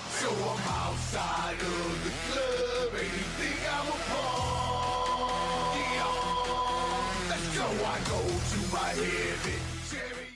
So I'm outside of the club, and you think I'm a pawn. Yeah, let's go. I go to my heavy cherry.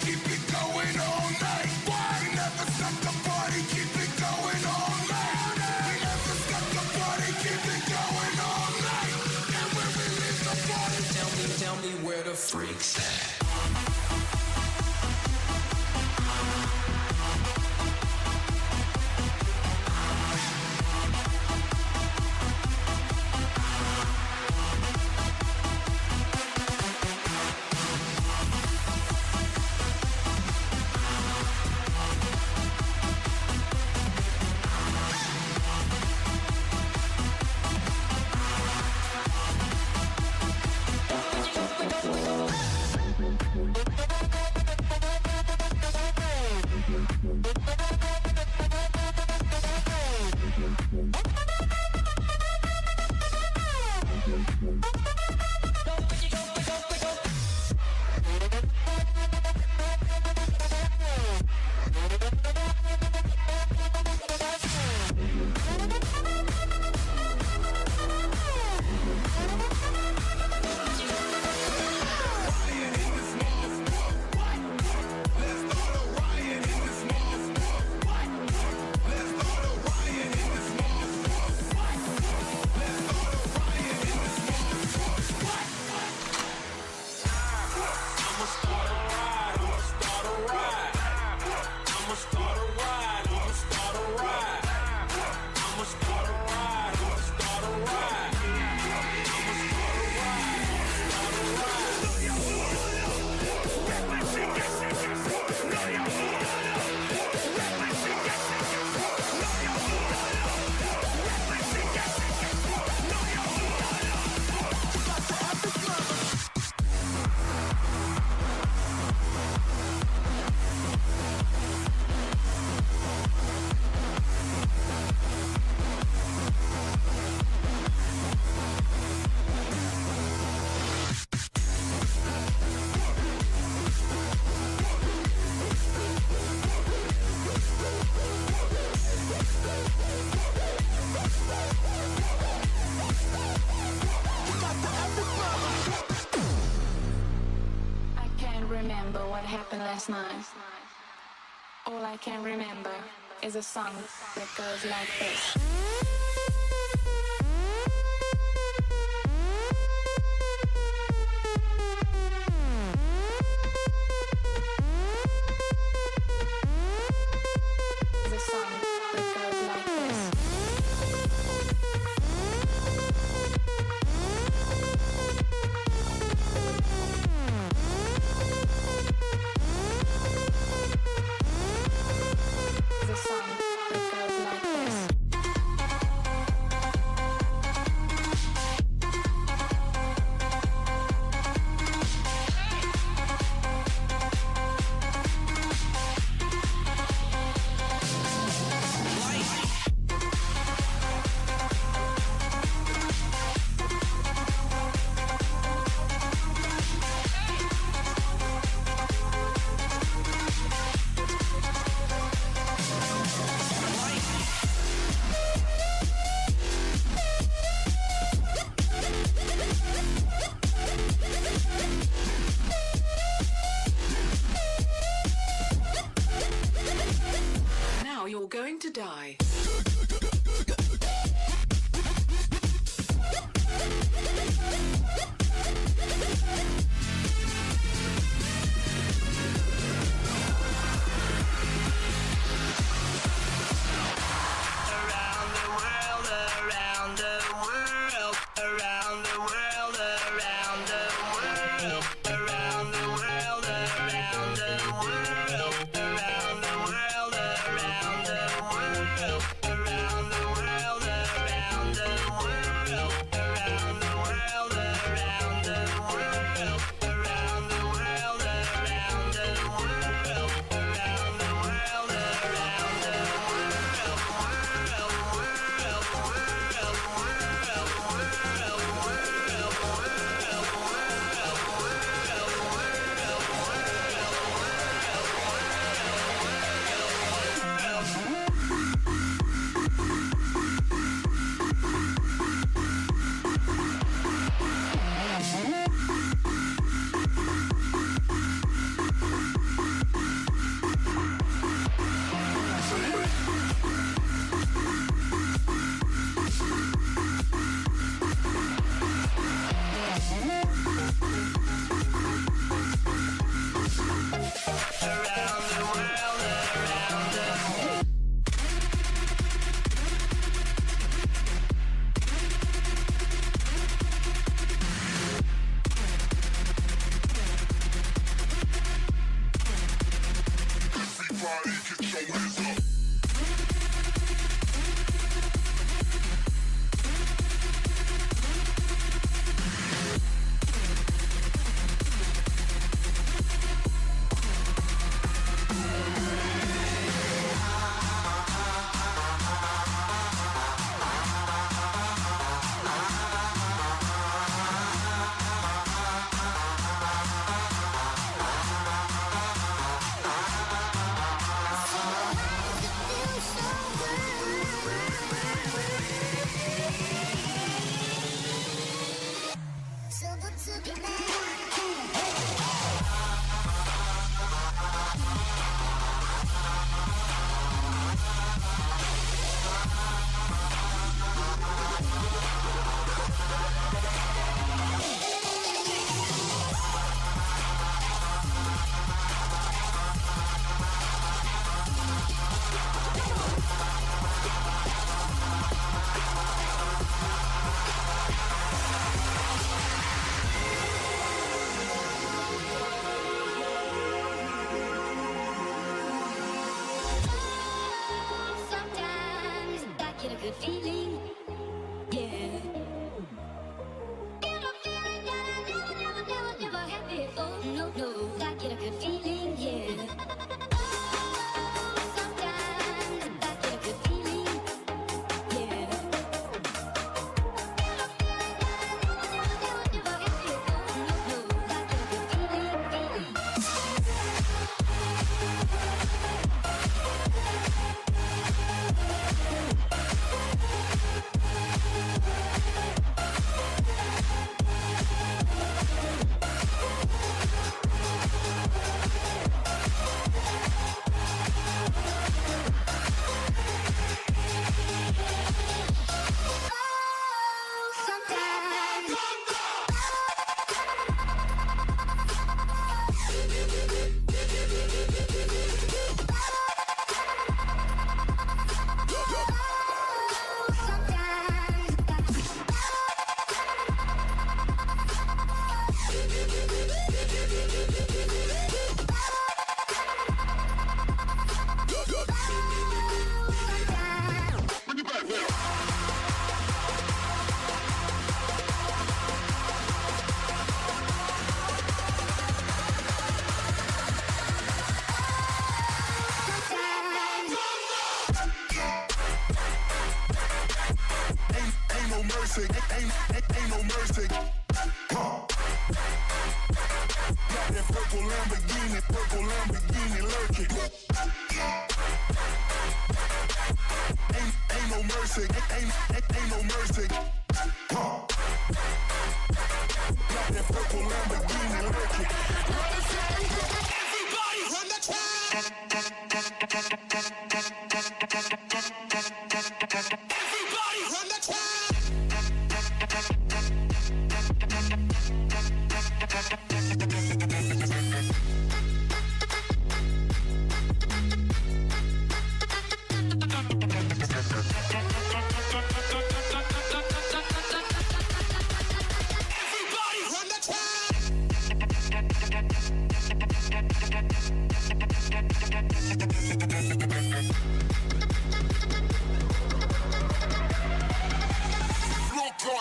Keep it going all night. We never stop the party, keep it going all night. We never stop the party, keep it going all night. And when we leave the party, tell me where the freaks at. Last night. All I can remember is a song that goes like this. The song that goes like this. You're going to die.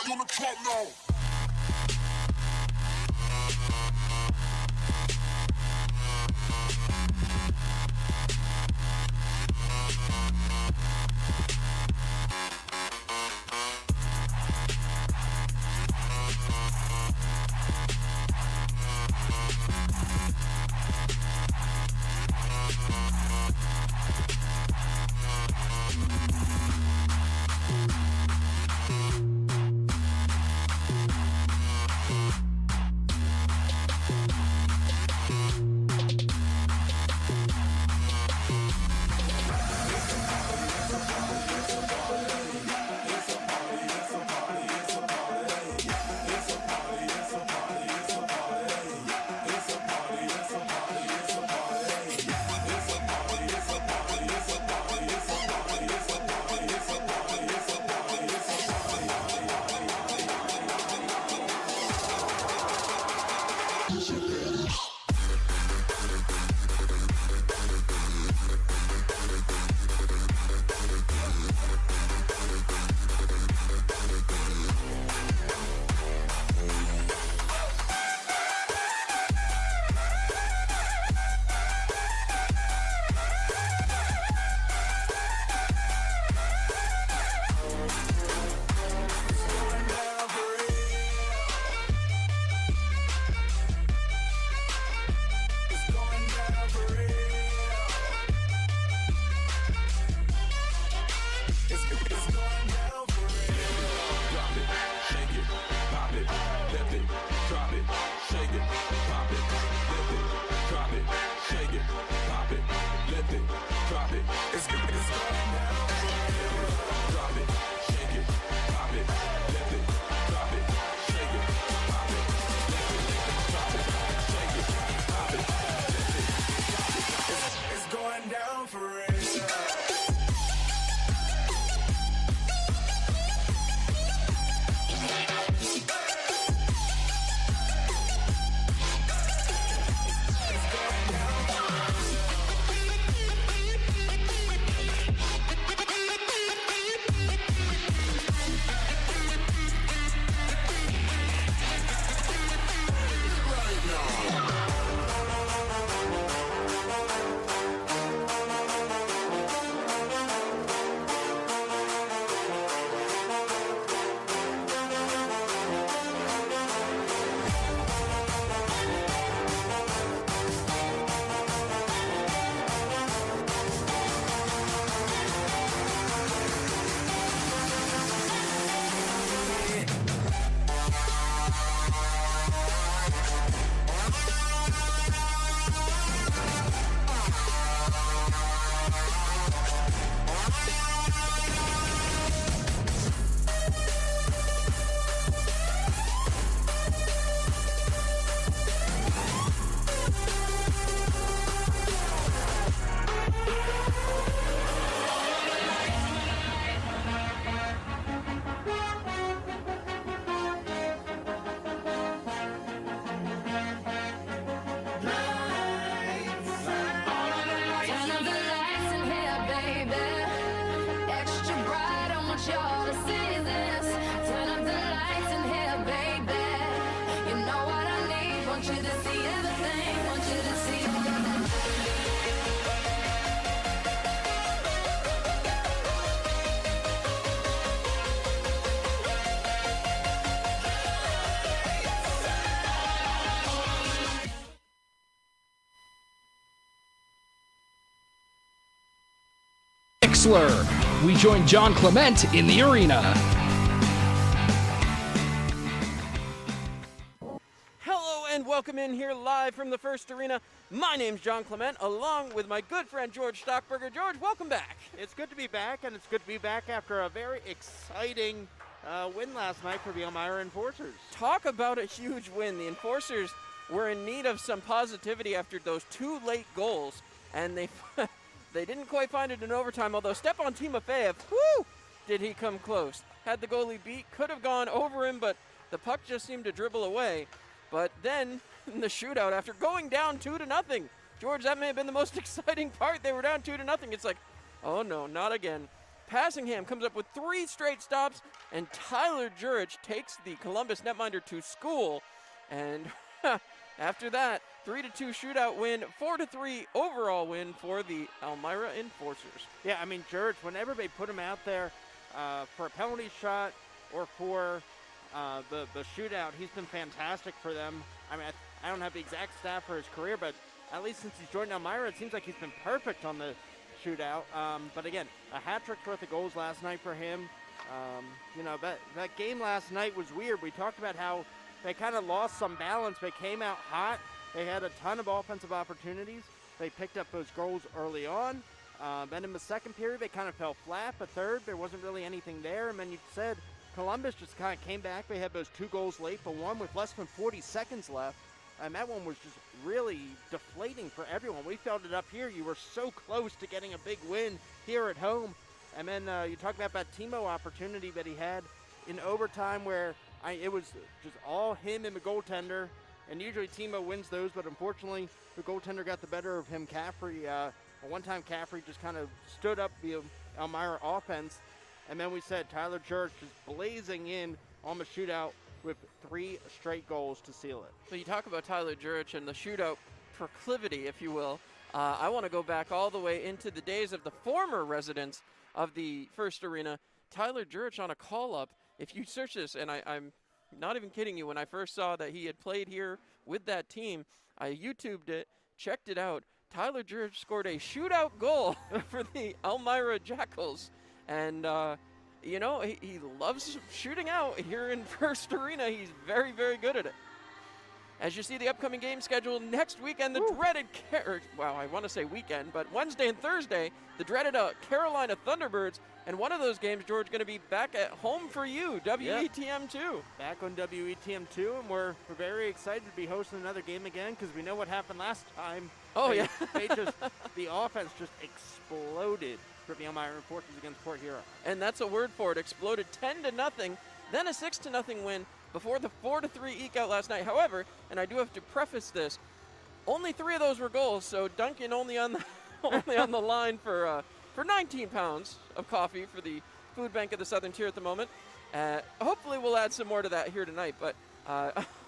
On the track now. We join John Clement in the arena. Hello and welcome in here live from the First Arena. My name's John Clement, along with my good friend George Stockberger. George, welcome back. It's good to be back, and it's good to be back after a very exciting win last night for the Elmira Enforcers. Talk about a huge win. The Enforcers were in need of some positivity after those 2 late goals, and they they didn't quite find it in overtime, although Stepan Timofeyev, whoo, did he come close. Had the goalie beat, could have gone over him, but the puck just seemed to dribble away. But then, in the shootout, after going down 2-0, George, that may have been the most exciting part. They were down 2-0. It's like, oh no, not again. Passingham comes up with 3 straight stops, and Tyler Jurich takes the Columbus netminder to school. And after that, 3-2 shootout win, 4-3 overall win for the Elmira Enforcers. Yeah, I mean, Jurich, whenever they put him out there for a penalty shot or for the shootout, he's been fantastic for them. I mean, I don't have the exact stat for his career, but at least since he's joined Elmira, it seems like he's been perfect on the shootout. But again, a hat trick worth of goals last night for him. You know, that game last night was weird. We talked about how they kind of lost some balance. They came out hot. They had a ton of offensive opportunities. They picked up those goals early on. Then in the second period, they kind of fell flat. But third, there wasn't really anything there. And then you said Columbus just kind of came back. They had those 2 goals late, but one with less than 40 seconds left. And that one was just really deflating for everyone. We felt it up here. You were so close to getting a big win here at home. And then you talk about that Timo opportunity that he had in overtime where it was just all him and the goaltender. And usually Timo wins those, but unfortunately the goaltender got the better of him. Caffrey, one time Caffrey just kind of stood up the Elmira offense. And then we said Tyler Jurich just blazing in on the shootout with 3 straight goals to seal it. So you talk about Tyler Jurich and the shootout proclivity, if you will. I want to go back all the way into the days of the former residents of the First Arena. Tyler Jurich on a call-up. If you search this, and I'm not even kidding you, when I first saw that he had played here with that team, I YouTubed it, checked it out. Tyler Jurich scored a shootout goal for the Elmira Jackals. And, you know, he loves shooting out here in First Arena. He's very, very good at it. As you see the upcoming game schedule next weekend, the dreaded, I want to say weekend, but Wednesday and Thursday, the dreaded Carolina Thunderbirds. And one of those games, George, going to be back at home for you, WETM2. Back on WETM2, and we're very excited to be hosting another game again because we know what happened last time. Oh, yeah. The offense just exploded for the Elmira Enforcers against Port Huron. And that's a word for it. Exploded 10-0, then a 6-0 win before the 4-3 eke out last night. However, and I do have to preface this, only 3 of those were goals, so Duncan only on the line for 19 pounds of coffee for the food bank of the Southern Tier at the moment. Hopefully we'll add some more to that here tonight, but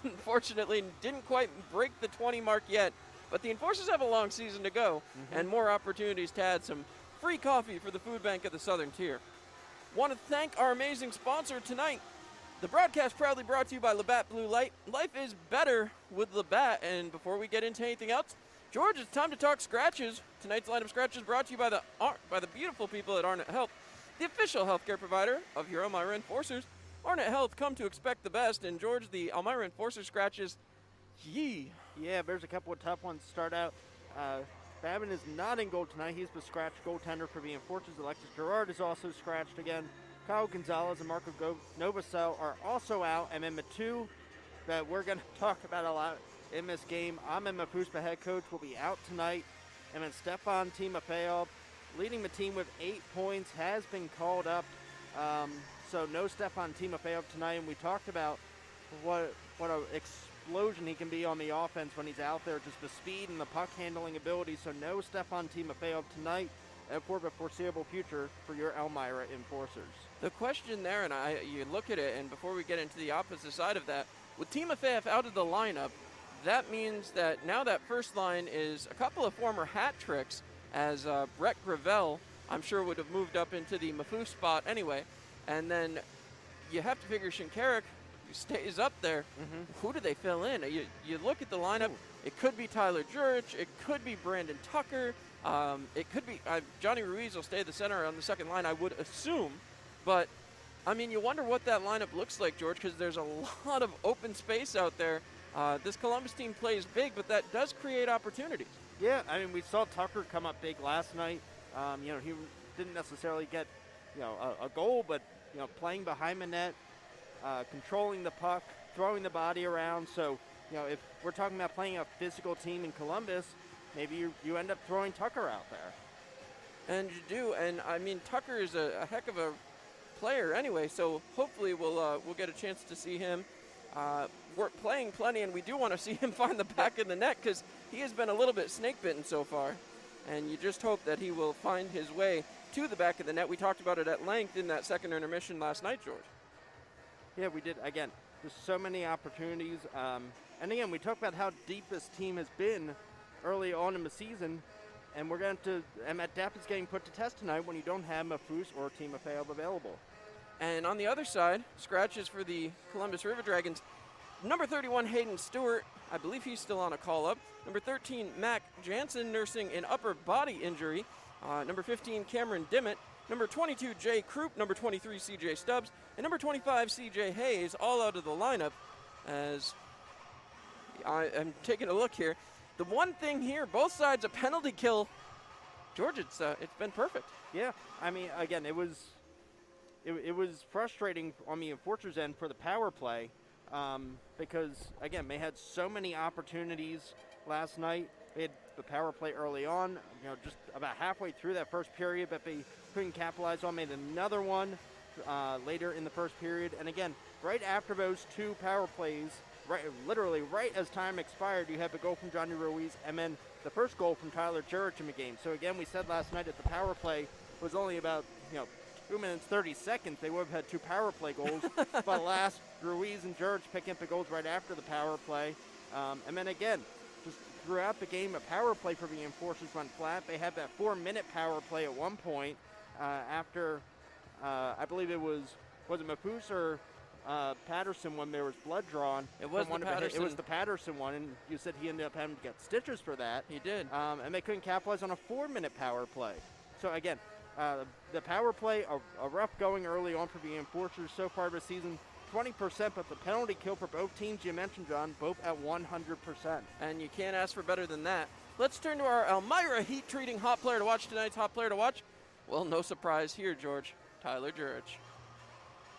unfortunately didn't quite break the 20 mark yet. But the Enforcers have a long season to go and more opportunities to add some free coffee for the food bank of the Southern Tier. Want to thank our amazing sponsor tonight. The broadcast proudly brought to you by Labatt Blue Light. Life is better with Labatt. And before we get into anything else, George, it's time to talk scratches. Tonight's line of scratches brought to you by the beautiful people at Arnett Health, the official healthcare provider of your Elmira Enforcers. Arnett Health, come to expect the best. And George, the Elmira Enforcer scratches, yee. Yeah, there's a couple of tough ones to start out. Babin is not in goal tonight. He's the scratch goaltender for the Enforcers. Alexis Gerard is also scratched again. Kyle Gonzalez and Marco Novacell are also out. And then the 2 that we're going to talk about a lot in this game, Amin Mafuspa, head coach, will be out tonight. And then Stepan Timofeyev, leading the team with 8 points, has been called up. So no Stepan Timofeyev tonight. And we talked about what an explosion he can be on the offense when he's out there, just the speed and the puck handling ability. So no Stepan Timofeyev tonight and for the foreseeable future for your Elmira Enforcers. The question there, and you look at it, and before we get into the opposite side of that, with Timofeyev out of the lineup, that means that now that first line is a couple of former hat tricks, as Brett Gravel, I'm sure, would have moved up into the Mafou spot anyway. And then you have to figure Shinkarik stays up there. Who do they fill in? You look at the lineup, it could be Tyler Jurich, it could be Brandon Tucker, it could be Johnny Ruiz will stay the center on the second line, I would assume. But, I mean, you wonder what that lineup looks like, George, because there's a lot of open space out there. This Columbus team plays big, but that does create opportunities. Yeah, I mean, we saw Tucker come up big last night. He didn't necessarily get, a goal, but, playing behind the net, controlling the puck, throwing the body around. So, if we're talking about playing a physical team in Columbus, maybe you end up throwing Tucker out there. And you do, and I mean, Tucker is a heck of a player anyway, so hopefully we'll get a chance to see him. We're playing plenty, and we do want to see him find the back of the net because he has been a little bit snake-bitten so far. And you just hope that he will find his way to the back of the net. We talked about it at length in that second intermission last night, George. Yeah, we did. Again, there's so many opportunities. And again, we talked about how deep this team has been early on in the season. And we're going to, and that depth is getting put to test tonight when you don't have Mafus or Team Afeab available. And on the other side, scratches for the Columbus River Dragons. Number 31, Hayden Stewart, I believe he's still on a call-up. Number 13, Mac Jansen, nursing an upper body injury. Number 15, Cameron Dimmitt. Number 22, Jay Krupp. Number 23, CJ Stubbs. And number 25, CJ Hayes, all out of the lineup. As I'm taking a look here. The one thing here, both sides a penalty kill. George, it's been perfect. Yeah, I mean, again, it was frustrating on the Enforcers' end for the power play because, again, they had so many opportunities last night. They had the power play early on, just about halfway through that first period, but they couldn't capitalize on. Made another one later in the first period. And, again, right after those two power plays, literally right as time expired, you have a goal from Johnny Ruiz and then the first goal from Tyler Jurich in the game. So, again, we said last night that the power play was only about, 2 minutes, 30 seconds. They would have had two power play goals. But last, Ruiz and Jurich picking up the goals right after the power play. And then, again, just throughout the game, a power play for the Enforcers went flat. They had that 4-minute power play at one point after, I believe it was it Mafus or Patterson when there was blood drawn. It was the Patterson. It was the Patterson one, and you said he ended up having to get stitches for that. He did. And they couldn't capitalize on a 4-minute power play. So, again, the power play, a rough going early on for the Enforcers so far this season, 20%, but the penalty kill for both teams you mentioned, John, both at 100%. And you can't ask for better than that. Let's turn to our Elmira heat-treating hot player to watch tonight's hot player to watch. Well, no surprise here, George. Tyler Jurich.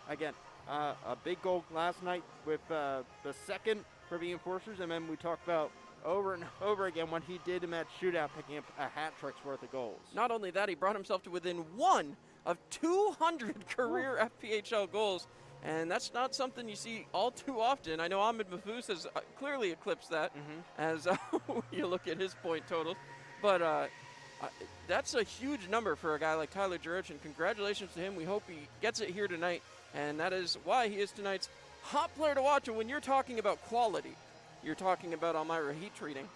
Again, a big goal last night with the second for the Enforcers, and then we talked about over and over again when he did in that shootout, picking up a hat trick's worth of goals. Not only that, he brought himself to within one of 200 career FPHL goals, and that's not something you see all too often. I know Ahmed Mafus has clearly eclipsed that as you look at his point totals, but that's a huge number for a guy like Tyler Jurich, and congratulations to him. We hope he gets it here tonight, and that is why he is tonight's hot player to watch. And when you're talking about quality, you're talking about Elmira heat treating,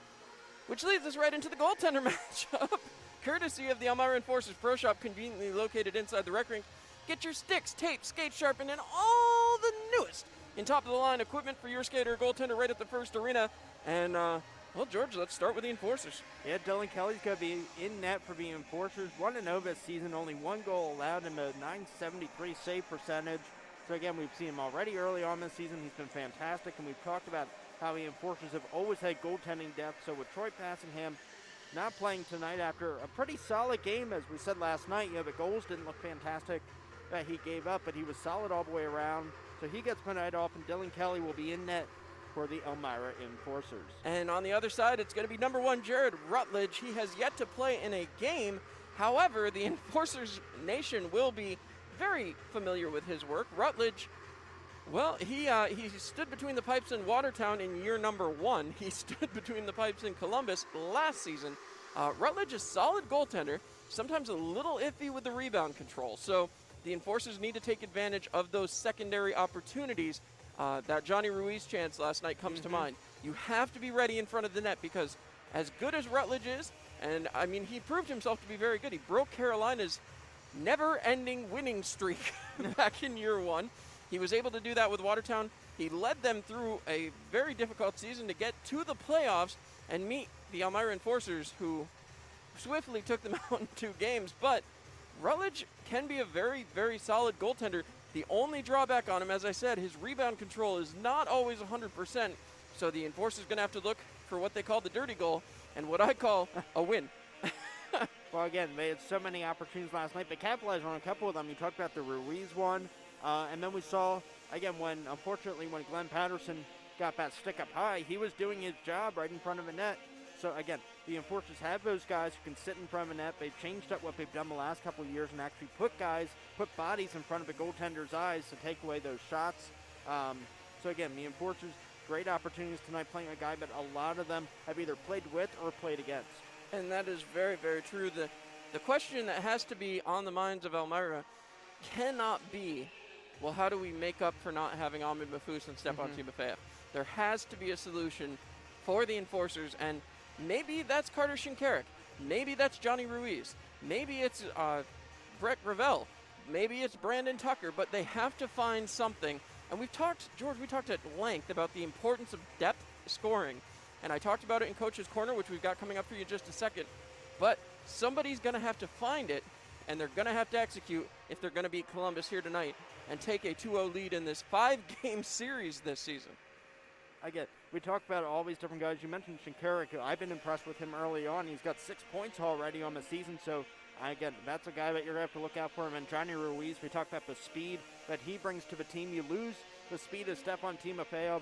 which leads us right into the goaltender matchup. Courtesy of the Elmira Enforcers Pro Shop, conveniently located inside the rec rink. Get your sticks, tape, skate sharpened, and all the newest in top-of-the-line equipment for your skater or goaltender right at the first arena. And, well, George, let's start with the Enforcers. Yeah, Dylan Kelly's going to be in net for the Enforcers. 1-0 this season, only one goal allowed in the .973 save percentage. So, again, we've seen him already early on this season. He's been fantastic, and we've talked about how the Enforcers have always had goaltending depth. So with Troy Passingham not playing tonight after a pretty solid game, as we said last night, the goals didn't look fantastic that he gave up, but he was solid all the way around. So he gets tonight off, and Dylan Kelly will be in net for the Elmira Enforcers. And on the other side, it's going to be number 1, Jared Rutledge. He has yet to play in a game. However, the Enforcers Nation will be very familiar with his work. Rutledge, well, he stood between the pipes in Watertown in year number 1. He stood between the pipes in Columbus last season. Rutledge is a solid goaltender, sometimes a little iffy with the rebound control. So the Enforcers need to take advantage of those secondary opportunities. That Johnny Ruiz chance last night comes to mind. You have to be ready in front of the net because as good as Rutledge is, and I mean, he proved himself to be very good. He broke Carolina's never-ending winning streak back in year 1. He was able to do that with Watertown. He led them through a very difficult season to get to the playoffs and meet the Elmira Enforcers, who swiftly took them out in 2 games. But Rutledge can be a very, very solid goaltender. The only drawback on him, as I said, his rebound control is not always 100%. So the Enforcers are going to have to look for what they call the dirty goal and what I call a win. Well, again, they had so many opportunities last night. They capitalized on a couple of them. You talked about the Ruiz one. And then we saw again, unfortunately, when Glenn Patterson got that stick up high, he was doing his job right in front of the net. So again, the Enforcers have those guys who can sit in front of the net. They've changed up what they've done the last couple of years and actually put bodies in front of the goaltender's eyes to take away those shots. So again, the Enforcers, great opportunities tonight playing a guy that a lot of them have either played with or played against. And that is very, very true. The question that has to be on the minds of Elmira cannot be, well, how do we make up for not having Ahmed Mahfouz and Stepan Timofeyev? There has to be a solution for the Enforcers, and maybe that's Carter Shinkarik. Maybe that's Johnny Ruiz. Maybe it's Brett Gravel. Maybe it's Brandon Tucker, but they have to find something. And we talked at length about the importance of depth scoring, and I talked about it in Coach's Corner, which we've got coming up for you in just a second. But somebody's going to have to find it, and they're going to have to execute if they're going to beat Columbus here tonight and take a 2-0 lead in this 5-game series this season. Again, we talked about all these different guys. You mentioned Shinkarik. I've been impressed with him early on. He's got 6 points already on the season, so again, that's a guy that you're going to have to look out for him. And Johnny Ruiz, we talked about the speed that he brings to the team. You lose the speed of Stepan Timofeyev.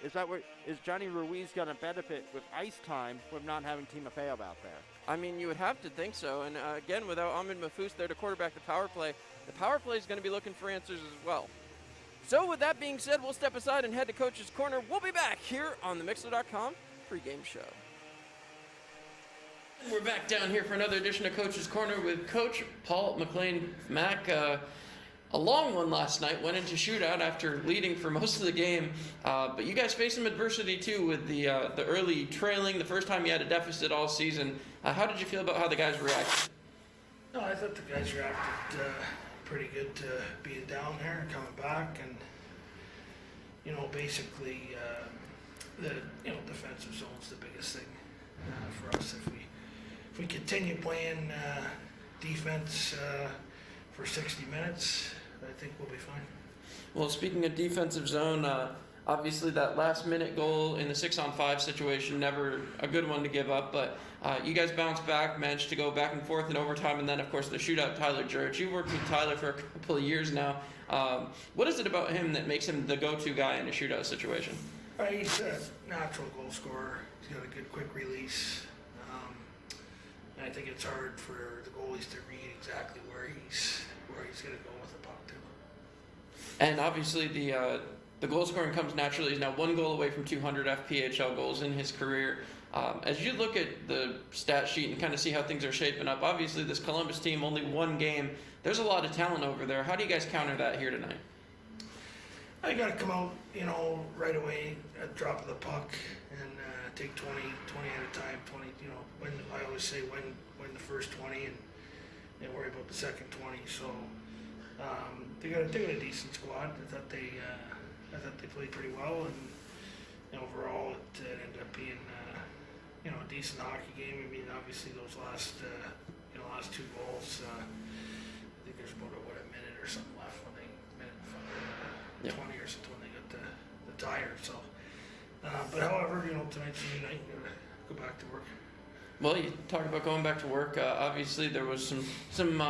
Is Johnny Ruiz going to benefit with ice time with not having Timofeyev out there? I mean, you would have to think so. And again, without Ahmed Mahfouz there to quarterback the power play is going to be looking for answers as well. So with that being said, we'll step aside and head to Coach's Corner. We'll be back here on the Mixler.com pregame show. We're back down here for another edition of Coach's Corner with Coach Paul McLean. Mac, a long one last night, went into shootout after leading for most of the game. But you guys faced some adversity too with the early trailing, the first time you had a deficit all season. How did you feel about how the guys reacted? No, I thought the guys reacted pretty good to being down there and coming back, and basically the defensive zone's the biggest thing for us. If we continue playing defense for 60 minutes, I think we'll be fine. Well, speaking of defensive zone, obviously that last-minute goal in the 6-on-5 situation, never a good one to give up, but you guys bounced back, managed to go back and forth in overtime, and then, of course, the shootout, Tyler Jurich. You've worked with Tyler for a couple of years now. What is it about him that makes him the go-to guy in a shootout situation? He's a natural goal scorer. He's got a good quick release. And I think it's hard for the goalies to read exactly where he's going to go with the puck, too. And obviously the goal scoring comes naturally. He's now 1 goal away from 200 FPHL goals in his career. As you look at the stat sheet and kind of see how things are shaping up, obviously this Columbus team, only 1 game. There's a lot of talent over there. How do you guys counter that here tonight? I got to come out, right away at the drop of the puck and take 20 at a time. 20, when I always say win the first 20 and worry about the second 20. So they got a decent squad. I thought they played pretty well, and overall it ended up being a decent hockey game. I mean, obviously those last 2 goals. I think there's about a minute or something left when they 20 or something when they got the tire. So, but however, tonight's a new night. Go back to work. Well, you talk about going back to work. Obviously, there was some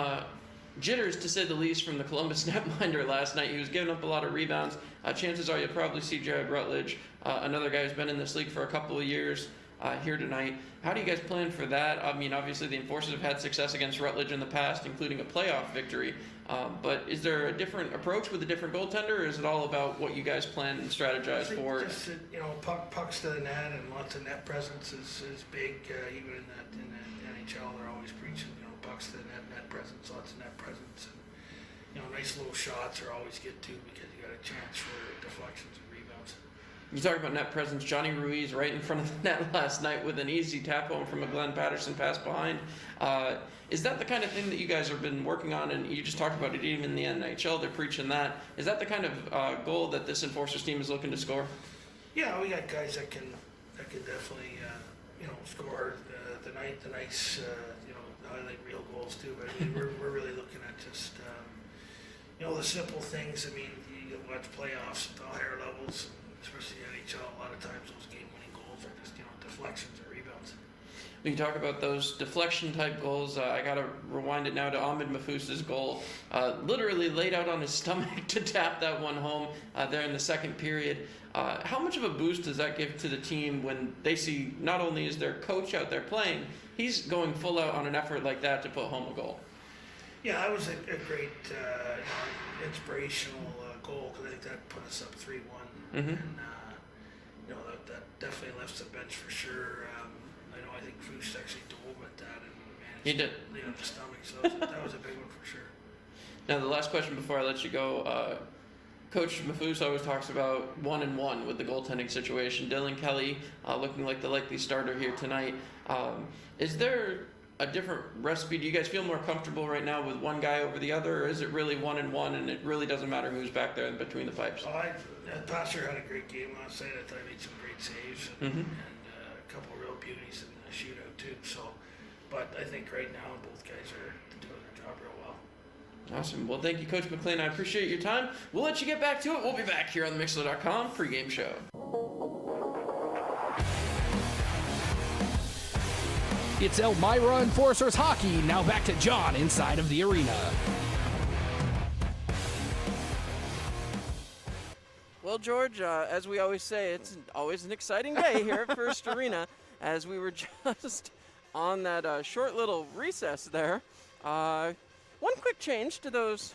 jitters, to say the least, from the Columbus netminder last night. He was giving up a lot of rebounds. Chances are you'll probably see Jared Rutledge, another guy who's been in this league for a couple of years, here tonight. How do you guys plan for that? I mean, obviously the Enforcers have had success against Rutledge in the past, including a playoff victory. But is there a different approach with a different goaltender, or is it all about what you guys plan and strategize for? Just pucks to the net and lots of net presence is big. Even in the NHL, they're always preaching pucks to the net presence, lots of net presence, and nice little shots are always good too because you got a chance for deflections and rebounds. You talk about net presence. Johnny Ruiz right in front of the net last night with an easy tap home from a Glenn Patterson pass behind. Is that the kind of thing that you guys have been working on? And you just talked about it even in the NHL, they're preaching that. Is that the kind of goal that this Enforcers team is looking to score? Yeah, we got guys that can definitely score the nice highlight reel goals too. But I mean, we're really looking at just the simple things. I mean, you watch playoffs at all higher levels, especially in NHL. A lot of times those game-winning goals are just deflections or rebounds. We can talk about those deflection type goals. I got to rewind it now to Ahmed Mahfouz's goal. Literally laid out on his stomach to tap that one home there in the second period. How much of a boost does that give to the team when they see not only is their coach out there playing, he's going full out on an effort like that to put home a goal? Yeah, that was a great inspirational goal, because I think that put us up 3-1. Mm-hmm. And that definitely lifts the bench for sure. I think Fuchs actually dove at that and managed He did. to lay on the stomach, so that was a big one for sure. Now, the last question before I let you go. Coach Mahfouz always talks about 1-1 with the goaltending situation. Dylan Kelly looking like the likely starter here tonight. Is there a different recipe? Do you guys feel more comfortable right now with one guy over the other, or is it really 1-1 and it really doesn't matter who's back there in between the pipes? Pastor had a great game last night. I thought he made some great saves and a couple of real beauties in the shootout too. So, but I think right now both guys are doing their job real well. Awesome. Well, thank you, Coach McLean. I appreciate your time. We'll let you get back to it. We'll be back here on the Mixler.com pregame show. It's Elmira Enforcers Hockey. Now back to John inside of the arena. Well, George, as we always say, it's always an exciting day here at First Arena. As we were just on that short little recess there, one quick change to those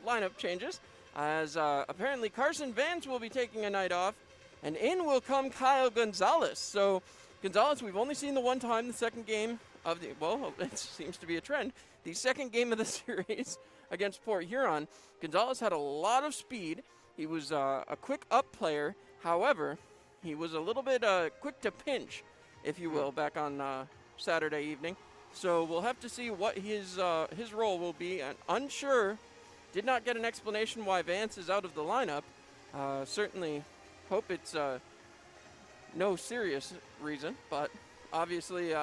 lineup changes, as apparently Carson Vance will be taking a night off, and in will come Kyle Gonzalez. So Gonzalez, we've only seen the one time, the second game of the, well, it seems to be a trend, the second game of the series against Port Huron. Gonzalez had a lot of speed. He was a quick up player. However, he was a little bit quick to pinch, if you will, back on Saturday evening. So we'll have to see what his role will be. Unsure. Did not get an explanation why Vance is out of the lineup. Certainly hope it's no serious reason, but obviously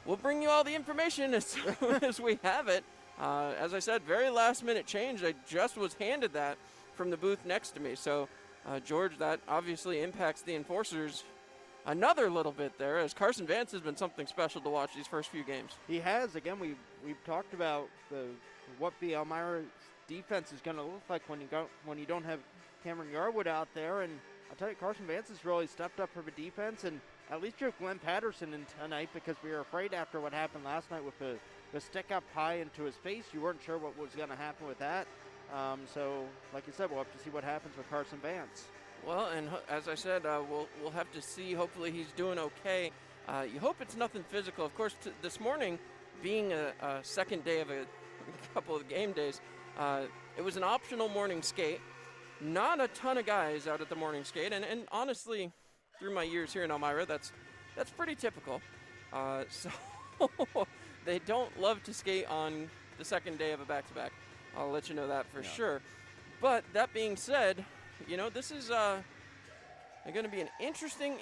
we'll bring you all the information as soon as we have it. As I said, very last minute change. I just was handed that from the booth next to me. So, George, that obviously impacts the Enforcers another little bit there, as Carson Vance has been something special to watch these first few games. He has. Again, we've talked about what the Elmira defense is going to look like when you don't have Cameron Yarwood out there. And I'll tell you, Carson Vance has really stepped up for the defense, and at least you have Glenn Patterson in tonight, because we were afraid after what happened last night with the stick up high into his face. You weren't sure what was going to happen with that. So, like you said, we'll have to see what happens with Carson Vance. Well, and as I said, we'll have to see. Hopefully he's doing okay. You hope it's nothing physical. Of course, this morning, being a second day of a couple of game days, it was an optional morning skate. Not a ton of guys out at the morning skate, and honestly, through my years here in Elmira, that's pretty typical. So they don't love to skate on the second day of a back-to-back. I'll let you know that for sure. But that being said, this is going to be an interesting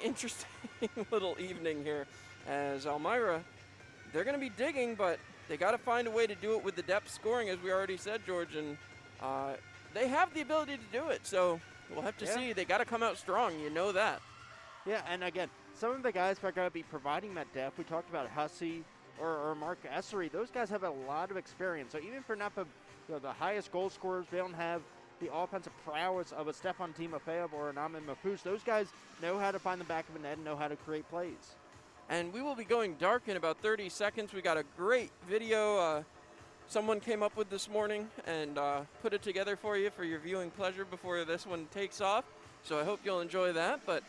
little evening here, as Elmira, they're going to be digging, but they got to find a way to do it with the depth scoring, as we already said, George, and they have the ability to do it. So we'll have to see. They got to come out strong. You know that. Yeah, and again, some of the guys are going to be providing that depth. We talked about Hussey or Mark Essery. Those guys have a lot of experience. So even if they're not the highest goal scorers, they don't have the offensive prowess of a Stefan Timofeyev or an Ahmed Mahfouz. Those guys know how to find the back of the net and know how to create plays. And we will be going dark in about 30 seconds. We got a great video someone came up with this morning and put it together for you for your viewing pleasure before this one takes off. So I hope you'll enjoy that. But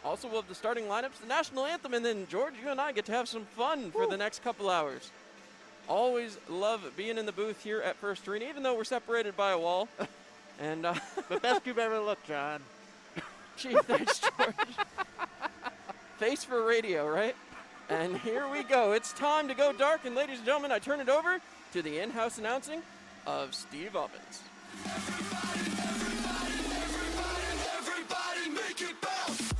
also we'll have the starting lineups, the national anthem, and then, George, you and I get to have some fun for the next couple hours. Always love being in the booth here at First Arena, even though we're separated by a wall. And the best you've ever looked, John. Gee, thanks, George. Face for radio, right? And here we go. It's time to go dark. And ladies and gentlemen, I turn it over to the in-house announcing of Steve Ovens. Everybody make it bounce.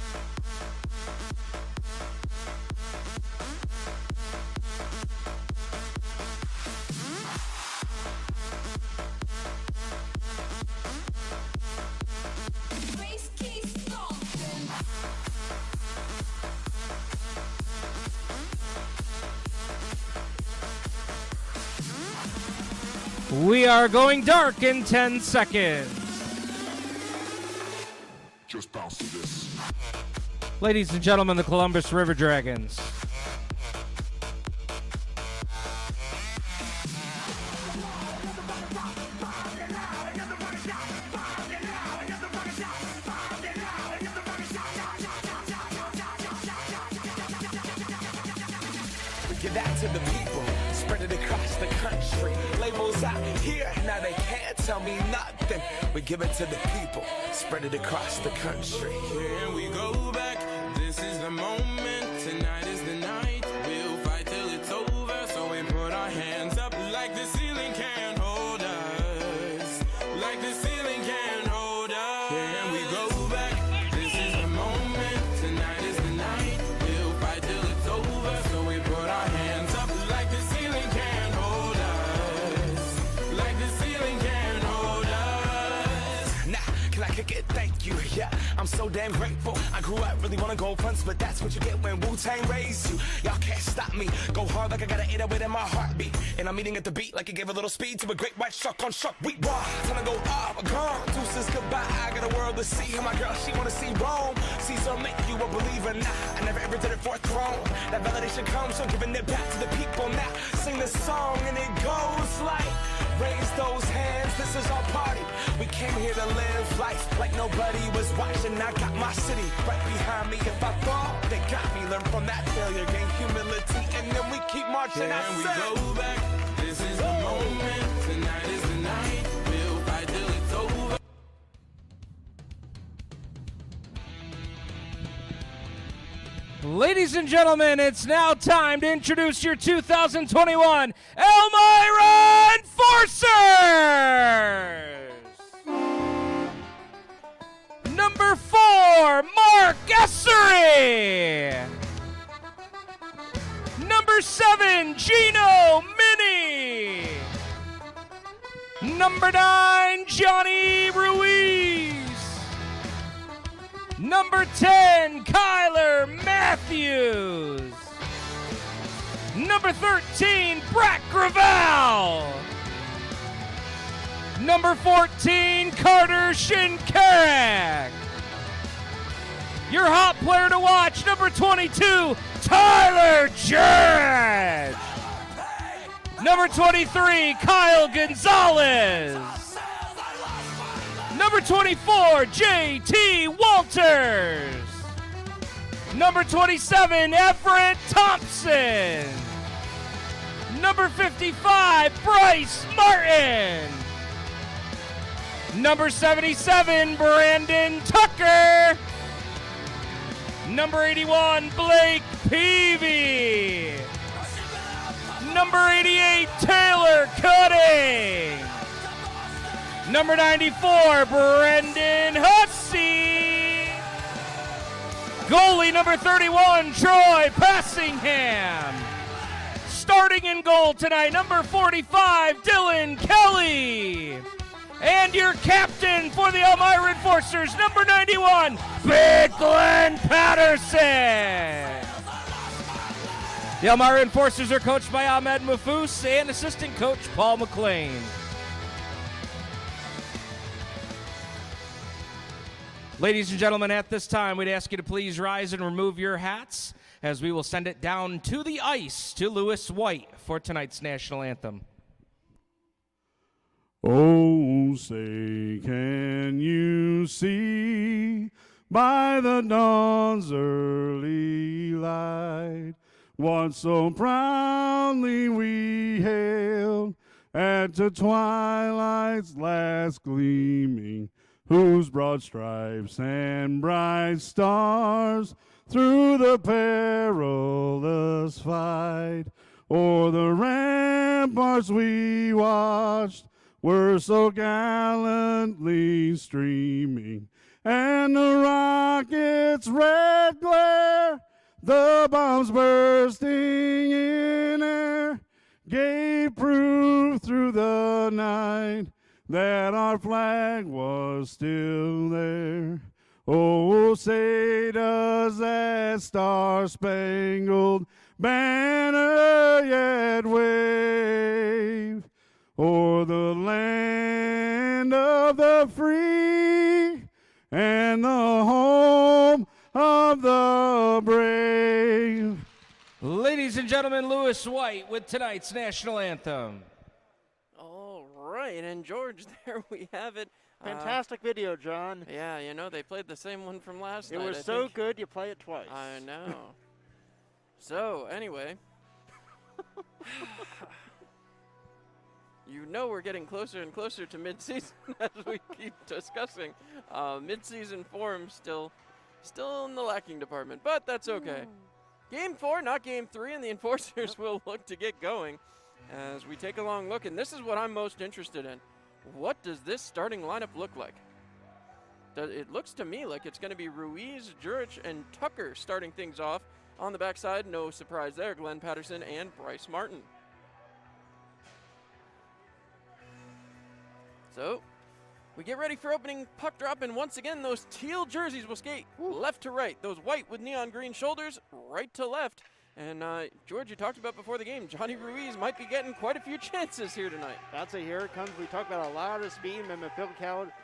Race keys stomping. We are going dark in 10 seconds. Just bounce to this. Ladies and gentlemen, the Columbus River Dragons. Give that to the people, spread it across the country. Labels out here, now they can't tell me nothing. We give it to the people, spread it across the country. Here we go back, this is the moment, tonight is the night. We'll fight till it's over, so we put our hands up like the ceiling can't hold us. Like the ceiling can't hold us. Here we go back, this is the moment, tonight is the night. We'll fight till it's over, so we put our hands up like the ceiling can't hold us. Like the ceiling can't hold us. Nah, can I kick it? Thank you, yeah. I'm so damn grateful. I grew up really wanna go fronts, but that's what you get when Wu-Tang raised you. Y'all can't stop me. Go hard like I got an 808 in my heartbeat. And I'm eating at the beat like it gave a little speed to a great white shark on shark. We raw. Time to go off, gone. Deuces goodbye. I got a world to see. And my girl, she wanna see Rome. Caesar make you a believer. Nah, I never ever did it for a throne. That validation comes from giving it back to the people. Now sing this song and it goes like, raise those hands. This is our party. We came here to live life like nobody was watching. I got my city right behind me. If I fall, they got me. Learn from that failure, gain humility, and then we keep marching. And we go back, this is the moment, tonight is the night. We'll fight till it's over. Ladies and gentlemen, it's now time to introduce your 2021 Elmira Enforcers! Number 4, Mark Essery. Number 7, Gino Mini. Number 9, Johnny Ruiz. Number 10, Kyler Matthews. Number 13, Brett Gravel. Number 14, Carter Shinkarak. Your hot player to watch, number 22, Tyler Jurich. Number 23, Kyle Gonzalez. Number 24, JT Walters. Number 27, Everett Thompson. Number 55, Bryce Martin. Number 77, Brandon Tucker. Number 81, Blake Peavy. Number 88, Taylor Cutting. Number 94, Brendan Hussey. Goalie number 31, Troy Passingham. Starting in goal tonight, number 45, Dylan Kelly. And your captain for the Elmira Enforcers, number 91, Big Glenn Patterson. The Elmira Enforcers are coached by Ahmed Mafous and assistant coach Paul McLean. Ladies and gentlemen, at this time, we'd ask you to please rise and remove your hats as we will send it down to the ice to Lewis White for tonight's national anthem. Oh, say, can you see by the dawn's early light what so proudly we hailed at the twilight's last gleaming, whose broad stripes and bright stars through the perilous fight o'er the ramparts we watched were so gallantly streaming, and the rocket's red glare, the bombs bursting in air, gave proof through the night that our flag was still there. Oh, say does that star-spangled banner yet wave o'er the land of the free and the home of the brave. Ladies and gentlemen, Lewis White with tonight's national anthem. All right, and George, there we have it. Fantastic video, John. Yeah, you know, they played the same one from last It night. was I so think. good you play it twice. I know. So, anyway. You know we're getting closer and closer to mid-season as we keep discussing. Mid-season form still in the lacking department, but that's okay. Game 4, not Game 3, and the Enforcers will look to get going as we take a long look, and this is what I'm most interested in. What does this starting lineup look like? It looks to me like it's going to be Ruiz, Jurich, and Tucker starting things off. On the backside, no surprise there, Glenn Patterson and Bryce Martin. So, we get ready for opening puck drop, and once again, those teal jerseys will skate left to right. Those white with neon green shoulders, right to left. And George, you talked about before the game, Johnny Ruiz might be getting quite a few chances here tonight. That's it. Here it comes. We talk about a lot of speed and the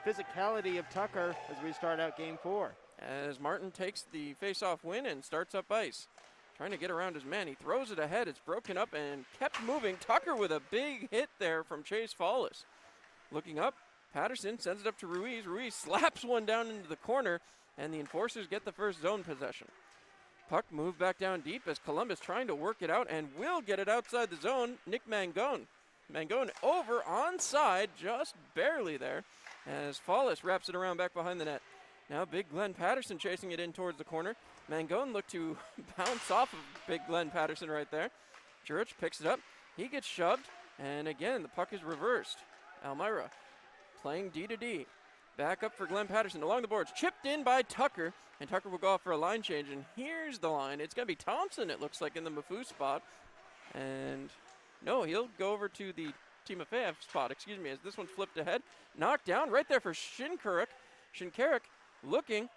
physicality of Tucker as we start out Game 4. As Martin takes the face-off win and starts up ice. Trying to get around his man. He throws it ahead. It's broken up and kept moving. Tucker with a big hit there from Chase Follis. Looking up, Patterson sends it up to Ruiz. Ruiz slaps one down into the corner, and the Enforcers get the first zone possession. Puck moved back down deep as Columbus trying to work it out and will get it outside the zone. Nick Mangone. Mangone over onside, just barely there, as Follis wraps it around back behind the net. Now big Glenn Patterson chasing it in towards the corner. Mangone looked to bounce off of big Glenn Patterson right there. Jurich picks it up. He gets shoved, and again, the puck is reversed. Elmira playing D to D. Back up for Glenn Patterson along the boards. Chipped in by Tucker, and Tucker will go off for a line change, and here's the line. It's going to be Thompson, it looks like, in the Mafu spot. And no, he'll go over to the Timofeyev spot, excuse me, as this one's flipped ahead. Knocked down right there for Shinkaruk. Shinkaruk looking,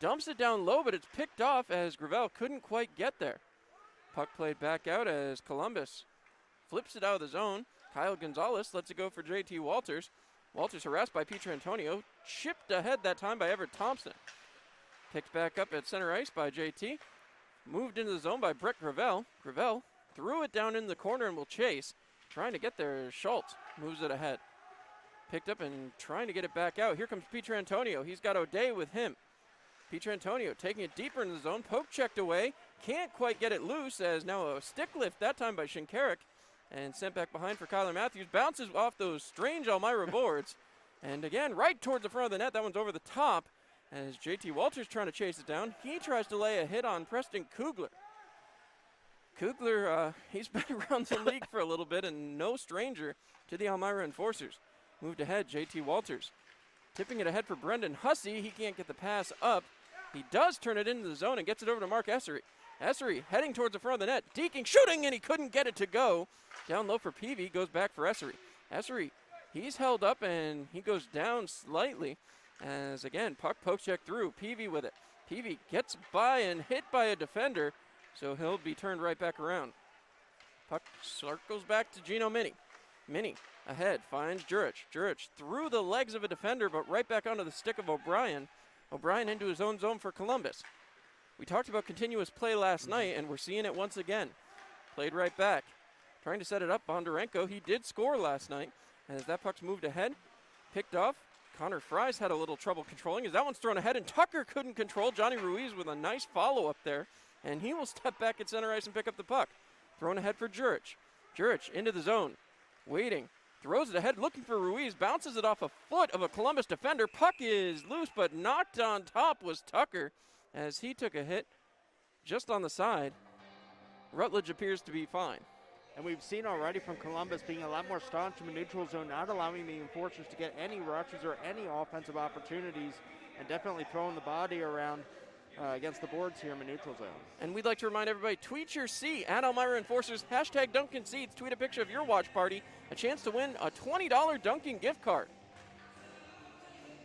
dumps it down low, but it's picked off as Gravel couldn't quite get there. Puck played back out as Columbus flips it out of the zone. Kyle Gonzalez lets it go for JT Walters. Walters harassed by Peter Antonio. Chipped ahead that time by Everett Thompson. Picked back up at center ice by JT. Moved into the zone by Brett Gravel. Gravel threw it down in the corner and will chase. Trying to get there, Schultz moves it ahead. Picked up and trying to get it back out. Here comes Peter Antonio. He's got O'Day with him. Peter Antonio taking it deeper into the zone. Poke checked away. Can't quite get it loose as now a stick lift, that time by Shinkaruk. And sent back behind for Kyler Matthews. Bounces off those strange Elmira boards. And again, right towards the front of the net. That one's over the top as JT Walters trying to chase it down. He tries to lay a hit on Preston Kugler. Kugler, he's been around the league for a little bit and no stranger to the Elmira Enforcers. Moved ahead, JT Walters. Tipping it ahead for Brendan Hussey. He can't get the pass up. He does turn it into the zone and gets it over to Mark Essery. Essery heading towards the front of the net. Deaking, shooting, and he couldn't get it to go. Down low for Peavy, goes back for Essery. Essery, he's held up and he goes down slightly. As again, puck poke check through. Peavy with it. Peavy gets by and hit by a defender, so he'll be turned right back around. Puck circles back to Gino Mini. Mini ahead, finds Jurich. Jurich through the legs of a defender, but right back onto the stick of O'Brien. O'Brien into his own zone for Columbus. We talked about continuous play last night, and we're seeing it once again. Played right back. Trying to set it up, Bondarenko. He did score last night, as that puck's moved ahead. Picked off. Connor Fries had a little trouble controlling, as that one's thrown ahead, and Tucker couldn't control. Johnny Ruiz with a nice follow-up there, and he will step back at center ice and pick up the puck. Thrown ahead for Jurich. Jurich into the zone. Waiting. Throws it ahead, looking for Ruiz. Bounces it off a foot of a Columbus defender. Puck is loose, but knocked on top was Tucker, as he took a hit just on the side. Rutledge appears to be fine. And we've seen already from Columbus being a lot more staunch in the neutral zone, not allowing the Enforcers to get any rushes or any offensive opportunities, and definitely throwing the body around against the boards here in the neutral zone. And we'd like to remind everybody, tweet your C at Elmira Enforcers, hashtag Duncan Seats, tweet a picture of your watch party, a chance to win a $20 Duncan gift card.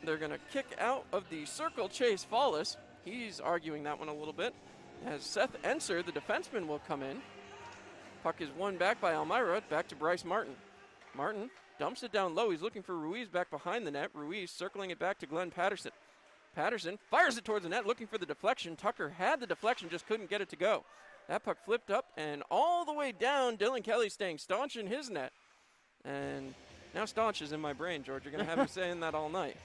They're going to kick out of the circle Chase Follis. He's arguing that one a little bit. As Seth Enser, the defenseman, will come in. Puck is won back by Elmira, back to Bryce Martin. Martin dumps it down low. He's looking for Ruiz back behind the net. Ruiz circling it back to Glenn Patterson. Patterson fires it towards the net, looking for the deflection. Tucker had the deflection, just couldn't get it to go. That puck flipped up and all the way down. Dylan Kelly staying staunch in his net. And now staunch is in my brain, George. You're going to have me saying that all night.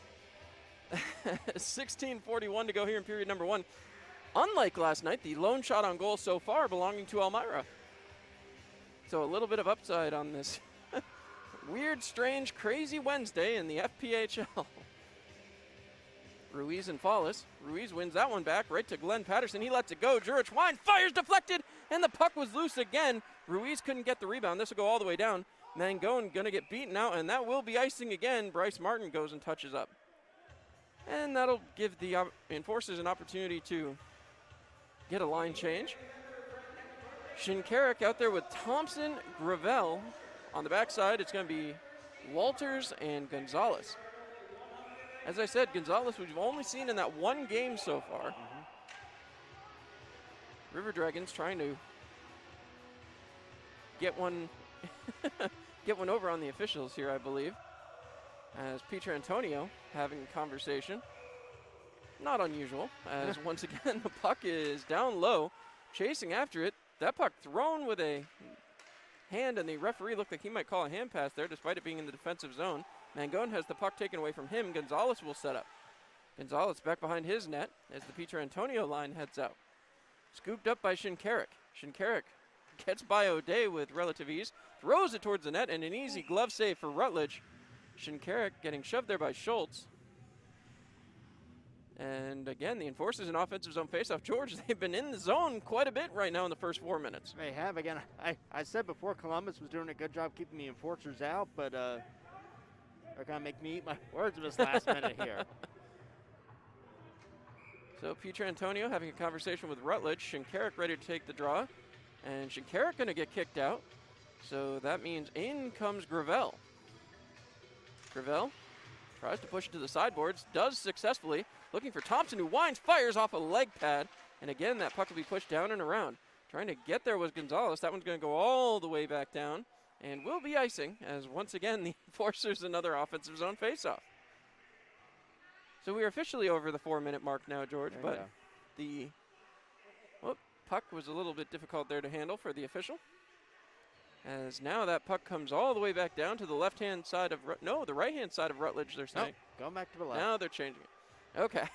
16:41 to go here in period number 1. Unlike last night, the lone shot on goal so far belonging to Elmira. So a little bit of upside on this weird, strange, crazy Wednesday in the FPHL. Ruiz and Fallis. Ruiz wins that one back right to Glenn Patterson. He lets it go. Jurich Wine fires, deflected, and the puck was loose again. Ruiz couldn't get the rebound. This will go all the way down. Mangone going to get beaten out, and that will be icing again. Bryce Martin goes and touches up. And that'll give the Enforcers an opportunity to get a line change. Shinkarik out there with Thompson, Gravel. On the backside, it's going to be Walters and Gonzalez. As I said, Gonzalez we've only seen in that one game so far. River Dragons trying to get one get one over on the officials here, I believe. As Peter Antonio having a conversation. Not unusual, as once again the puck is down low, chasing after it. That puck thrown with a hand, and the referee looked like he might call a hand pass there despite it being in the defensive zone. Mangone has the puck taken away from him. Gonzalez will set up. Gonzalez back behind his net as the Peter Antonio line heads out. Scooped up by Shinkarik. Shinkarik gets by O'Day with relative ease, throws it towards the net, and an easy glove save for Rutledge. Shinkarik getting shoved there by Schultz. And again, the Enforcers in offensive zone faceoff. George, they've been in the zone quite a bit right now in the first 4 minutes. They have. Again, I said before Columbus was doing a good job keeping the Enforcers out, but they're going to make me eat my words this last minute here. So Peter Antonio having a conversation with Rutledge. Shinkarik ready to take the draw. And Shinkarik going to get kicked out. So that means in comes Gravel. Gravel tries to push it to the sideboards, does successfully. Looking for Thompson, who winds, fires off a leg pad. And again, that puck will be pushed down and around. Trying to get there was Gonzalez. That one's going to go all the way back down. And will be icing, as once again, the Enforcers another offensive zone faceoff. So we are officially over the 4-minute mark now, George. But the puck was a little bit difficult there to handle for the official. As now that puck comes all the way back down to the left-hand side of, the right-hand side of Rutledge, they're saying. Going back to the left. Now they're changing it. Okay.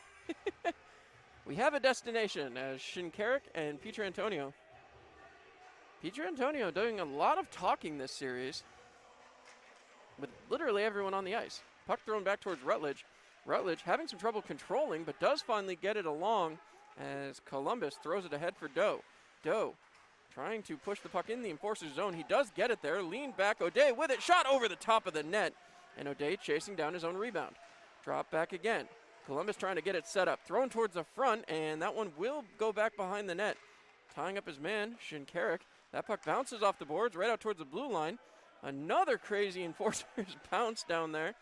We have a destination as Shinkarik and Peter Antonio. Peter Antonio doing a lot of talking this series with literally everyone on the ice. Puck thrown back towards Rutledge. Rutledge having some trouble controlling, but does finally get it along as Columbus throws it ahead for Doe. Doe trying to push the puck in the Enforcer's zone. He does get it there. Leaned back. O'Day with it. Shot over the top of the net. And O'Day chasing down his own rebound. Drop back again. Columbus trying to get it set up. Thrown towards the front, and that one will go back behind the net. Tying up his man, Shinkarik. That puck bounces off the boards right out towards the blue line. Another crazy Enforcers bounce down there.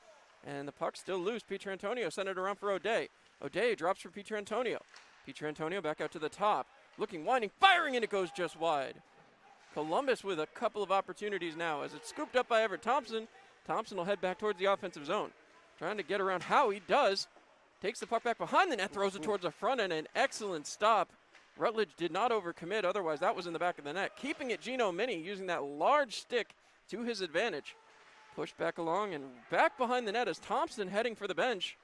And the puck's still loose. Peter Antonio sent it around for O'Day. O'Day drops for Peter Antonio. Peter Antonio back out to the top. Looking, winding, firing, and it goes just wide. Columbus with a couple of opportunities now as it's scooped up by Everett Thompson. Thompson will head back towards the offensive zone. Trying to get around Howie, does. Takes the puck back behind the net, throws it towards the front, and an excellent stop. Rutledge did not overcommit, otherwise that was in the back of the net. Keeping it, Gino Mini using that large stick to his advantage. Pushed back along and back behind the net as Thompson heading for the bench.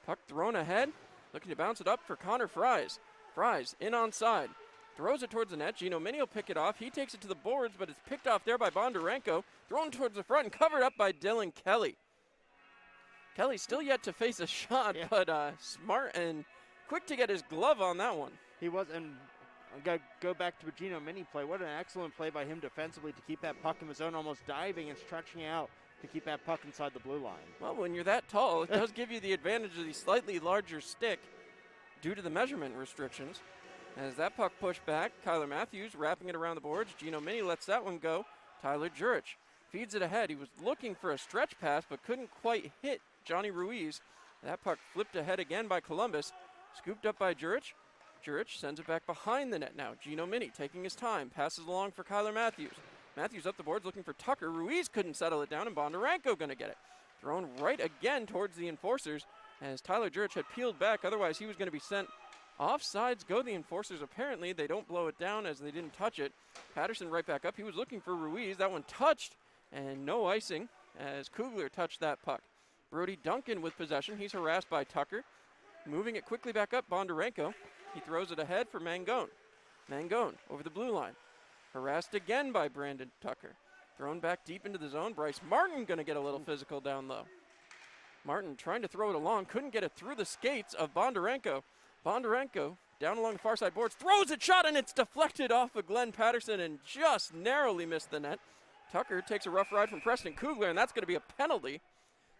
Puck thrown ahead, looking to bounce it up for Connor Fries. Fries in onside, throws it towards the net. Gino Mini will pick it off. He takes it to the boards, but it's picked off there by Bondarenko. Thrown towards the front and covered up by Dylan Kelly. Kelly still yet to face a shot, but smart and quick to get his glove on that one. He was, and I got to go back to a Gino Mini play. What an excellent play by him defensively to keep that puck in his zone, almost diving and stretching out to keep that puck inside the blue line. Well, when you're that tall, it does give you the advantage of the slightly larger stick due to the measurement restrictions. As that puck pushed back, Kyler Matthews wrapping it around the boards. Gino Mini lets that one go. Tyler Jurich feeds it ahead. He was looking for a stretch pass, but couldn't quite hit Johnny Ruiz. That puck flipped ahead again by Columbus. Scooped up by Jurich. Jurich sends it back behind the net now. Gino Mini taking his time. Passes along for Kyler Matthews. Matthews up the boards looking for Tucker. Ruiz couldn't settle it down, and Bondarenko going to get it. Thrown right again towards the Enforcers as Tyler Jurich had peeled back. Otherwise, he was going to be sent offsides. Go the Enforcers. Apparently, they don't blow it down as they didn't touch it. Patterson right back up. He was looking for Ruiz. That one touched, and no icing as Kugler touched that puck. Brody Duncan with possession. He's harassed by Tucker. Moving it quickly back up, Bondarenko. He throws it ahead for Mangone. Mangone over the blue line. Harassed again by Brandon Tucker. Thrown back deep into the zone. Bryce Martin going to get a little physical down low. Martin trying to throw it along. Couldn't get it through the skates of Bondarenko. Bondarenko down along the far side boards. Throws a shot, and it's deflected off of Glenn Patterson and just narrowly missed the net. Tucker takes a rough ride from Preston Kugler, and that's going to be a penalty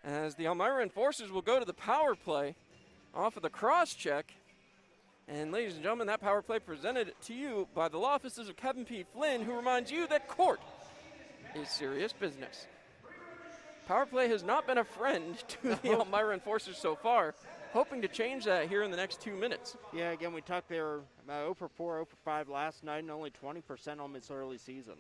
as the Elmira Enforcers will go to the power play off of the cross check. And ladies and gentlemen, that power play presented to you by the law offices of Kevin P. Flynn, who reminds you that court is serious business. Power play has not been a friend to the Elmira Enforcers so far. Hoping to change that here in the next 2 minutes. Yeah, again, we talked they were 0 for 4, 0 for 5 last night, and only 20% on this early season.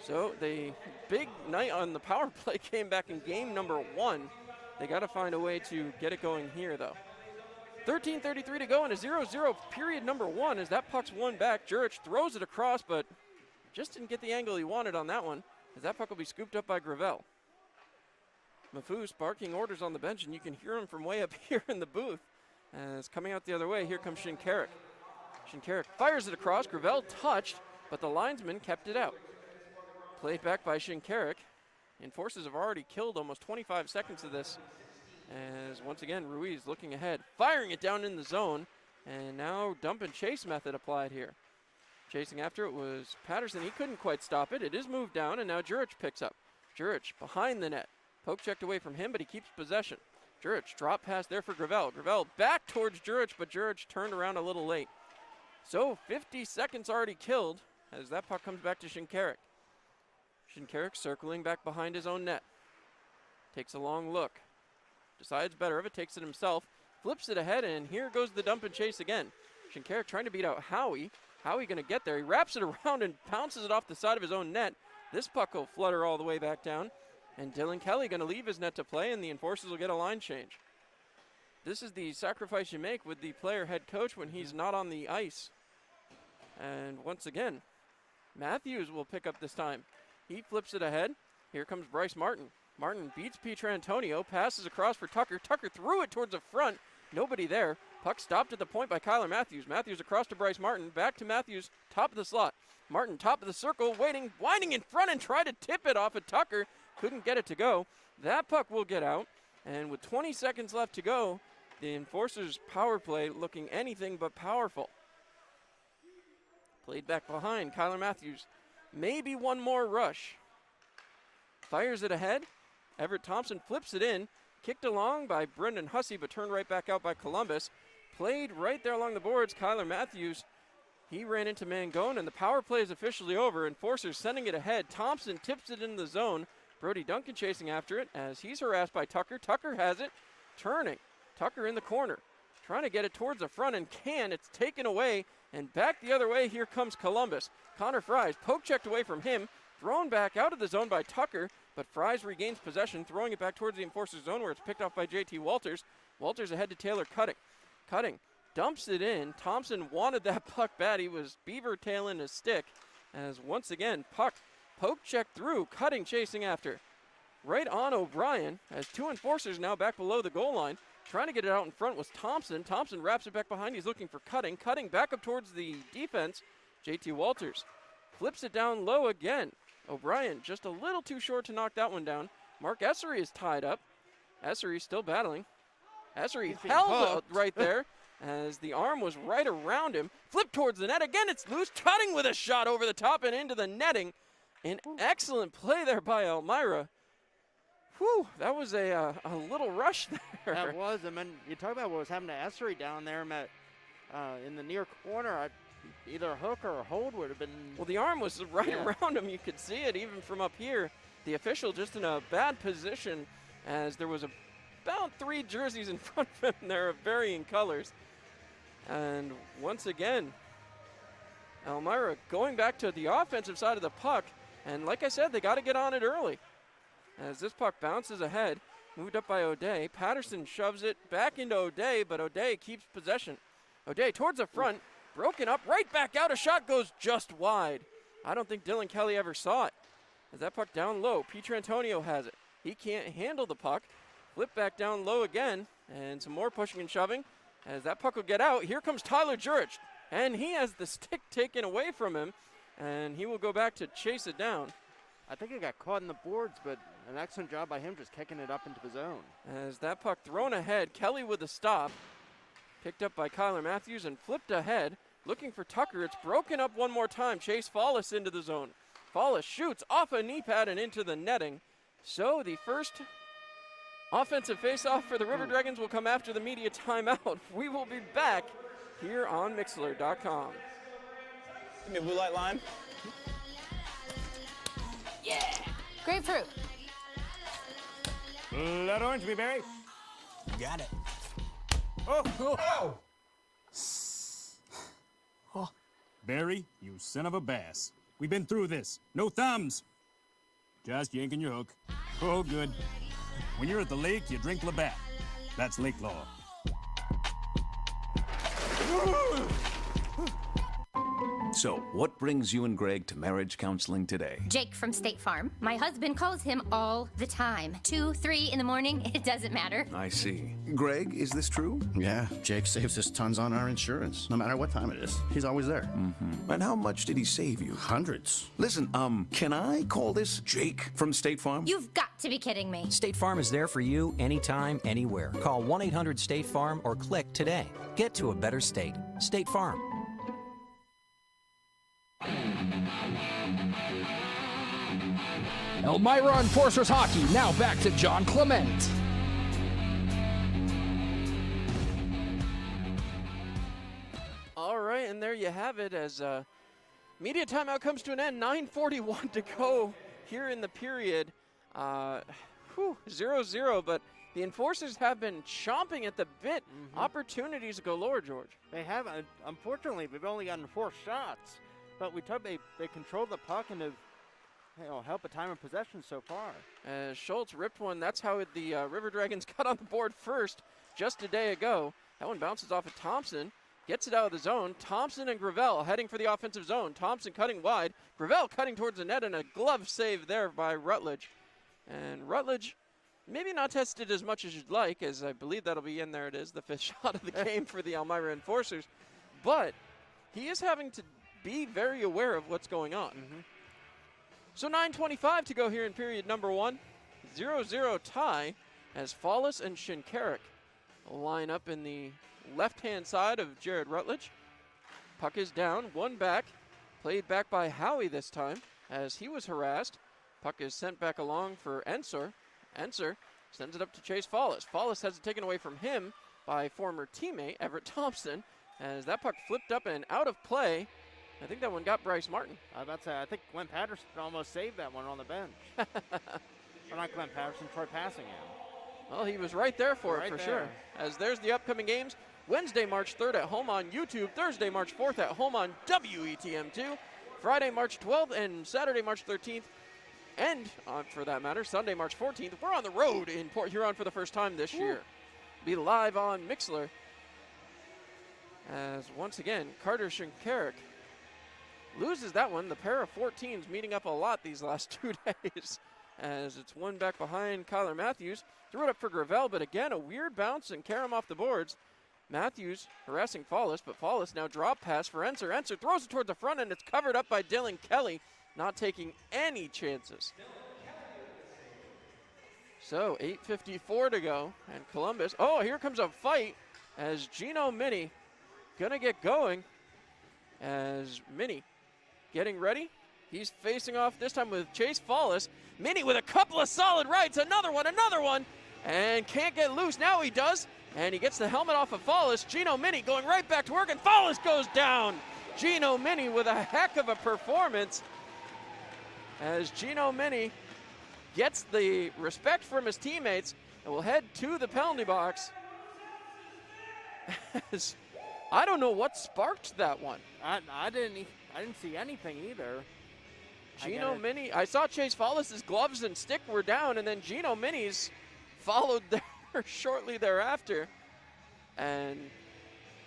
So the big night on the power play came back in game number 1. They got to find a way to get it going here, though. 13:33 to go in a 0-0 period number 1 as that puck's won back. Jurich throws it across, but just didn't get the angle he wanted on that one, as that puck will be scooped up by Gravel. Mafouz barking orders on the bench, and you can hear him from way up here in the booth. As coming out the other way, here comes Shinkarik. Shinkarik fires it across. Gravel touched, but the linesman kept it out. Played back by Shinkarik. Enforcers have already killed almost 25 seconds of this. As once again, Ruiz looking ahead, firing it down in the zone, and now dump and chase method applied here. Chasing after it was Patterson. He couldn't quite stop it. It is moved down, and now Jurich picks up. Jurich behind the net. Poke checked away from him, but he keeps possession. Jurich drop pass there for Gravel. Gravel back towards Jurich, but Jurich turned around a little late. So 50 seconds already killed as that puck comes back to Shinkarik. Shinkarik circling back behind his own net. Takes a long look. Decides better of it, takes it himself. Flips it ahead, and here goes the dump and chase again. Shinkarik trying to beat out Howie. Howie going to get there. He wraps it around and bounces it off the side of his own net. This puck will flutter all the way back down. And Dylan Kelly going to leave his net to play, and the Enforcers will get a line change. This is the sacrifice you make with the player head coach when he's not on the ice. And once again, Matthews will pick up this time. He flips it ahead. Here comes Bryce Martin. Martin beats Pietrantonio, passes across for Tucker. Tucker threw it towards the front. Nobody there. Puck stopped at the point by Kyler Matthews. Matthews across to Bryce Martin. Back to Matthews, top of the slot. Martin, top of the circle, waiting, winding in front and tried to tip it off of Tucker. Couldn't get it to go. That puck will get out. And with 20 seconds left to go, the Enforcers' power play looking anything but powerful. Played back behind, Kyler Matthews. Maybe one more rush. Fires it ahead. Everett Thompson flips it in. Kicked along by Brendan Hussey, but turned right back out by Columbus. Played right there along the boards. Kyler Matthews, he ran into Mangone, and the power play is officially over. Enforcers sending it ahead. Thompson tips it in the zone. Brody Duncan chasing after it as he's harassed by Tucker. Tucker has it. Turning. Tucker in the corner. Trying to get it towards the front and can. It's taken away and back the other way. Here comes Columbus. Connor Fries poke checked away from him. Thrown back out of the zone by Tucker, but Fries regains possession, throwing it back towards the Enforcers zone where it's picked off by JT Walters. Walters ahead to Taylor Cutting. Cutting dumps it in. Thompson wanted that puck bad. He was beaver tailing his stick as once again puck poke checked through. Cutting chasing after. Right on O'Brien as two Enforcers now back below the goal line. Trying to get it out in front was Thompson. Thompson wraps it back behind. He's looking for Cutting. Cutting back up towards the defense. JT Walters flips it down low again. O'Brien just a little too short to knock that one down. Mark Essery is tied up. Essery still battling. Essery held right there as the arm was right around him. Flipped towards the net. Again, it's loose. Cutting with a shot over the top and into the netting. An excellent play there by Elmira. Whew, that was a little rush there. That was. I mean, you talk about what was happening to Essery down there in the near corner. Either a hook or a hold would have been. Well, the arm was right around him. You could see it even from up here. The official just in a bad position as there was about 3 jerseys in front of him. They're of varying colors. And once again, Elmira going back to the offensive side of the puck. And like I said, they got to get on it early. As this puck bounces ahead, moved up by O'Day. Patterson shoves it back into O'Day, but O'Day keeps possession. O'Day towards the front, broken up, right back out. A shot goes just wide. I don't think Dylan Kelly ever saw it. As that puck down low, Pietrantonio has it. He can't handle the puck. Flip back down low again, and some more pushing and shoving. As that puck will get out, here comes Tyler Jurich, and he has the stick taken away from him, and he will go back to chase it down. I think it got caught in the boards, but an excellent job by him just kicking it up into the zone. As that puck thrown ahead, Kelly with a stop. Picked up by Kyler Matthews and flipped ahead. Looking for Tucker. It's broken up one more time. Chase Follis into the zone. Follis shoots off a knee pad and into the netting. So the first offensive faceoff for the River Dragons will come after the media timeout. We will be back here on Mixlr.com. Give me a blue light lime. Grapefruit. Blood orange, blueberry. Got it. Oh! Barry, you son of a bass. We've been through this. No thumbs. Just yanking your hook. Oh, good. When you're at the lake, you drink Labatt. That's lake law. So, what brings you and Greg to marriage counseling today? Jake from State Farm. My husband calls him all the time. 2, 3 in the morning, it doesn't matter. I see. Greg, is this true? Yeah, Jake saves us tons on our insurance, no matter what time it is. He's always there. Mm-hmm. And how much did he save you? Hundreds. Listen, can I call this Jake from State Farm? You've got to be kidding me. State Farm is there for you anytime, anywhere. Call 1-800-STATE-FARM or click today. Get to a better state. State Farm. Elmira Enforcers Hockey, now back to John Clement. All right, and there you have it as media timeout comes to an end. 9:41 to go here in the period. 0-0, but the Enforcers have been chomping at the bit. Opportunities galore, George. They have. Unfortunately, we've only gotten 4 shots, but they controlled the puck and have helped a time of possession so far. Schultz ripped one. That's how the River Dragons got on the board first just a day ago. That one bounces off of Thompson. Gets it out of the zone. Thompson and Gravel heading for the offensive zone. Thompson cutting wide. Gravel cutting towards the net, and a glove save there by Rutledge. And Rutledge maybe not tested as much as you'd like, as I believe that'll be in there. It is the 5th shot of the game for the Elmira Enforcers. But he is having to be very aware of what's going on. So 9:25 to go here in period number 1. 0-0 tie as Follis and Shinkarik line up in the left-hand side of Jared Rutledge. Puck is down, one back. Played back by Howie this time as he was harassed. Puck is sent back along for Ensor. Ensor sends it up to Chase Follis. Follis has it taken away from him by former teammate Everett Thompson as that puck flipped up and out of play. I think that one got Bryce Martin. I was about to say, I think Glenn Patterson almost saved that one on the bench. Or not Glenn Patterson, Troy Passingham. Well, he was right there for it, for sure. As there's the upcoming games. Wednesday, March 3rd at home on YouTube. Thursday, March 4th at home on WETM2. Friday, March 12th, and Saturday, March 13th. And, for that matter, Sunday, March 14th. We're on the road in Port Huron for the first time this year. Be live on Mixlr. As, once again, Carter Shinkarik loses that one. The pair of 14s meeting up a lot these last 2 days. As it's one back behind Kyler Matthews. Threw it up for Gravel, but again, a weird bounce and carry him off the boards. Matthews harassing Follis, but Follis now drop pass for Ensor. Ensor throws it towards the front, and it's covered up by Dylan Kelly, not taking any chances. So 8:54 to go, and Columbus, here comes a fight as Gino Mini gonna get going. As Mini getting ready. He's facing off this time with Chase Follis. Mini with a couple of solid rights, another one, and can't get loose. Now he does, and he gets the helmet off of Follis. Gino Mini going right back to work, and Follis goes down. Gino Mini with a heck of a performance as Gino Mini gets the respect from his teammates and will head to the penalty box. I don't know what sparked that one. I didn't see anything either. Gino Mini, I saw Chase Follis's gloves and stick were down, and then Gino Mini's followed there shortly thereafter. And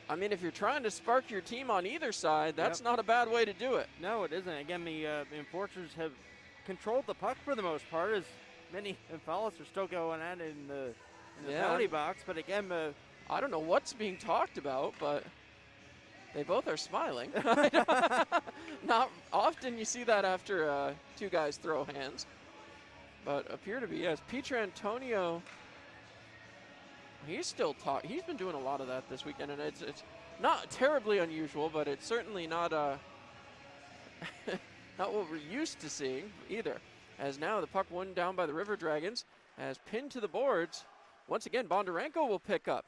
I mean, if you're trying to spark your team on either side, that's not a bad way to do it. No, it isn't. Again, the Enforcers have controlled the puck for the most part, as Mini and Follis are still going at it in the penalty box. But again, I don't know what's being talked about, but they both are smiling. Not often you see that after two guys throw hands, but appear to be, yes. Pietrantonio, he's still talking. He's been doing a lot of that this weekend, and it's not terribly unusual, but it's certainly not not what we're used to seeing either. As now the puck won down by the River Dragons, as pinned to the boards. Once again, Bondarenko will pick up.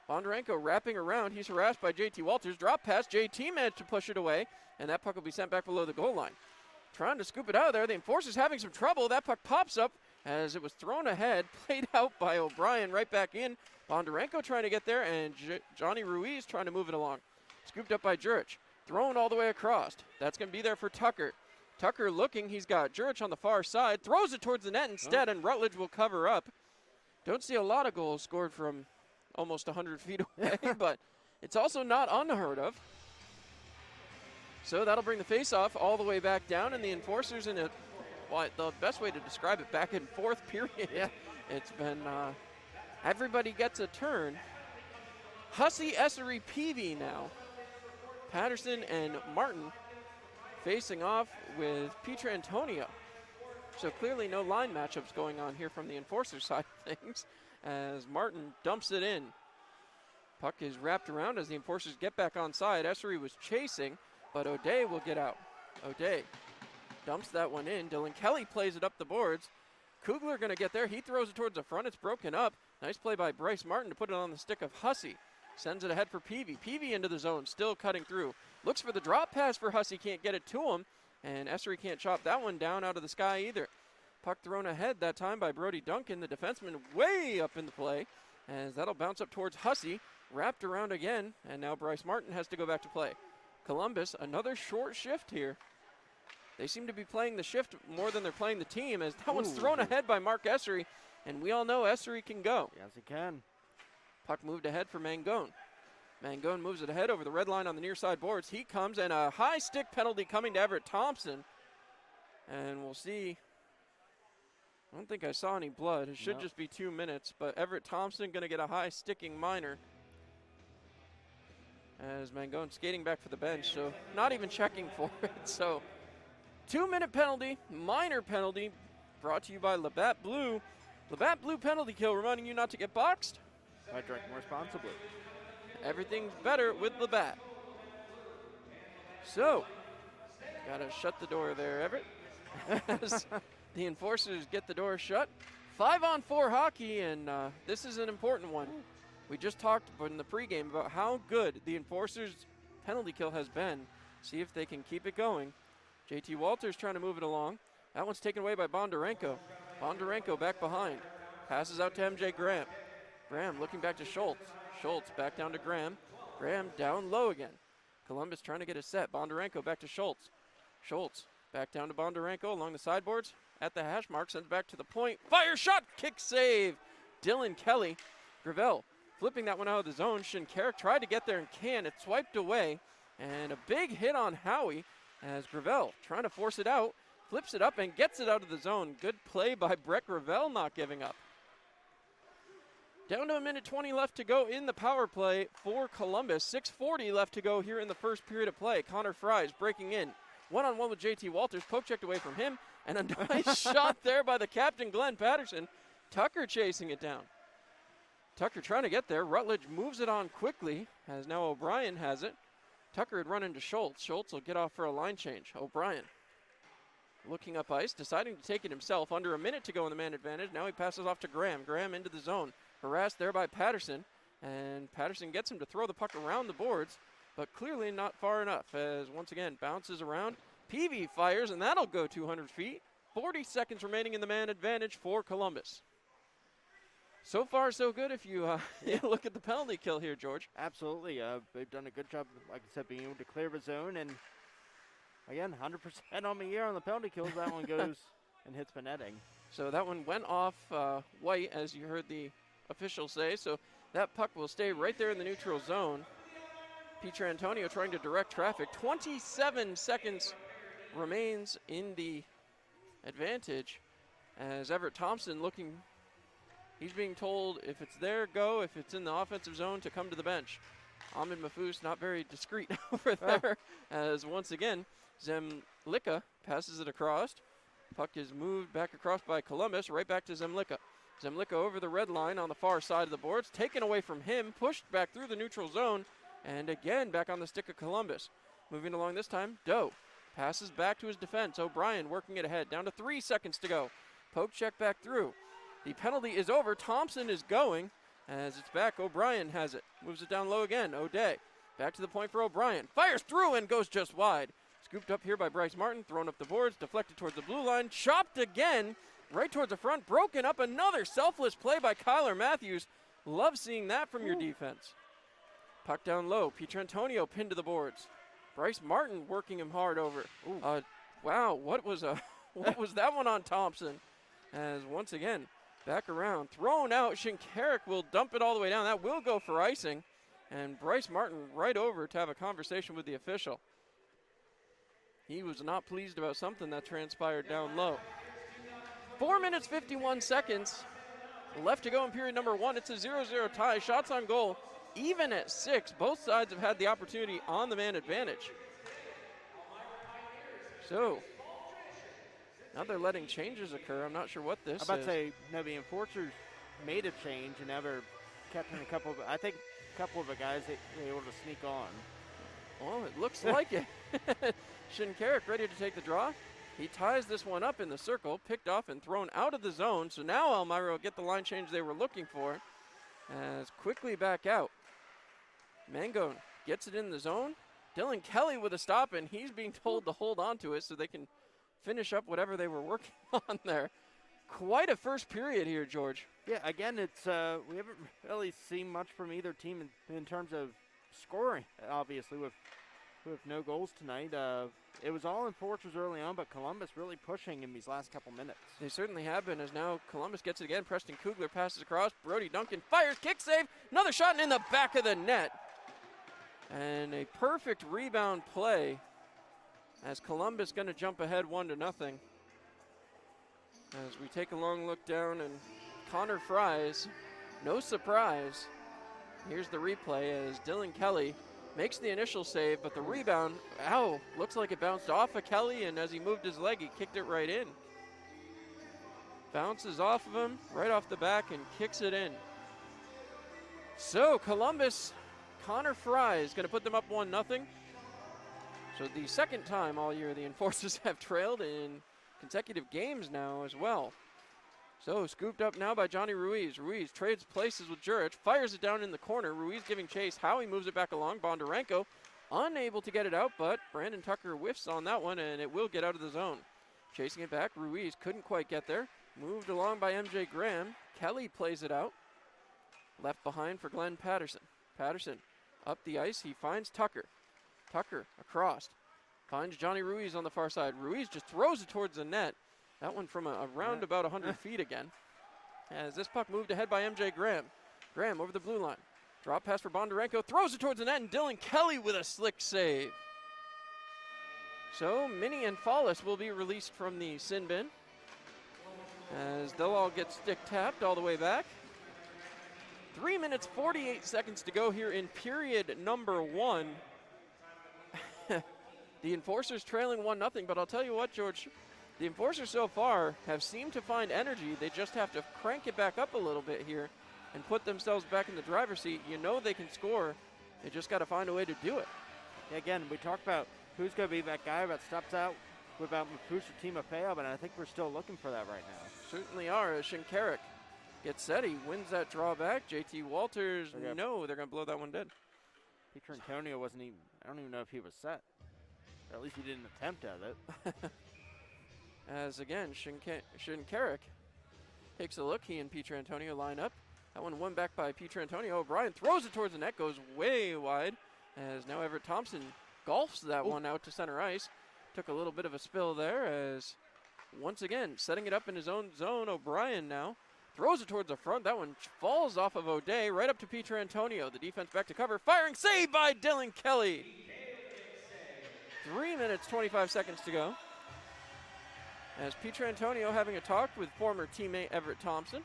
Bondarenko wrapping around. He's harassed by JT Walters. Drop pass. JT managed to push it away, and that puck will be sent back below the goal line. Trying to scoop it out of there. The Enforcers having some trouble. That puck pops up as it was thrown ahead, played out by O'Brien, right back in. Bondarenko trying to get there, and Johnny Ruiz trying to move it along. Scooped up by Jurich. Thrown all the way across. That's going to be there for Tucker. Tucker looking. He's got Jurich on the far side. Throws it towards the net instead, and Rutledge will cover up. Don't see a lot of goals scored from almost 100 feet away, but it's also not unheard of. So that'll bring the face-off all the way back down, and the Enforcers in a, well, the best way to describe it, back and forth period. Yeah. It's been, everybody gets a turn. Hussey, Essery, Peavy now. Patterson and Martin facing off with Pietrantonio. So clearly no line matchups going on here from the Enforcer side of things, as Martin dumps it in. Puck is wrapped around as the Enforcers get back on side. Essery was chasing, but O'Day will get out. O'Day dumps that one in. Dylan Kelly plays it up the boards. Kugler going to get there. He throws it towards the front. It's broken up. Nice play by Bryce Martin to put it on the stick of Hussey. Sends it ahead for Peavy. Peavy into the zone, still cutting through. Looks for the drop pass for Hussey. Can't get it to him. And Essery can't chop that one down out of the sky either. Puck thrown ahead that time by Brody Duncan, the defenseman way up in the play, as that'll bounce up towards Hussey, wrapped around again, and now Bryce Martin has to go back to play. Columbus, another short shift here. They seem to be playing the shift more than they're playing the team, as that one's thrown ahead by Mark Essery, and we all know Essery can go. Yes, he can. Puck moved ahead for Mangone. Mangone moves it ahead over the red line on the near side boards. He comes, and a high stick penalty coming to Everett Thompson. And we'll see. I don't think I saw any blood. It should just be 2 minutes, but Everett Thompson going to get a high sticking minor. As Mangone skating back for the bench, so not even checking for it. So 2-minute penalty, minor penalty, brought to you by Labatt Blue. Labatt Blue penalty kill, reminding you not to get boxed. By drinking responsibly. Everything's better with Labatt. So, gotta shut the door there, Everett. As the Enforcers get the door shut. 5-on-4 hockey, and this is an important one. We just talked in the pregame about how good the Enforcers' penalty kill has been. See if they can keep it going. JT Walters trying to move it along. That one's taken away by Bondarenko. Bondarenko back behind. Passes out to MJ Graham. Graham looking back to Schultz. Schultz back down to Graham. Graham down low again. Columbus trying to get a set. Bondarenko back to Schultz. Schultz back down to Bondarenko along the sideboards. At the hash mark, sends back to the point. Fire shot, kick save. Dylan Kelly. Gravel flipping that one out of the zone. Shinkarik tried to get there and can't. It's swiped away. And a big hit on Howie as Gravel trying to force it out. Flips it up and gets it out of the zone. Good play by Brett Gravel, not giving up. Down to 1:20 left to go in the power play for Columbus. 6:40 left to go here in the first period of play. Connor Fries breaking in. One-on-one with JT Walters. Poke checked away from him. And a nice shot there by the captain, Glenn Patterson. Tucker chasing it down. Tucker trying to get there. Rutledge moves it on quickly, as now O'Brien has it. Tucker had run into Schultz. Schultz will get off for a line change. O'Brien looking up ice, deciding to take it himself. Under a minute to go in the man advantage. Now he passes off to Graham. Graham into the zone. Harassed there by Patterson, and Patterson gets him to throw the puck around the boards, but clearly not far enough, as once again bounces around. Peavy fires, and that'll go 200 feet. 40 seconds remaining in the man advantage for Columbus. So far, so good if you look at the penalty kill here, George. Absolutely. They've done a good job, like I said, being able to clear the zone, and Again, 100% on me here on the penalty kills. That one goes and hits the netting. So that one went off White, as you heard the official say. So that puck will stay right there in the neutral zone. Pietrantonio trying to direct traffic. 27 seconds remains in the advantage as Everett Thompson looking. He's being told if it's there, go. If it's in the offensive zone, to come to the bench. Ahmed Mahfouz not very discreet over there, as once again, Zemlicka passes it across. Puck is moved back across by Columbus, right back to Zemlicka. Zemlicka over the red line on the far side of the boards, taken away from him, pushed back through the neutral zone, and again back on the stick of Columbus. Moving along this time, Doe passes back to his defense. O'Brien working it ahead, down to 3 seconds to go. Poke check back through. The penalty is over. Thompson is going as it's back. O'Brien has it. Moves it down low again. O'Day back to the point for O'Brien. Fires through and goes just wide. Scooped up here by Bryce Martin. Thrown up the boards. Deflected towards the blue line. Chopped again. Right towards the front. Broken up. Another selfless play by Kyler Matthews. Love seeing that from your defense. Puck down low. Pietrantonio pinned to the boards. Bryce Martin working him hard over. Wow, what was that one on Thompson? As once again, back around, thrown out. Shinkarik will dump it all the way down. That will go for icing. And Bryce Martin right over to have a conversation with the official. He was not pleased about something that transpired down low. 4 minutes, 51 seconds left to go in period number 1. It's a 0-0 tie. Shots on goal, even at 6. Both sides have had the opportunity on the man advantage. So, now they're letting changes occur. I'm not sure what this is. I'm about to say, no, the enforcers made a change and now they're catching a couple of, I think a couple of the guys they were able to sneak on. Well, it looks like it. Shinkarik ready to take the draw. He ties this one up in the circle, picked off and thrown out of the zone. So now Elmira will get the line change they were looking for. As quickly back out. Mangone gets it in the zone. Dylan Kelly with a stop, and he's being told to hold on to it so they can finish up whatever they were working on there. Quite a first period here, George. Yeah, again, it's we haven't really seen much from either team in terms of scoring, obviously, with no goals tonight. It was all enforcers early on, but Columbus really pushing in these last couple minutes. They certainly have been, as now Columbus gets it again. Preston Kugler passes across. Brody Duncan fires, kick save. Another shot in the back of the net. And a perfect rebound play as Columbus going to jump ahead 1-0. As we take a long look down, and Connor Fries, no surprise. Here's the replay as Dylan Kelly makes the initial save, but the rebound, looks like it bounced off of Kelly, and as he moved his leg, he kicked it right in. Bounces off of him, right off the back, and kicks it in. So Columbus, Connor Fries going to put them up 1-0. So the second time all year the Enforcers have trailed in consecutive games now as well. So scooped up now by Johnny Ruiz. Ruiz trades places with Jurich, fires it down in the corner. Ruiz giving chase. Howie moves it back along. Bondarenko unable to get it out, but Brandon Tucker whiffs on that one, and it will get out of the zone. Chasing it back, Ruiz couldn't quite get there. Moved along by MJ Graham. Kelly plays it out. Left behind for Glenn Patterson. Patterson up the ice. He finds Tucker. Tucker across. Finds Johnny Ruiz on the far side. Ruiz just throws it towards the net. That one from around about 100 feet again. As this puck moved ahead by MJ Graham. Graham over the blue line. Drop pass for Bondarenko. Throws it towards the net, and Dylan Kelly with a slick save. So Minnie and Fallis will be released from the sin bin, as they'll all get stick tapped all the way back. 3 minutes, 48 seconds to go here in period number 1. The Enforcers trailing 1-0, but I'll tell you what, George, the Enforcers so far have seemed to find energy. They just have to crank it back up a little bit here and put themselves back in the driver's seat. You know they can score. They just got to find a way to do it. Again, we talked about who's going to be that guy that steps out without Mafusa Timofeo, but I think we're still looking for that right now. Certainly are, as Shinkarik gets set. He wins that draw back. JT Walters, they're going to blow that one dead. Pietrantonio wasn't even, I don't even know if he was set. Or at least he didn't attempt at it. As again, Shinkarik takes a look. He and Pietrantonio line up. That one won back by Pietrantonio. O'Brien throws it towards the net, goes way wide. As now Everett Thompson golfs that one out to center ice. Took a little bit of a spill there as, once again, setting it up in his own zone. O'Brien now throws it towards the front. That one falls off of O'Day right up to Pietrantonio. The defense back to cover. Firing save by Dylan Kelly. 3 minutes, 25 seconds to go. As Pietrantonio having a talk with former teammate Everett Thompson.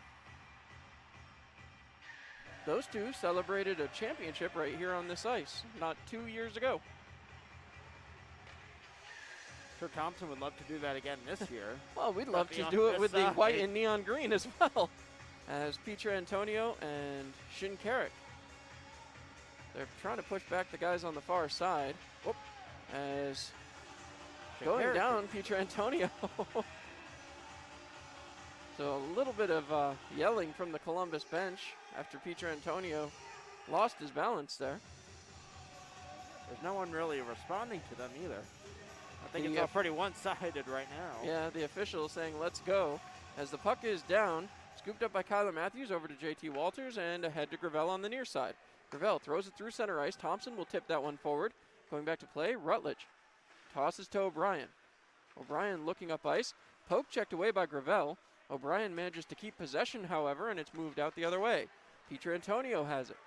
Those two celebrated a championship right here on this ice not 2 years ago. Sure, Thompson would love to do that again this year. Well, we'd love to do it with the white and neon green as well. As Pietrantonio and Shinkarik. They're trying to push back the guys on the far side. Whoop. As going down, Pietrantonio. So a little bit of yelling from the Columbus bench after Pietrantonio lost his balance there. There's no one really responding to them either. I think it's all pretty one-sided right now. Yeah, the official saying, let's go. As the puck is down, scooped up by Kyler Matthews over to JT Walters and ahead to Gravel on the near side. Gravel throws it through center ice. Thompson will tip that one forward. Going back to play, Rutledge tosses to O'Brien. O'Brien looking up ice. Poke checked away by Gravel. O'Brien manages to keep possession, however, and it's moved out the other way. Pietrantonio has it.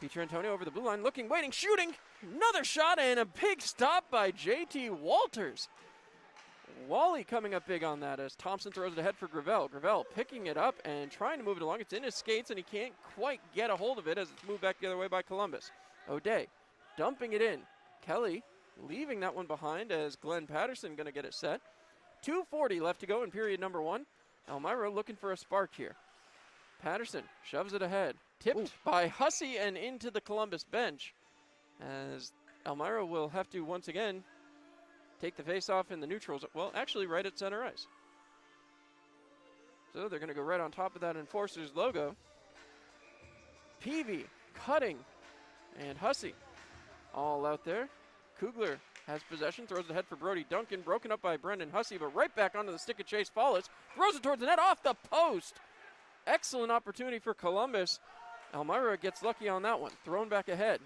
Pietrantonio over the blue line, looking, waiting, shooting. Another shot and a big stop by JT Walters. Wally coming up big on that as Thompson throws it ahead for Gravel. Gravel picking it up and trying to move it along. It's in his skates and he can't quite get a hold of it as it's moved back the other way by Columbus. O'Day dumping it in. Kelly leaving that one behind as Glenn Patterson going to get it set. 2:40 left to go in period number 1. Elmira looking for a spark here. Patterson shoves it ahead. Tipped by Hussey and into the Columbus bench as Elmira will have to once again take the face-off in the neutrals. Well, actually right at center ice. So they're going to go right on top of that Enforcers logo. Peavy cutting and Hussey all out there. Kugler has possession, throws it ahead for Brody Duncan, broken up by Brendan Hussey, but right back onto the stick of Chase Follis. Throws it towards the net, off the post. Excellent opportunity for Columbus. Elmira gets lucky on that one, thrown back ahead.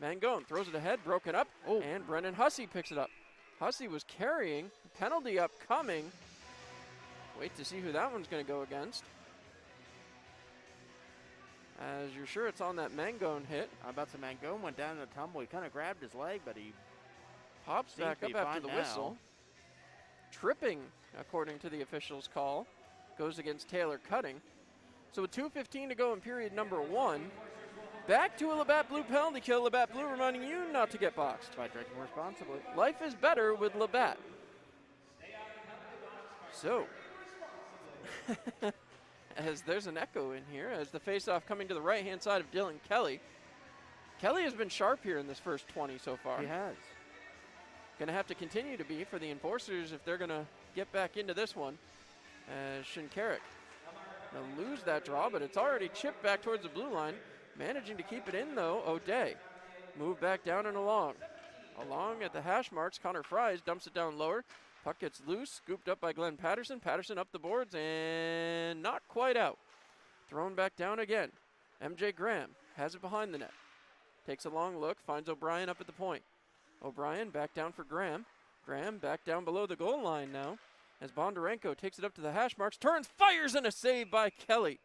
Mangone throws it ahead, broken up, and Brendan Hussey picks it up. Hussey was carrying, penalty upcoming. Wait to see who that one's going to go against. As you're sure it's on that Mangone hit. How about the Mangone went down in the tumble. He kind of grabbed his leg, but he pops back up after the whistle. Tripping, according to the official's call, goes against Taylor Cutting. So with 2:15 to go in period number 1, back to a Labatt Blue penalty kill. Labatt Blue reminding you not to get boxed. By drinking responsibly. Life is better with Labatt. So, as there's an echo in here, as the faceoff coming to the right-hand side of Dylan Kelly. Kelly has been sharp here in this first 20 so far. He has. Going to have to continue to be for the Enforcers if they're going to get back into this one. As Shinkarik will lose that draw, but it's already chipped back towards the blue line. Managing to keep it in, though, O'Day. Move back down and along. Along at the hash marks, Connor Fries dumps it down lower. Puck gets loose, scooped up by Glenn Patterson. Patterson up the boards and not quite out. Thrown back down again. MJ Graham has it behind the net. Takes a long look, finds O'Brien up at the point. O'Brien back down for Graham. Graham back down below the goal line now. As Bondarenko takes it up to the hash marks, turns, fires, and a save by Kelly.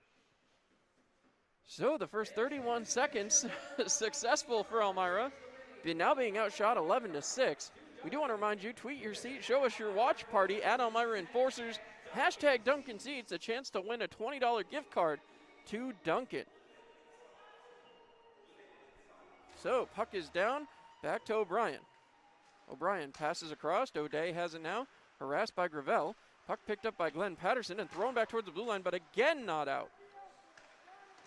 So the first 31 seconds successful for Elmira. Now being outshot 11-6. We do want to remind you, tweet your seat, show us your watch party at Elmira Enforcers. Hashtag Duncan Seats, a chance to win a $20 gift card to Duncan. So puck is down, back to O'Brien. O'Brien passes across, O'Day has it now. Harassed by Gravel. Puck picked up by Glenn Patterson and thrown back towards the blue line, but again not out.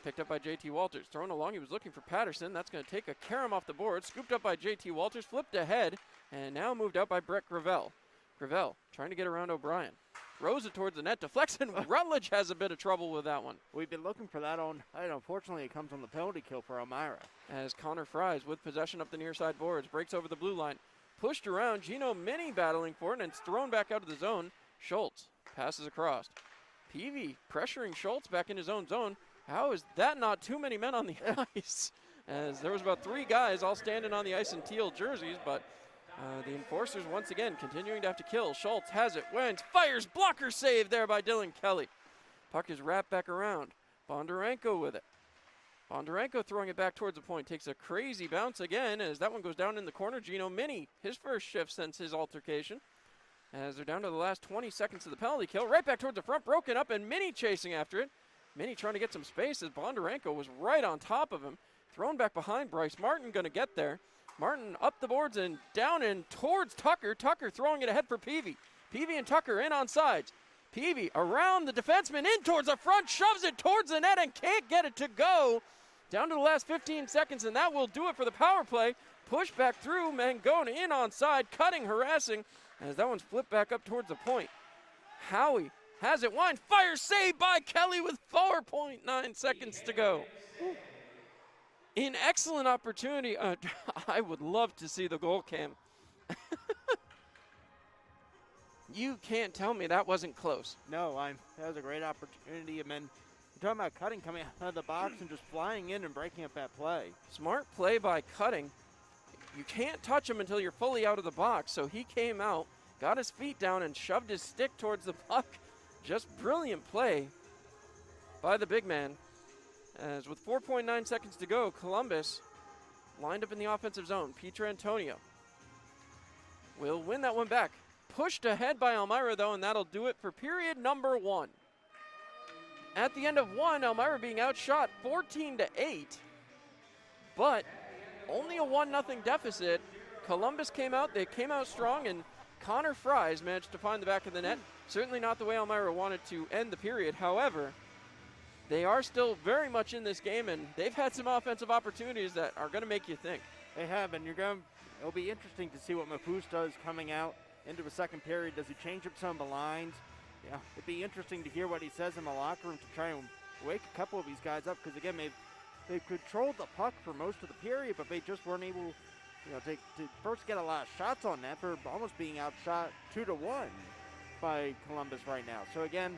Picked up by JT Walters. Thrown along, he was looking for Patterson. That's going to take a carom off the board. Scooped up by JT Walters, flipped ahead, and now moved out by Brett Gravel. Gravel trying to get around O'Brien. Throws it towards the net, deflects, and Rutledge has a bit of trouble with that one. We've been looking for that on, unfortunately it comes on the penalty kill for Elmira. As Connor Fries with possession up the near side boards, breaks over the blue line. Pushed around, Gino Mini battling for it, and it's thrown back out of the zone. Schultz passes across. Peavy pressuring Schultz back in his own zone. How is that not too many men on the ice? As there was about 3 guys all standing on the ice in teal jerseys, but The Enforcers once again continuing to have to kill. Schultz has it, wins, fires, blocker save there by Dylan Kelly. Puck is wrapped back around. Bondarenko with it. Bondarenko throwing it back towards the point, takes a crazy bounce again as that one goes down in the corner. Gino Mini, his first shift since his altercation. As they're down to the last 20 seconds of the penalty kill, right back towards the front, broken up, and Mini chasing after it. Mini trying to get some space as Bondarenko was right on top of him. Thrown back behind Bryce Martin, gonna get there. Martin up the boards and down and towards Tucker. Tucker throwing it ahead for Peavy. Peavy and Tucker in on sides. Peavy around the defenseman, in towards the front, shoves it towards the net and can't get it to go. Down to the last 15 seconds, and that will do it for the power play. Push back through, Mangone in on side, cutting, harassing, as that one's flipped back up towards the point. Howie has it, wine, fire, saved by Kelly with 4.9 seconds to go. An excellent opportunity. I would love to see the goal cam. You can't tell me that wasn't close. No, that was a great opportunity. And then you're talking about Cutting coming out of the box and just flying in and breaking up that play. Smart play by Cutting. You can't touch him until you're fully out of the box. So he came out, got his feet down, and shoved his stick towards the puck. Just brilliant play by the big man. As with 4.9 seconds to go, Columbus lined up in the offensive zone. Pietrangelo will win that one back. Pushed ahead by Elmira, though, and that'll do it for period number 1. At the end of 1, Elmira being outshot 14-8, but only a 1-0 deficit. Columbus came out, they came out strong, and Connor Fries managed to find the back of the net. Certainly not the way Elmira wanted to end the period. However, they are still very much in this game, and they've had some offensive opportunities that are going to make you think. They have, and it'll be interesting to see what Mafus does coming out into a second period. Does he change up some of the lines? Yeah, it'd be interesting to hear what he says in the locker room to try and wake a couple of these guys up, because again, they've controlled the puck for most of the period, but they just weren't able, to first get a lot of shots on net for almost being outshot 2-1 by Columbus right now. So again,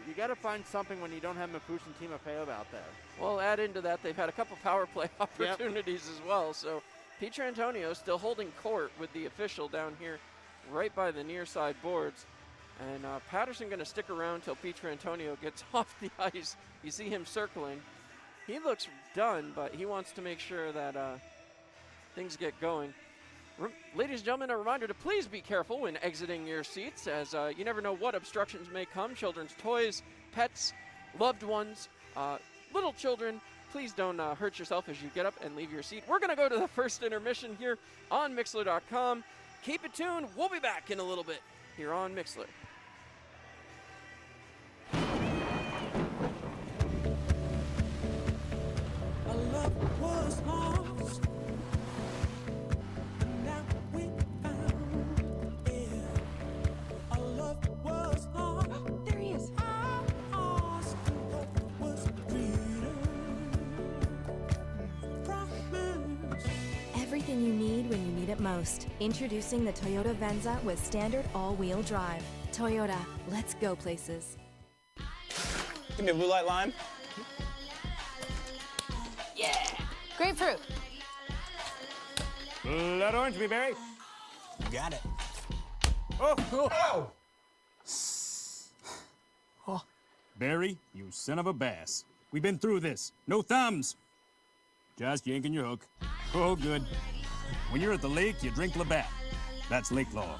you got to find something when you don't have Mafus and Timofeyev out there. Well, add into that, they've had a couple power play opportunities as well. So Pietrangelo still holding court with the official down here right by the near side boards. And Patterson going to stick around till Pietrangelo gets off the ice. You see him circling. He looks done, but he wants to make sure that things get going. Ladies and gentlemen, a reminder to please be careful when exiting your seats, as you never know what obstructions may come. Children's toys, pets, loved ones, little children, please don't hurt yourself as you get up and leave your seat. We're going to go to the first intermission here on Mixler.com. Keep it tuned. We'll be back in a little bit here on Mixler. Was lost, and now we found it. Our love was lost. There he is. Lost, and love was freedom. Promise. Everything you need when you need it most. Introducing the Toyota Venza with standard all-wheel drive. Toyota, let's go places. Give me a blue light lime. Grapefruit. Blood orange, blueberry. You got it. Oh! Oh. Barry, you son of a bass. We've been through this. No thumbs. Just yanking your hook. Oh, good. When you're at the lake, you drink Labatt. That's lake law.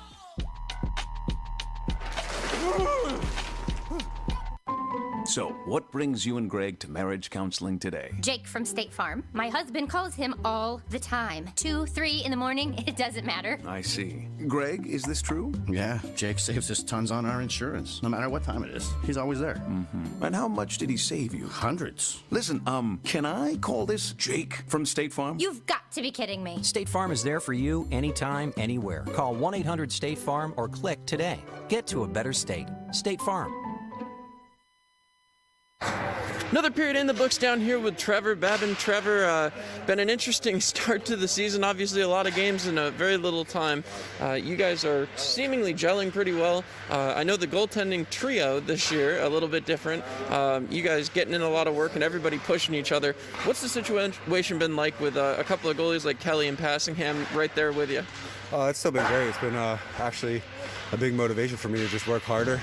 So, what brings you and Greg to marriage counseling today? Jake from State Farm. My husband calls him all the time. 2, 3 in the morning, it doesn't matter. I see. Greg, is this true? Yeah, Jake saves us tons on our insurance. No matter what time it is, he's always there. Mm-hmm. And how much did he save you? Hundreds. Listen, can I call this Jake from State Farm? You've got to be kidding me. State Farm is there for you anytime, anywhere. Call 1-800-STATE-FARM or click today. Get to a better state. State Farm. Another period in the books down here with Trevor Babin. Trevor, been an interesting start to the season. Obviously, a lot of games in a very little time. You guys are seemingly gelling pretty well. I know the goaltending trio this year, a little bit different. You guys getting in a lot of work and everybody pushing each other. What's the situation been like with a couple of goalies like Kelly and Passingham right there with you? It's still been great. It's been actually a big motivation for me to just work harder.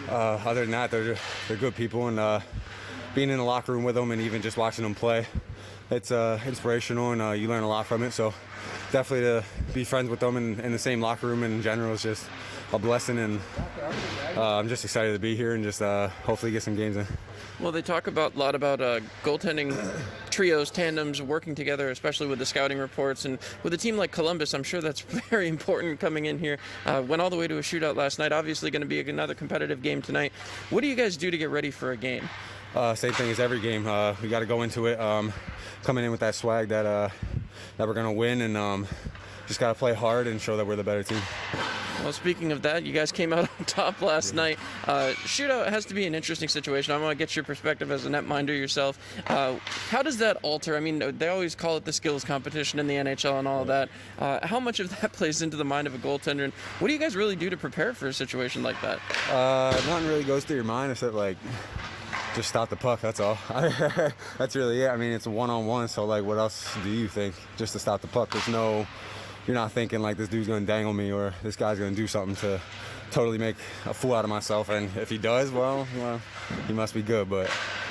Other than that, they're good people, and being in the locker room with them and even just watching them play, it's inspirational, and you learn a lot from it. So definitely to be friends with them in the same locker room and in general is just a blessing, and I'm just excited to be here and just hopefully get some games in. Well, they talk a lot about goaltending trios, tandems, working together, especially with the scouting reports. And with a team like Columbus, I'm sure that's very important coming in here. Went all the way to a shootout last night. Obviously going to be another competitive game tonight. What do you guys do to get ready for a game? Same thing as every game. We got to go into it coming in with that swag that we're going to win, and just got to play hard and show that we're the better team. Well, speaking of that, you guys came out on top last night. Shootout has to be an interesting situation. I want to get your perspective as a netminder yourself. How does that alter? I mean, they always call it the skills competition in the NHL and all of that. How much of that plays into the mind of a goaltender? And what do you guys really do to prepare for a situation like that? Nothing really goes through your mind except, like, just stop the puck, that's all. That's really it. I mean, it's a one-on-one, so, like, what else do you think? Just to stop the puck. You're not thinking like this dude's gonna dangle me or this guy's gonna do something to totally make a fool out of myself. And if he does, well, he must be good. But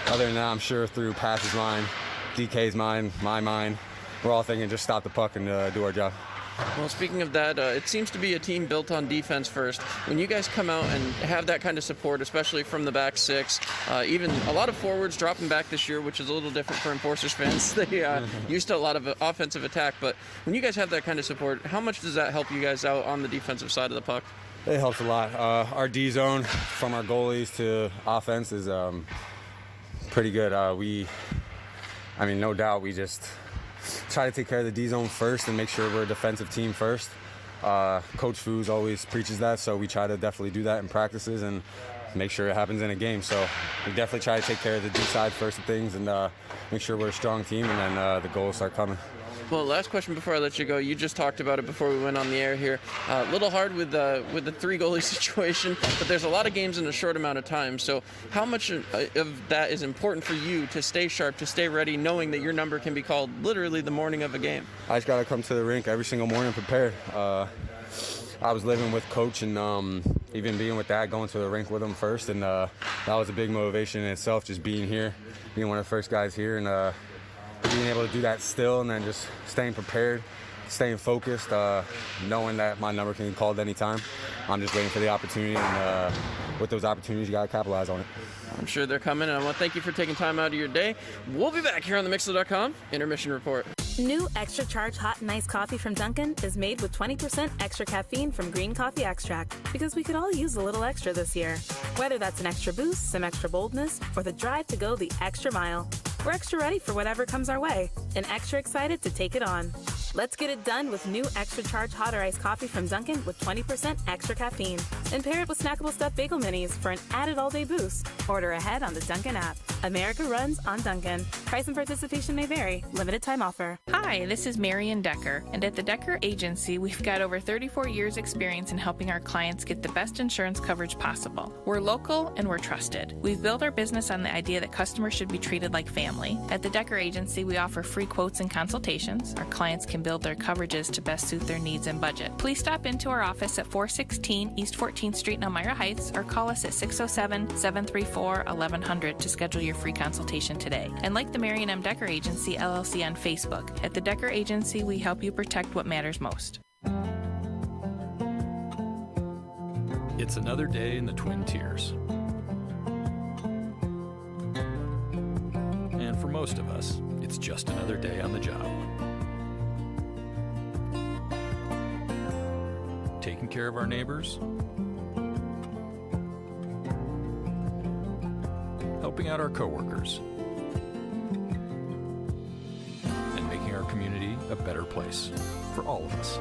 other than that, I'm sure through Pat's mind, DK's mind, my mind, we're all thinking just stop the puck and do our job. Well, speaking of that, it seems to be a team built on defense first. When you guys come out and have that kind of support, especially from the back six, even a lot of forwards dropping back this year, which is a little different for Enforcers fans. They used to a lot of offensive attack, but when you guys have that kind of support, how much does that help you guys out on the defensive side of the puck? It helps a lot. Our D zone, from our goalies to offense, is pretty good. No doubt, we just try to take care of the D zone first and make sure we're a defensive team first. Coach Foos always preaches that, so we try to definitely do that in practices and make sure it happens in a game. So we definitely try to take care of the D side first of things and make sure we're a strong team, and then the goals start coming. Well, last question before I let you go. You just talked about it before we went on the air here. A little hard with the three goalie situation, but there's a lot of games in a short amount of time. So how much of that is important for you to stay sharp, to stay ready, knowing that your number can be called literally the morning of a game? I just got to come to the rink every single morning prepared. I was living with Coach, and even being with Dad, going to the rink with him first, and that was a big motivation in itself, just being here, being one of the first guys here, and being able to do that still, and then just staying prepared, staying focused, knowing that my number can be called anytime. I'm just waiting for the opportunity, and with those opportunities, you got to capitalize on it. I'm sure they're coming, and I want to thank you for taking time out of your day. We'll be back here on the Mixler.com Intermission Report. New Extra Charge Hot and Iced Coffee from Dunkin' is made with 20% extra caffeine from green coffee extract, because we could all use a little extra this year. Whether that's an extra boost, some extra boldness, or the drive to go the extra mile, we're extra ready for whatever comes our way and extra excited to take it on. Let's get it done with new Extra Charge Hot or Iced Coffee from Dunkin' with 20% extra caffeine. And pair it with snackable stuffed bagel minis for an added all-day boost. Order ahead on the Dunkin' app. America runs on Dunkin'. Price and participation may vary. Limited time offer. Hi, this is Marian Decker, and at the Decker Agency, we've got over 34 years experience in helping our clients get the best insurance coverage possible. We're local and we're trusted. We've built our business on the idea that customers should be treated like family. At the Decker Agency, we offer free quotes and consultations. Our clients can build their coverages to best suit their needs and budget. Please stop into our office at 416 East 14th Street in Elmira Heights, or call us at 607-734-1100 to schedule your free consultation today. And like the Marian M. Decker Agency LLC on Facebook, at the Decker Agency, we help you protect what matters most. It's another day in the Twin Tiers. And for most of us, it's just another day on the job. Taking care of our neighbors, helping out our coworkers, and making our community a better place for all of us.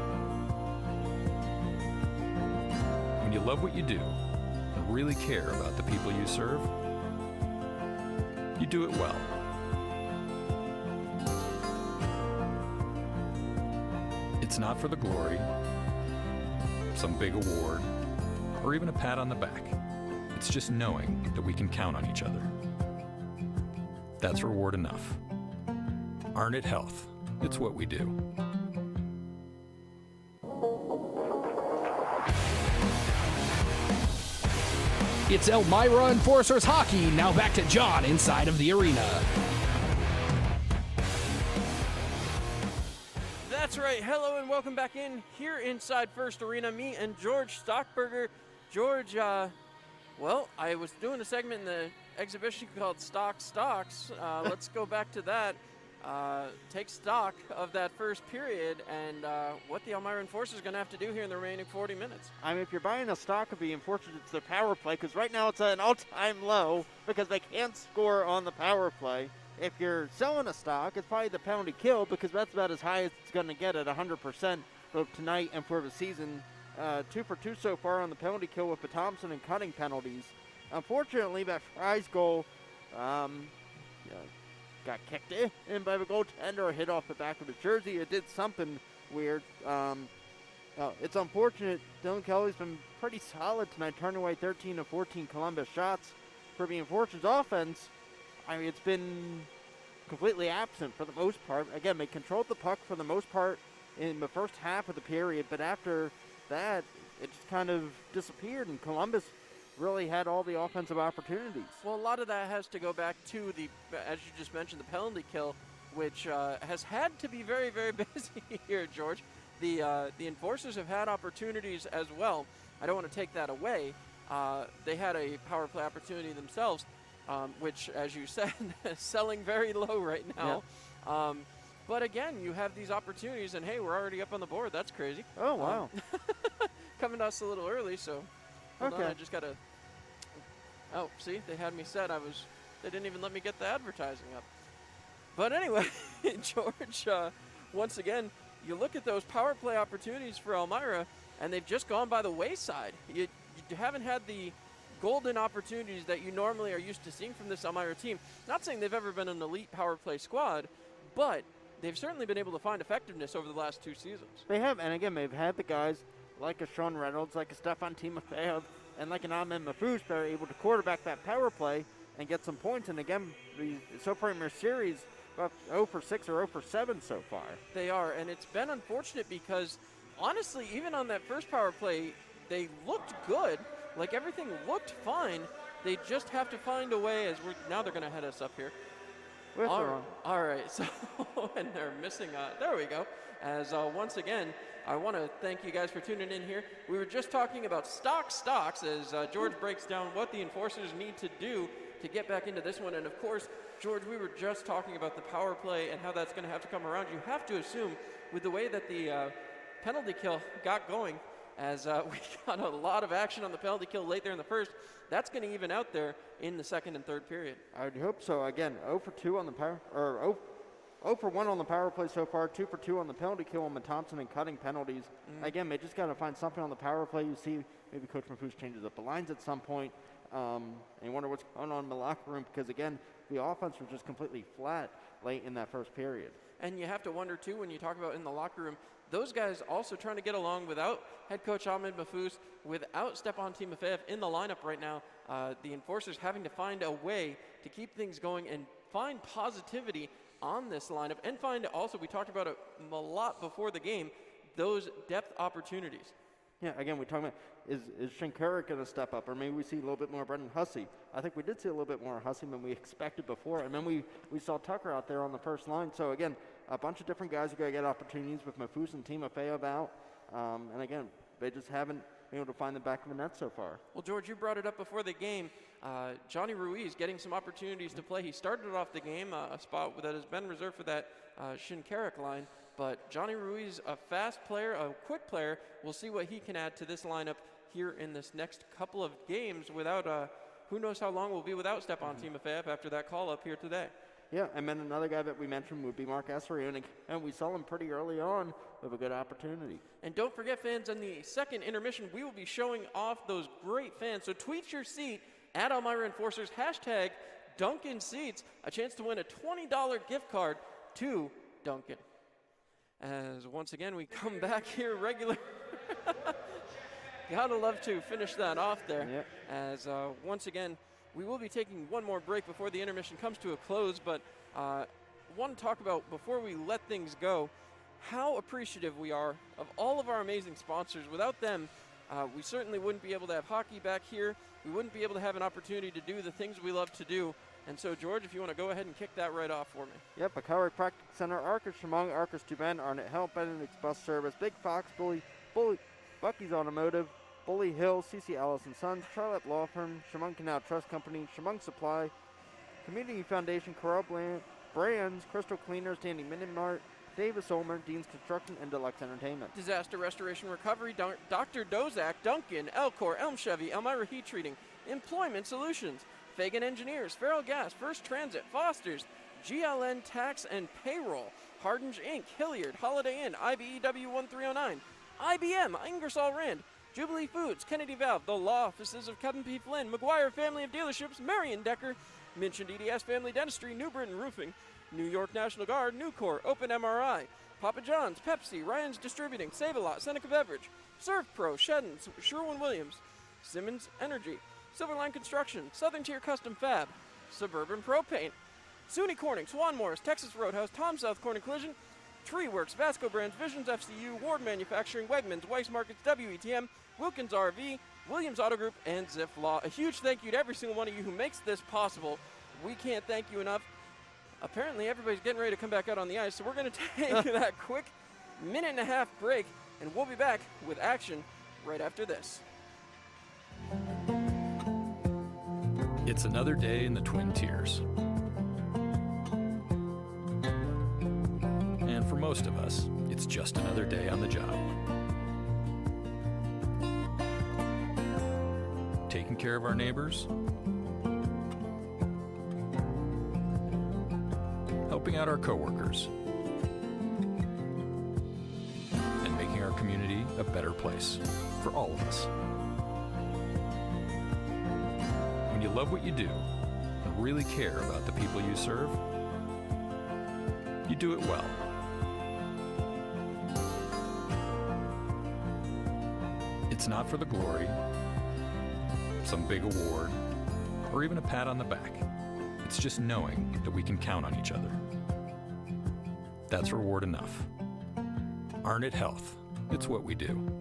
When you love what you do and really care about the people you serve, you do it well. It's not for the glory, some big award, or even a pat on the back. It's just knowing that we can count on each other. That's reward enough. Arnett Health, it's what we do. It's Elmira Enforcers Hockey. Now back to John inside of the arena. That's right. Hello and welcome back in here inside First Arena. Me and George Stockberger. George, well, I was doing a segment in the exhibition called Stocks. Let's go back to that. Take stock of that first period and what the Elmira Enforcers are going to have to do here in the remaining 40 minutes. I mean, if you're buying a stock of the Enforcers, it's their power play, because right now it's at an all-time low because they can't score on the power play. If you're selling a stock, it's probably the penalty kill, because that's about as high as it's going to get at 100% both tonight and for the season. 2 for 2 so far on the penalty kill with the Thompson and cutting penalties. Unfortunately, that Fry's goal got kicked in by the goaltender or hit off the back of his jersey. It did something weird. It's unfortunate. Dylan Kelly's been pretty solid tonight, turning away 13 of 14 Columbus shots. For the Enforcers offense, I mean, it's been completely absent for the most part. Again, they controlled the puck for the most part in the first half of the period, but after that, it just kind of disappeared, and Columbus really had all the offensive opportunities. Well, a lot of that has to go back to the, as you just mentioned, the penalty kill, which has had to be very, very busy here, George. The Enforcers have had opportunities as well. I don't want to take that away. They had a power play opportunity themselves, which, as you said, is selling very low right now. Yep. But again, you have these opportunities, and hey, we're already up on the board. That's crazy. Oh, wow. Coming to us a little early, so hold on, I just got to... Oh, see, they had me set. They didn't even let me get the advertising up. But anyway, George, once again, you look at those power play opportunities for Elmira, and they've just gone by the wayside. You haven't had the golden opportunities that you normally are used to seeing from this Elmira team. Not saying they've ever been an elite power play squad, but they've certainly been able to find effectiveness over the last 2 seasons. They have, and again, they've had the guys like a Sean Reynolds, like a Stefan Timofeyev, and like an Ahmed Mafouche that are able to quarterback that power play and get some points. And again, so far in their series, about 0 for 6 or 0 for 7 so far. They are, and it's been unfortunate because, honestly, even on that first power play, they looked good. Like, everything looked fine. They just have to find a way, now they're going to head us up here. All right, so, and they're missing, there we go. As once again, I want to thank you guys for tuning in here. We were just talking about stocks as George breaks down what the Enforcers need to do to get back into this one. And of course, George, we were just talking about the power play and how that's going to have to come around. You have to assume, with the way that the penalty kill got going, as we got a lot of action on the penalty kill late there in the first, that's going to even out there in the second and third period. I would hope so. Again, 0 for 2 on the power, or 0 for 1 on the power play so far, 2 for 2 on the penalty kill on the Thompson and cutting penalties. Again, they just got to find something on the power play. You see maybe Coach Mafouche changes up the lines at some point, and you wonder what's going on in the locker room, because again, the offense was just completely flat late in that first period. And you have to wonder too, when you talk about in the locker room, those guys also trying to get along without head coach Ahmed Mafouche, without Stepan Timofeyev in the lineup right now. The Enforcers having to find a way to keep things going and find positivity on this lineup, and find also, we talked about it a lot before the game, those depth opportunities. Yeah, again, we're talking about, is Shinkarik going to step up, or maybe we see a little bit more Brendan Hussey. I think we did see a little bit more Hussey than we expected before, and then we saw Tucker out there on the first line. So again, a bunch of different guys are going to get opportunities with Mafouche and Timofeyev out, and again, they just haven't been able to find the back of the net so far. Well, George, you brought it up before the game. Johnny Ruiz getting some opportunities to play. He started off the game, a spot that has been reserved for that Shinkarik line. But Johnny Ruiz, a fast player, a quick player, we'll see what he can add to this lineup here in this next couple of games without, who knows how long we'll be without Stepan Timofeyev after that call up here today. Yeah, and then another guy that we mentioned would be Mark Essery, and we saw him pretty early on with a good opportunity. And don't forget, fans, in the second intermission, we will be showing off those great fans. So tweet your seat at Elmira Enforcers, hashtag Duncan Seats, a chance to win a $20 gift card to Duncan. As once again, we come back here regular. Gotta love to finish that off there. Yep. As once again, we will be taking one more break before the intermission comes to a close, but want to talk about, before we let things go, how appreciative we are of all of our amazing sponsors. Without them, we certainly wouldn't be able to have hockey back here. We wouldn't be able to have an opportunity to do the things we love to do. And so, George, if you want to go ahead and kick that right off for me. Yep, Chiropractic Center, Arcus, Chemung, Arcus, Tuben, Arnett Hill, Benedict's Bus Service, Big Fox, Bully, Bucky's Automotive, Bully Hill, C.C. Ellis & Sons, Charlotte Law Firm, Chemung Canal Trust Company, Chemung Supply, Community Foundation, Coral Brands, Crystal Cleaners, Dandy Minute Mart, Davis Olmer, Dean's Construction, and Deluxe Entertainment. Disaster Restoration Recovery, Dr. Dozak, Duncan, Elcor, Elm Chevy, Elmira Heat Treating, Employment Solutions, Fagan Engineers, Farrell Gas, First Transit, Foster's, GLN Tax and Payroll, Hardinge Inc., Hilliard, Holiday Inn, IBEW 1309, IBM, Ingersoll Rand, Jubilee Foods, Kennedy Valve, the Law Offices of Kevin P. Flynn, McGuire Family of Dealerships, Marion Decker, Minchin EDS Family Dentistry, New Britain Roofing, New York National Guard, Nucor, Open MRI, Papa John's, Pepsi, Ryan's Distributing, Save-A-Lot, Seneca Beverage, Serve Pro, Sheddon, Sherwin-Williams, Simmons Energy, Silverline Construction, Southern Tier Custom Fab, Suburban Propane, SUNY Corning, Swan Morris, Texas Roadhouse, Tom South Corning Collision, Tree Works, Vasco Brands, Visions FCU, Ward Manufacturing, Wegmans, Weiss Markets, WETM, Wilkins RV, Williams Auto Group, and Ziff Law. A huge thank you to every single one of you who makes this possible. We can't thank you enough. Apparently everybody's getting ready to come back out on the ice, so we're going to take that quick minute-and-a-half break, and we'll be back with action right after this. It's another day in the Twin Tiers. And for most of us, it's just another day on the job. Taking care of our neighbors, helping out our coworkers, and making our community a better place for all of us. When you love what you do and really care about the people you serve, you do it well. It's not for the glory, some big award, or even a pat on the back. It's just knowing that we can count on each other. That's reward enough. Arnett Health. It's what we do.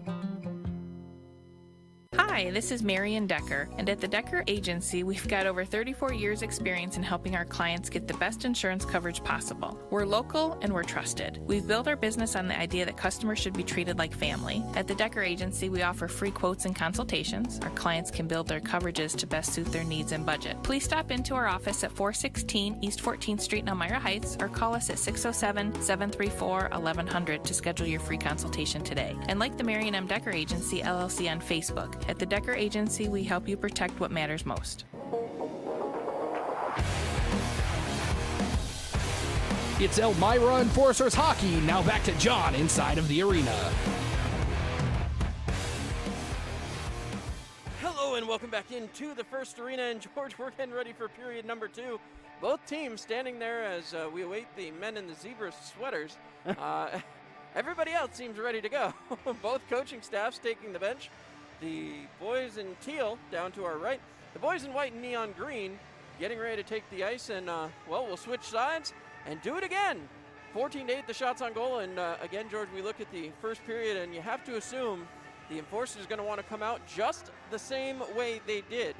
Hi, this is Marion Decker, and at the Decker Agency, we've got over 34 years experience in helping our clients get the best insurance coverage possible. We're local and we're trusted. We've built our business on the idea that customers should be treated like family. At the Decker Agency, we offer free quotes and consultations. Our clients can build their coverages to best suit their needs and budget. Please stop into our office at 416 East 14th Street in Elmira Heights or call us at 607-734-1100 to schedule your free consultation today. And like the Marion M. Decker Agency, LLC on Facebook. At the Decker Agency, we help you protect what matters most. It's Elmira Enforcers Hockey. Now back to John inside of the arena. Hello and welcome back into the first arena. And George, we're getting ready for period number 2. Both teams standing there as we await the men in the zebra sweaters. Everybody else seems ready to go. Both coaching staffs taking the bench. The boys in teal down to our right. The boys in white and neon green getting ready to take the ice. And, well, we'll switch sides and do it again. 14-8 the shots on goal. And, again, George, we look at the first period, and you have to assume the Enforcers are going to want to come out just the same way they did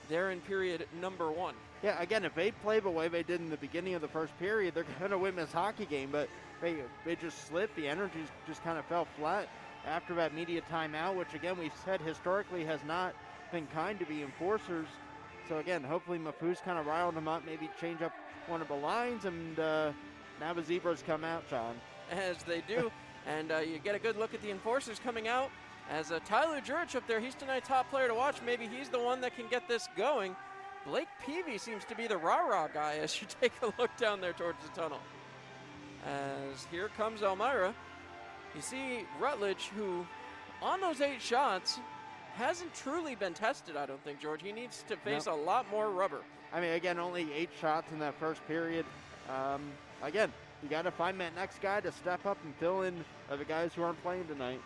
there in period number 1. Yeah, again, if they play the way they did in the beginning of the first period, they're going to win this hockey game. But they just slipped. The energy just kind of fell flat after that media timeout, which, again, we've said historically has not been kind to the Enforcers. So, again, hopefully Mafoose kind of riled them up, maybe change up one of the lines, and now the Zebras come out, John. As they do, and you get a good look at the Enforcers coming out. As Tyler Jurich up there, he's tonight's top player to watch. Maybe he's the one that can get this going. Blake Peavy seems to be the rah-rah guy as you take a look down there towards the tunnel. As here comes Elmira. You see Rutledge, who on those 8 shots hasn't truly been tested, I don't think, George. He needs to face a lot more rubber. I mean, again, only 8 shots in that first period. Again, you got to find that next guy to step up and fill in the guys who aren't playing tonight.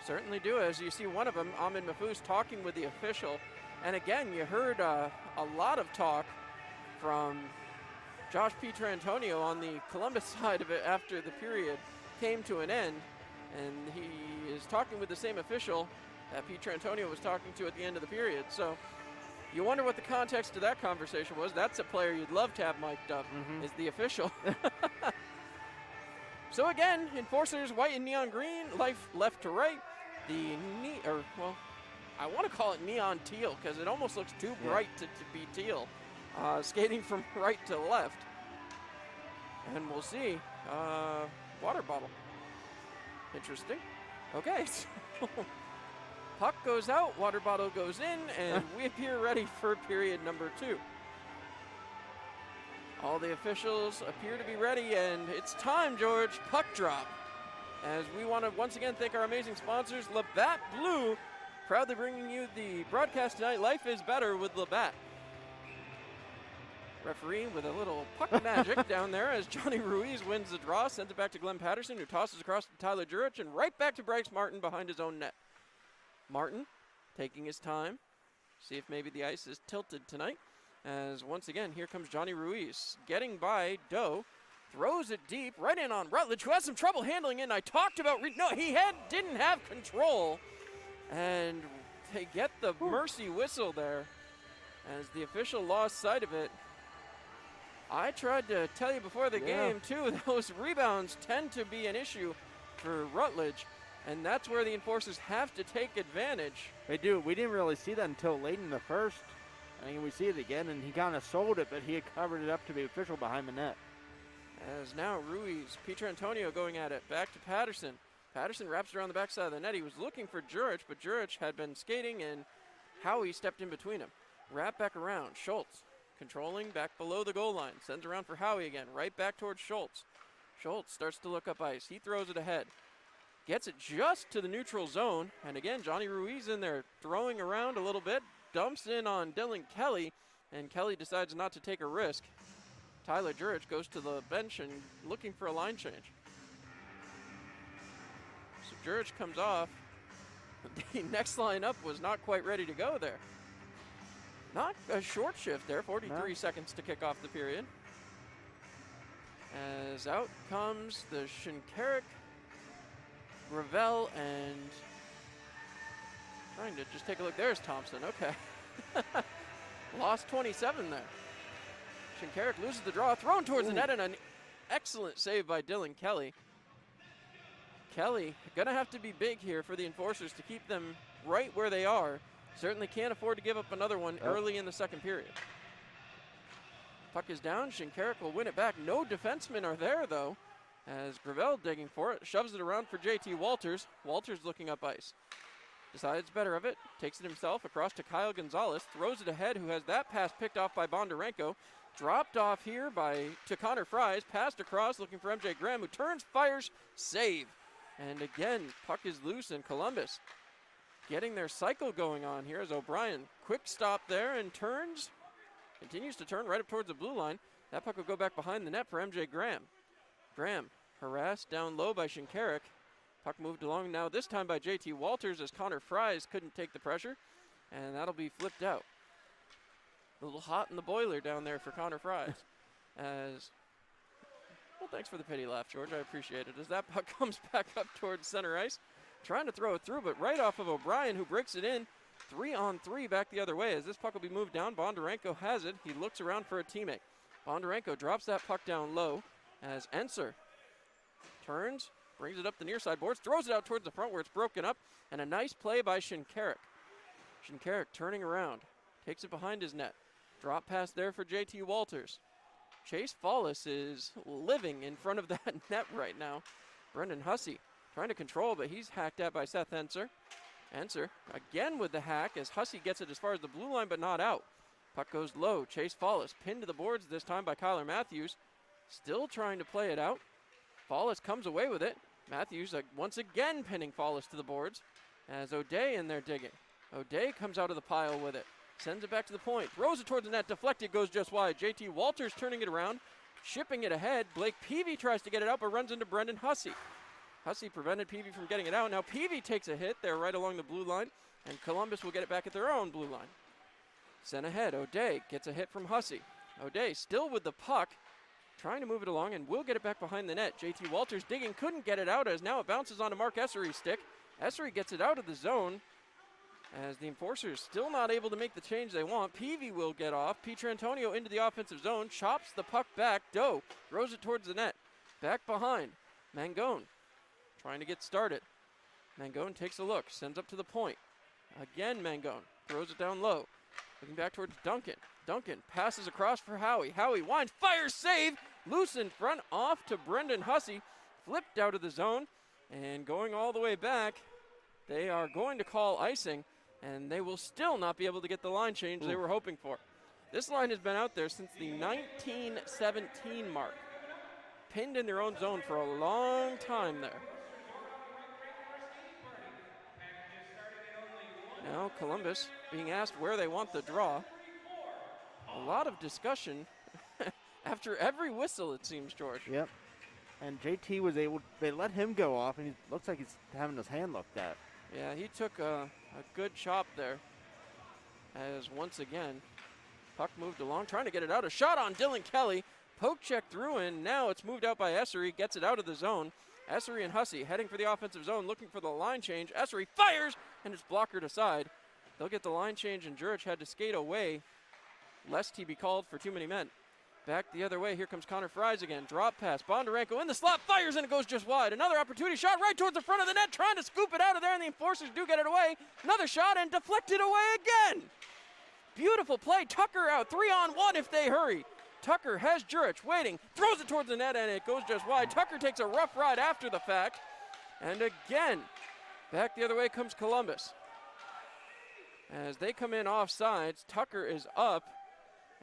Certainly do. As you see one of them, Ahmed Mafoose, talking with the official. And again, you heard a lot of talk from Josh Pietrantonio on the Columbus side of it after the period came to an end, and he is talking with the same official that Pietrantonio was talking to at the end of the period. So you wonder what the context of that conversation was. That's a player you'd love to have mic'd up, is the official. So again, Enforcers, white and neon green, life left to right. I want to call it neon teal because it almost looks too bright to be teal. Skating from right to left. And we'll see. Water bottle. Interesting. Okay. So puck goes out, water bottle goes in, and we appear ready for period number 2. All the officials appear to be ready, and it's time, George. Puck drop. As we want to once again thank our amazing sponsors, Labatt Blue, proudly bringing you the broadcast tonight. Life is better with Labatt. Referee with a little puck magic down there as Johnny Ruiz wins the draw, sends it back to Glenn Patterson, who tosses across to Tyler Jurich, and right back to Bryce Martin behind his own net. Martin taking his time, see if maybe the ice is tilted tonight, as once again, here comes Johnny Ruiz, getting by Doe, throws it deep, right in on Rutledge, who has some trouble handling it, and I talked about, didn't have control, and they get the mercy whistle there, as the official lost sight of it. I tried to tell you before the game, too, those rebounds tend to be an issue for Rutledge, and that's where the Enforcers have to take advantage. They do. We didn't really see that until late in the first. I mean, we see it again, and he kind of sold it, but he had covered it up to the official behind the net. As now Ruiz, Pietrantonio going at it, back to Patterson. Patterson wraps around the backside of the net. He was looking for Jurich, but Jurich had been skating, and Howie stepped in between him. Wrap back around. Schultz controlling back below the goal line. Sends around for Howie again, right back towards Schultz. Schultz starts to look up ice. He throws it ahead. Gets it just to the neutral zone. And again, Johnny Ruiz in there throwing around a little bit. Dumps in on Dylan Kelly, and Kelly decides not to take a risk. Tyler Jurich goes to the bench and looking for a line change. So Jurich comes off. The next line up was not quite ready to go there. Not a short shift there, 43 seconds to kick off the period. As out comes the Shinkarik, Gravel, and trying to just take a look. There's Thompson, okay. Lost 27 there. Shinkarik loses the draw, thrown towards the net, and an excellent save by Dylan Kelly. Kelly gonna have to be big here for the Enforcers to keep them right where they are. Certainly can't afford to give up another one early in the second period. Puck is down, Shinkarik will win it back. No defensemen are there though, as Gravel digging for it, shoves it around for JT Walters. Walters looking up ice. Decides better of it, takes it himself across to Kyle Gonzalez, throws it ahead, who has that pass picked off by Bondarenko. Dropped off here to Connor Fries, passed across looking for MJ Graham, who turns, fires, save. And again, puck is loose in Columbus. Getting their cycle going on here as O'Brien. Quick stop there and turns. Continues to turn right up towards the blue line. That puck will go back behind the net for MJ Graham. Graham harassed down low by Shinkarik. Puck moved along now this time by JT Walters as Connor Fries couldn't take the pressure. And that'll be flipped out. A little hot in the boiler down there for Connor Fries. Well, thanks for the pity laugh, George. I appreciate it. As that puck comes back up towards center ice. Trying to throw it through, but right off of O'Brien, who breaks it in. 3-on-3 back the other way as this puck will be moved down. Bondarenko has it. He looks around for a teammate. Bondarenko drops that puck down low as Enser turns, brings it up the near side boards, throws it out towards the front where it's broken up, and a nice play by Shinkarik. Shinkarik turning around, takes it behind his net. Drop pass there for JT Walters. Chase Follis is living in front of that net right now. Brendan Hussey trying to control, but he's hacked at by Seth Enser. Enser again with the hack as Hussey gets it as far as the blue line, but not out. Puck goes low. Chase Follis pinned to the boards this time by Kyler Matthews. Still trying to play it out. Follis comes away with it. Matthews once again pinning Follis to the boards as O'Day in there digging. O'Day comes out of the pile with it. Sends it back to the point. Throws it towards the net. Deflected. Goes just wide. JT Walters turning it around. Shipping it ahead. Blake Peavy tries to get it out but runs into Brendan Hussey. Hussey prevented Peavy from getting it out. Now Peavy takes a hit there right along the blue line, and Columbus will get it back at their own blue line. Sent ahead. O'Day gets a hit from Hussey. O'Day still with the puck, trying to move it along, and will get it back behind the net. JT Walters digging, couldn't get it out as now it bounces onto Mark Essery's stick. Essery gets it out of the zone. as the Enforcers still not able to make the change they want. Peavy will get off. Pietrantonio into the offensive zone, chops the puck back. Doe throws it towards the net. Back behind, Mangone trying to get started. Mangone takes a look, sends up to the point. Again, Mangone throws it down low. Looking back towards Duncan. Duncan passes across for Howie. Howie winds, fires, save. Loose in front, off to Brendan Hussey. Flipped out of the zone, and going all the way back, they are going to call icing, and they will still not be able to get the line change they were hoping for. This line has been out there since the 1917 mark. Pinned in their own zone for a long time there. Now Columbus being asked where they want the draw. A lot of discussion after every whistle, it seems, George. Yep. And JT was able, they let him go off, and he looks like he's having his hand looked at. Yeah, he took a good chop there. As once again, puck moved along, trying to get it out. A shot on Dylan Kelly. Poke check through, and now it's moved out by Essery. Gets it out of the zone. Essery and Hussey heading for the offensive zone, looking for the line change. Essery fires, and it's blockered aside. They'll get the line change, and Jurich had to skate away, lest he be called for too many men. Back the other way, here comes Connor Fries again. Drop pass, Bondarenko in the slot, fires, and it goes just wide. Another opportunity shot right towards the front of the net, trying to scoop it out of there, and the Enforcers do get it away. Another shot, and deflected away again. Beautiful play, Tucker out, 3-on-1 if they hurry. Tucker has Jurich waiting, throws it towards the net, and it goes just wide. Tucker takes a rough ride after the fact. And again, back the other way comes Columbus. As they come in off sides, Tucker is up,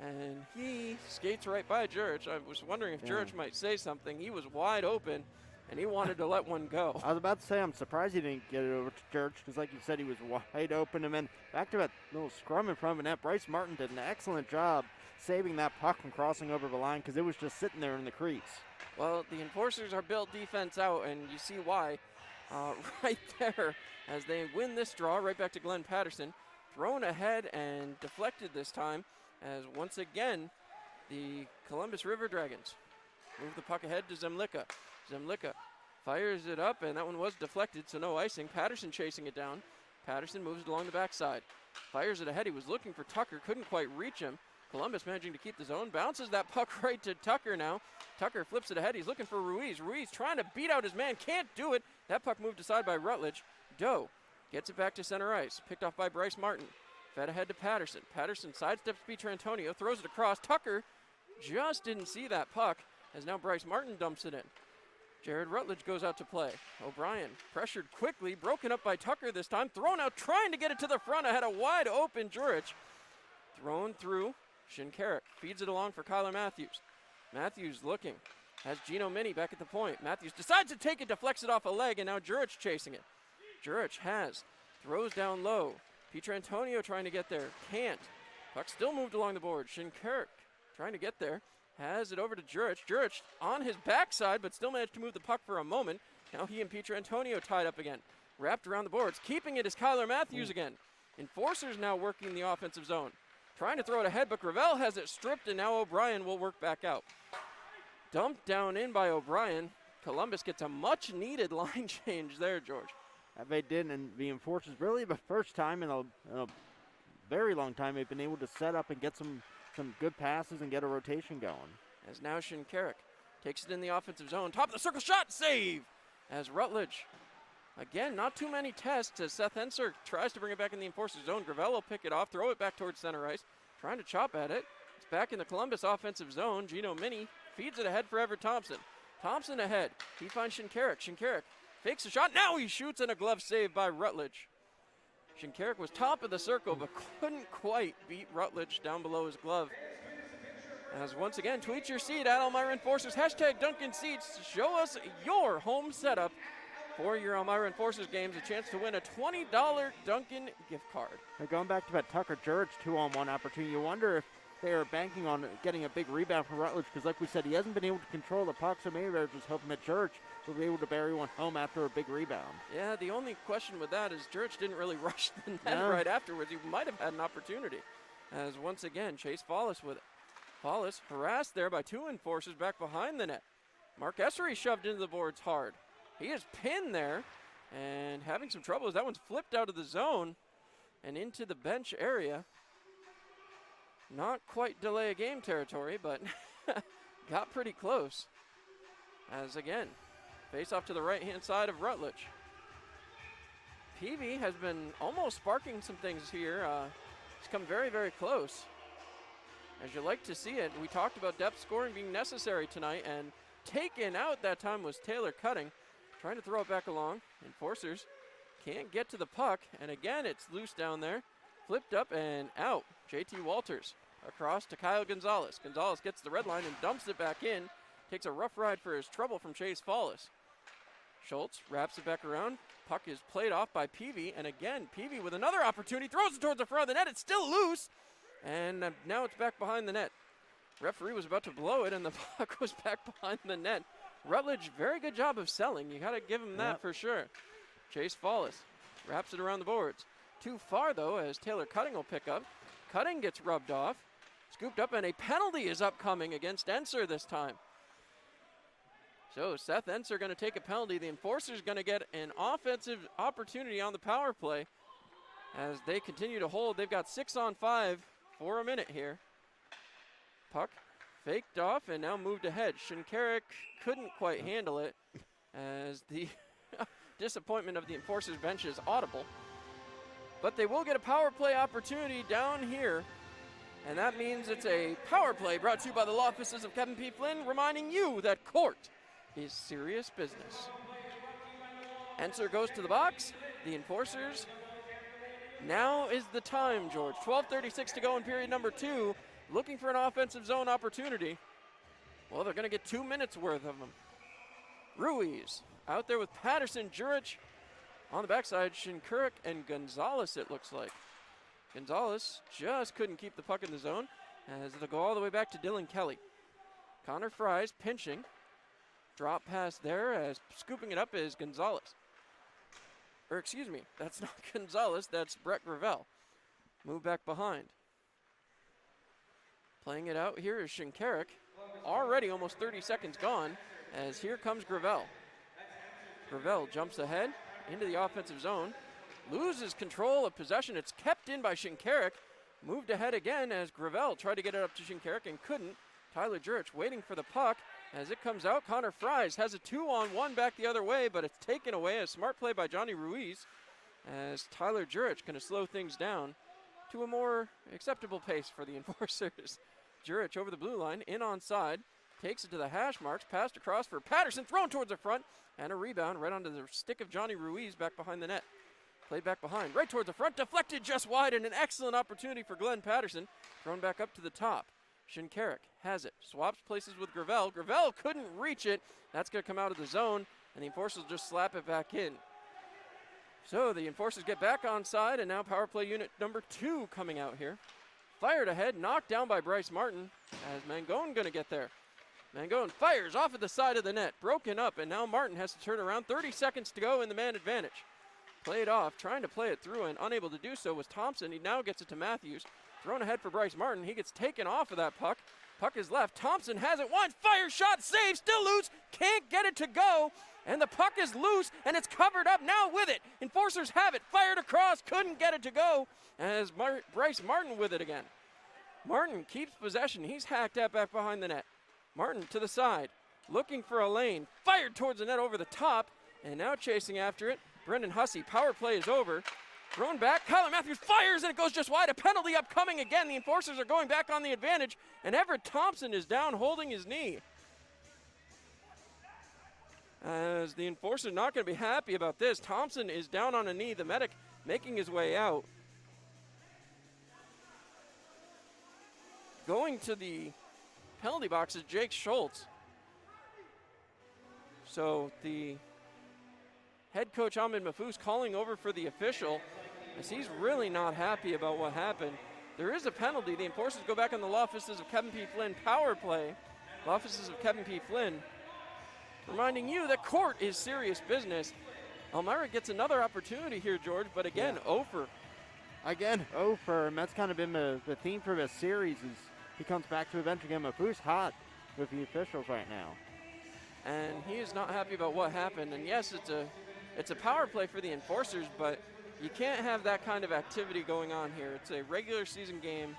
and he skates right by Jurich. I was wondering if Jurich might say something. He was wide open, and he wanted to let one go. I was about to say, I'm surprised he didn't get it over to Jurich, because like you said, he was wide open. And then back to that little scrum in front of the net, Bryce Martin did an excellent job saving that puck from crossing over the line, because it was just sitting there in the crease. Well, the Enforcers are built defense out, and you see why right there as they win this draw. Right back to Glenn Patterson. Thrown ahead and deflected this time, as once again the Columbus River Dragons move the puck ahead to Zemlicka. Zemlicka fires it up, and that one was deflected, so no icing. Patterson chasing it down. Patterson moves it along the backside. Fires it ahead. He was looking for Tucker, couldn't quite reach him. Columbus managing to keep the zone. Bounces that puck right to Tucker now. Tucker flips it ahead. He's looking for Ruiz. Ruiz trying to beat out his man. Can't do it. That puck moved aside by Rutledge. Doe gets it back to center ice. Picked off by Bryce Martin. Fed ahead to Patterson. Patterson sidesteps Pietrantonio. Throws it across. Tucker just didn't see that puck, as now Bryce Martin dumps it in. Jared Rutledge goes out to play. O'Brien pressured quickly. Broken up by Tucker this time. Thrown out trying to get it to the front. Ahead a wide open Jurich. Thrown through. Shinkarik feeds it along for Kyler Matthews. Matthews looking. Has Gino Mini back at the point. Matthews decides to take it, deflects it off a leg, and now Jurich chasing it. Jurich has. Throws down low. Pietrantonio trying to get there. Can't. Puck still moved along the board. Shinkarik trying to get there. Has it over to Jurich. Jurich on his backside, but still managed to move the puck for a moment. Now he and Pietrantonio tied up again. Wrapped around the boards. Keeping it is Kyler Matthews again. Enforcers now working the offensive zone. Trying to throw it ahead, but Gravel has it stripped, and now O'Brien will work back out. Dumped down in by O'Brien. Columbus gets a much-needed line change there, George. They did, and the Enforcers really the first time in a very long time they've been able to set up and get some good passes and get a rotation going. As now Shinkarik takes it in the offensive zone. Top of the circle shot, save! As Rutledge, again, not too many tests as Seth Henser tries to bring it back in the Enforcers zone. Gravel will pick it off, throw it back towards center ice, trying to chop at it. It's back in the Columbus offensive zone. Gino Mini feeds it ahead for Everett Thompson. Thompson ahead. He finds Shinkarik. Shinkarik fakes a shot. Now he shoots, and a glove save by Rutledge. Shinkarik was top of the circle, but couldn't quite beat Rutledge down below his glove. As once again, tweet your seat at Elmira Enforcers. Hashtag Duncan Seats. Show us your home setup for your Elmira Enforcers games. A chance to win a $20 Duncan gift card. Now going back to that Tucker Jurich 2-on-1 opportunity, you wonder if they are banking on getting a big rebound from Rutledge, because like we said, he hasn't been able to control the puck, so maybe they're just hoping that Jurich will be able to bury one home after a big rebound. Yeah, the only question with that is Jurich didn't really rush the net right afterwards. He might have had an opportunity. As once again, Chase Follis with it. Follis harassed there by two Enforcers back behind the net. Mark Essery shoved into the boards hard. He is pinned there and having some trouble as that one's flipped out of the zone. and into the bench area. Not quite delay a game territory, but got pretty close. As again, face off to the right-hand side of Rutledge. Peavy has been almost sparking some things here. He's come very, very close. As you like to see it, we talked about depth scoring being necessary tonight, and taken out that time was Taylor Cutting, trying to throw it back along. Enforcers can't get to the puck, and again, it's loose down there. Flipped up and out. JT Walters across to Kyle Gonzalez. Gonzalez gets the red line and dumps it back in. Takes a rough ride for his trouble from Chase Follis. Schultz wraps it back around. Puck is played off by Peavy, and again, Peavy with another opportunity, throws it towards the front of the net. It's still loose, and now it's back behind the net. Referee was about to blow it, and the puck was back behind the net. Rutledge, very good job of selling. You got to give him that for sure. Chase Follis wraps it around the boards. Too far, though, as Taylor Cutting will pick up. Cutting gets rubbed off, scooped up, and a penalty is upcoming against Enser this time. So Seth Enser going to take a penalty. The Enforcers going to get an offensive opportunity on the power play as they continue to hold. They've got 6-on-5 for a minute here. Puck faked off and now moved ahead. Shinkarik couldn't quite handle it as the disappointment of the Enforcers bench is audible. But they will get a power play opportunity down here. And that means it's a power play brought to you by the law offices of Kevin P. Flynn, reminding you that court is serious business. Enser goes to the box. The Enforcers. Now is the time, George. 12:36 to go in period number 2. Looking for an offensive zone opportunity. Well, they're going to get 2 minutes worth of them. Ruiz out there with Patterson, Jurich on the backside. Shinkarik and Gonzalez, it looks like. Gonzalez just couldn't keep the puck in the zone as it'll go all the way back to Dylan Kelly. Connor Fries pinching. Drop pass there as scooping it up is Gonzalez. Or excuse me, that's not Gonzalez, that's Brett Gravel. Move back behind. Playing it out here is Shinkarik. Already almost 30 seconds gone as here comes Gravel. Gravel jumps ahead into the offensive zone. Loses control of possession. It's kept in by Shinkarik. Moved ahead again as Gravel tried to get it up to Shinkarik and couldn't. Tyler Jurich waiting for the puck. As it comes out, Connor Fries has a 2-on-1 back the other way, but it's taken away. A smart play by Johnny Ruiz as Tyler Jurich going to slow things down to a more acceptable pace for the Enforcers. Jurich over the blue line, in onside, takes it to the hash marks, passed across for Patterson, thrown towards the front, and a rebound right onto the stick of Johnny Ruiz back behind the net. Played back behind, right towards the front, deflected just wide, and an excellent opportunity for Glenn Patterson. Thrown back up to the top. Shinkarik has it, swaps places with Gravel. Gravel couldn't reach it. That's going to come out of the zone, and the Enforcers just slap it back in. So the Enforcers get back onside, and now power play unit number 2 coming out here. Fired ahead, knocked down by Bryce Martin, as Mangone going to get there. Mangone fires off at the side of the net, broken up, and now Martin has to turn around. 30 seconds to go in the man advantage. Played off, trying to play it through, and unable to do so was Thompson. He now gets it to Matthews. Thrown ahead for Bryce Martin. He gets taken off of that puck. Puck is left. Thompson has it once. Fire shot, save, still loose. Can't get it to go. And the puck is loose, and it's covered up now with it. Enforcers have it. Fired across. Couldn't get it to go. As Bryce Martin with it again. Martin keeps possession. He's hacked at back behind the net. Martin to the side. Looking for a lane. Fired towards the net over the top. And now chasing after it. Brendan Hussey. Power play is over. Thrown back, Kyler Matthews fires, and it goes just wide. A penalty upcoming again. The Enforcers are going back on the advantage, and Everett Thompson is down holding his knee. As the Enforcers not going to be happy about this. Thompson is down on a knee. The medic making his way out. Going to the penalty box is Jake Schultz. So the head coach Ahmed Mahfouz calling over for the official as he's really not happy about what happened. There is a penalty. The Enforcers go back on the law offices of Kevin P. Flynn power play. Law offices of Kevin P. Flynn reminding you that court is serious business. Elmira gets another opportunity here, George, but again, over. Again, over, and that's kind of been the theme for this series is he comes back to the bench again. Mahfouz hot with the officials right now. And he is not happy about what happened. And yes, it's a power play for the Enforcers, but You can't have that kind of activity going on here. It's a regular season game.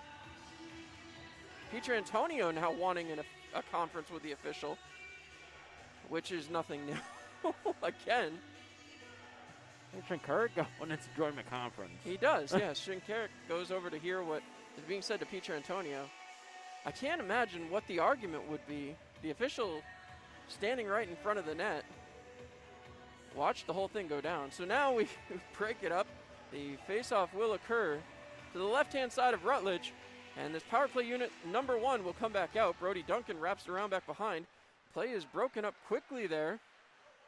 Pietrantonio now wanting a conference with the official, which is nothing new. Again. Shinkarik wants to join the conference. He does, yes. Shinkarik goes over to hear what is being said to Pietrantonio. I can't imagine what the argument would be. The official standing right in front of the net. Watch the whole thing go down. So now we break it up. The face-off will occur to the left-hand side of Rutledge, and this power play unit number 1 will come back out. Brody Duncan wraps around back behind. Play is broken up quickly there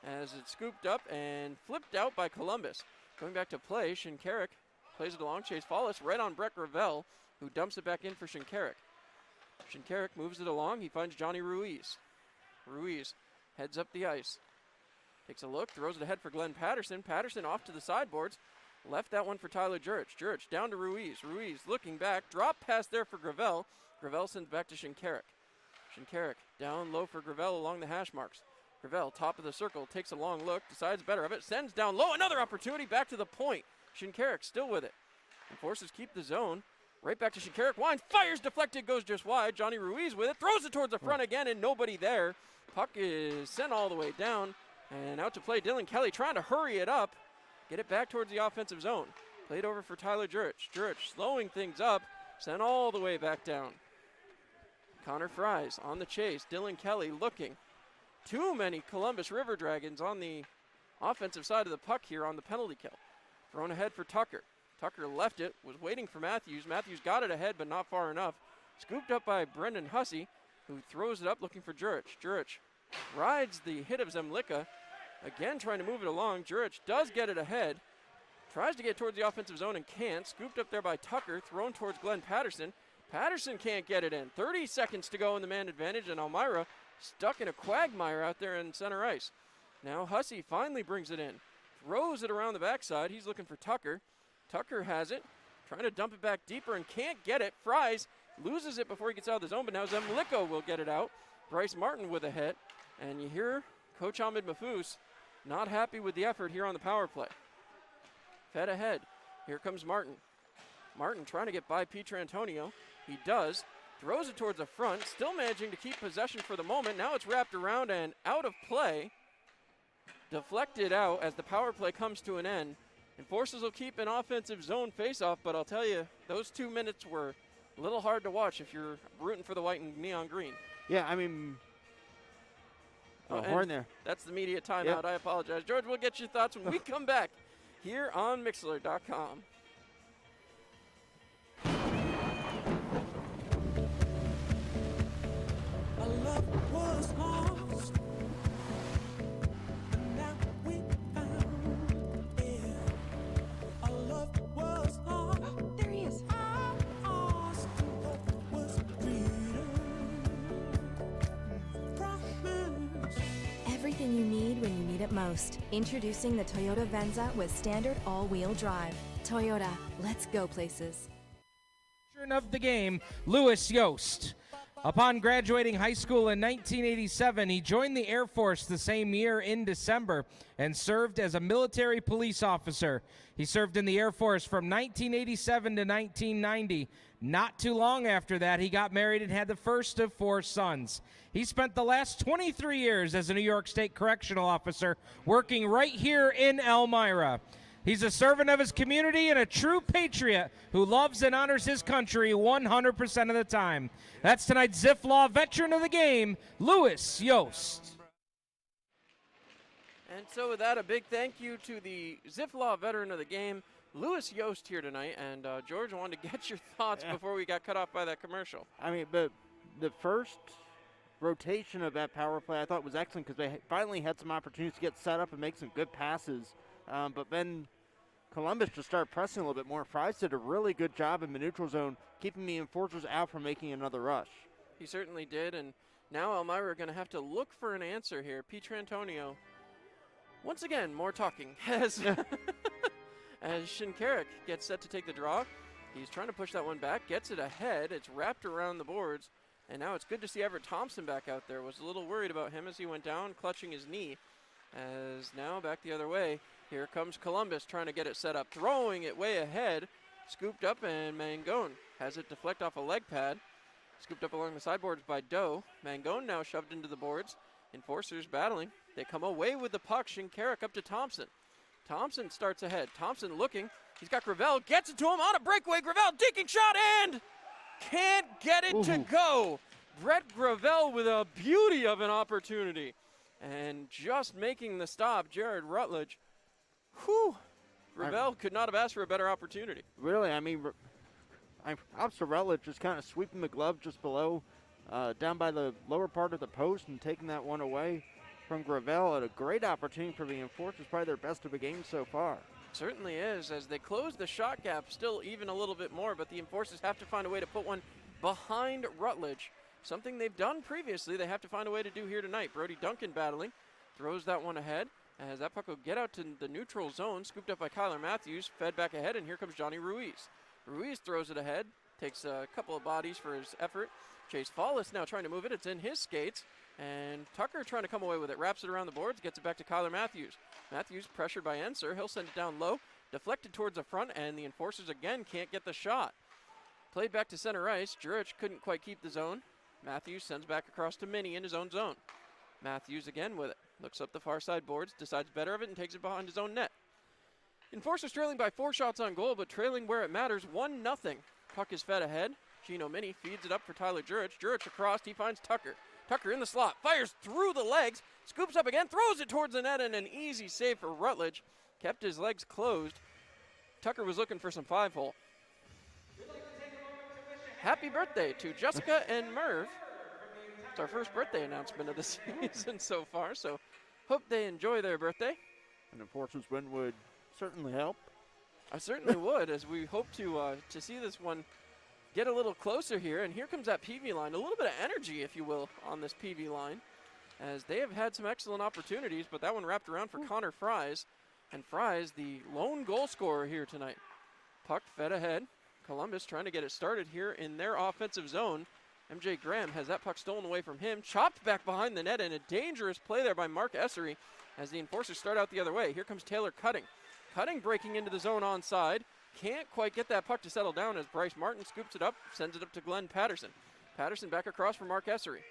as it's scooped up and flipped out by Columbus. Going back to play, Shinkarik plays it along. Chase Follis right on Brett Gravel, who dumps it back in for Shinkarik. Shinkarik moves it along. He finds Johnny Ruiz. Ruiz heads up the ice. Takes a look, throws it ahead for Glenn Patterson. Patterson off to the sideboards. Left that one for Tyler Jurich. Jurich down to Ruiz. Ruiz looking back. Drop pass there for Gravel. Gravel sends back to Shinkarik. Shinkarik down low for Gravel along the hash marks. Gravel, top of the circle, takes a long look, decides better of it, sends down low. Another opportunity back to the point. Shinkarik still with it. And forces keep the zone. Right back to Shinkarik. Winds, fires, deflected, goes just wide. Johnny Ruiz with it, throws it towards the front again, and nobody there. Puck is sent all the way down. And out to play, Dylan Kelly trying to hurry it up. Get it back towards the offensive zone. Played over for Tyler Jurich. Jurich slowing things up, sent all the way back down. Connor Fries on the chase. Dylan Kelly looking. Too many Columbus River Dragons on the offensive side of the puck here on the penalty kill. Thrown ahead for Tucker. Tucker left it, was waiting for Matthews. Matthews got it ahead, but not far enough. Scooped up by Brendan Hussey, who throws it up looking for Jurich. Jurich rides the hit of Zemlicka. Again, trying to move it along. Jurich does get it ahead. Tries to get towards the offensive zone and can't. Scooped up there by Tucker, thrown towards Glenn Patterson. Patterson can't get it in. 30 seconds to go in the man advantage, and Elmira stuck in a quagmire out there in center ice. Now Hussey finally brings it in. Throws it around the backside. He's looking for Tucker. Tucker has it. Trying to dump it back deeper and can't get it. Fries loses it before he gets out of the zone, but now Zemlicka will get it out. Bryce Martin with a hit. And you hear Coach Ahmed Mahfouz not happy with the effort here on the power play. Fed ahead. Here comes Martin. Martin trying to get by Pietrantonio. He does. Throws it towards the front. Still managing to keep possession for the moment. Now it's wrapped around and out of play. Deflected out as the power play comes to an end. Enforcers will keep an offensive zone faceoff, but I'll tell you, those 2 minutes were a little hard to watch if you're rooting for the white and neon green. Yeah, I mean, horn there. That's the media timeout. Yep. I apologize. George, we'll get your thoughts when we come back here on Mixlr.com. Everything you need when you need it most. Introducing the Toyota Venza with standard all-wheel drive. Toyota, let's go places. Of the game, Louis Yost. Upon graduating high school in 1987, he joined the Air Force the same year in December and served as a military police officer. He served in the Air Force from 1987 to 1990. Not too long after that, he got married and had the first of 4 sons. He spent the last 23 years as a New York State Correctional Officer, working right here in Elmira. He's a servant of his community and a true patriot who loves and honors his country 100% of the time. That's tonight's Ziff Law Veteran of the Game, Louis Yost. And so with that, a big thank you to the Ziff Law Veteran of the Game, Louis Yost, here tonight. And George, I wanted to get your thoughts before we got cut off by that commercial. I mean, but the first rotation of that power play I thought was excellent because they finally had some opportunities to get set up and make some good passes. But then Columbus just started pressing a little bit more. Fries did a really good job in the neutral zone, keeping the enforcers out from making another rush. He certainly did, and now Elmira are going to have to look for an answer here. Pietrantonio, once again, more talking as Shinkarik gets set to take the draw. He's trying to push that one back, gets it ahead. It's wrapped around the boards, and now it's good to see Everett Thompson back out there. Was a little worried about him as he went down, clutching his knee. As now back the other way Here comes Columbus trying to get it set up, throwing it way ahead. Scooped up, and Mangone has it deflect off a leg pad. Scooped up along the sideboards by Doe. Mangone now shoved into the boards. Enforcers battling. They come away with the puck. Shinkarik up to Thompson. Thompson starts ahead. Thompson looking. He's got Gravel. Gets it to him on a breakaway. Gravel digging shot and can't get it to go. Brett Gravel with a beauty of an opportunity. And just making the stop, Jared Rutledge. Whew. Gravel could not have asked for a better opportunity. Really, I mean, Officer Rutledge just kind of sweeping the glove just below, down by the lower part of the post and taking that one away from Gravel. At a great opportunity for the Enforcers, probably their best of the game so far. Certainly is, as they close the shot gap still even a little bit more, but the Enforcers have to find a way to put one behind Rutledge. Something they've done previously, they have to find a way to do here tonight. Brody Duncan battling, throws that one ahead, as that puck will get out to the neutral zone, scooped up by Kyler Matthews, fed back ahead, and here comes Johnny Ruiz. Ruiz throws it ahead, takes a couple of bodies for his effort. Chase Follis now trying to move it, it's in his skates, and Tucker trying to come away with it, wraps it around the boards, gets it back to Kyler Matthews. Matthews pressured by Enser, he'll send it down low, deflected towards the front, and the Enforcers again can't get the shot. Played back to center ice, Jurich couldn't quite keep the zone. Matthews sends back across to Minnie in his own zone. Matthews again with it, looks up the far side boards, decides better of it, and takes it behind his own net. Enforcers trailing by 4 shots on goal, but trailing where it matters, 1-0. Puck is fed ahead. Gino Minnie feeds it up for Tyler Jurich. Jurich across, he finds Tucker. Tucker in the slot, fires through the legs, scoops up again, throws it towards the net, and an easy save for Rutledge. Kept his legs closed. Tucker was looking for some 5-hole. Happy birthday to Jessica and Merv. It's our first birthday announcement of the season so far, so hope they enjoy their birthday. An Enforcers win would certainly help. I certainly would, as we hope to see this one get a little closer here. And here comes that PV line, a little bit of energy, if you will, on this PV line, as they have had some excellent opportunities, but that one wrapped around for Connor Fries. And Fries, the lone goal scorer here tonight. Puck fed ahead. Columbus trying to get it started here in their offensive zone. MJ Graham has that puck stolen away from him, chopped back behind the net, and a dangerous play there by Mark Essery as the Enforcers start out the other way. Here comes Taylor Cutting. Cutting breaking into the zone onside. Can't quite get that puck to settle down as Bryce Martin scoops it up, sends it up to Glenn Patterson. Patterson back across for Mark Essery.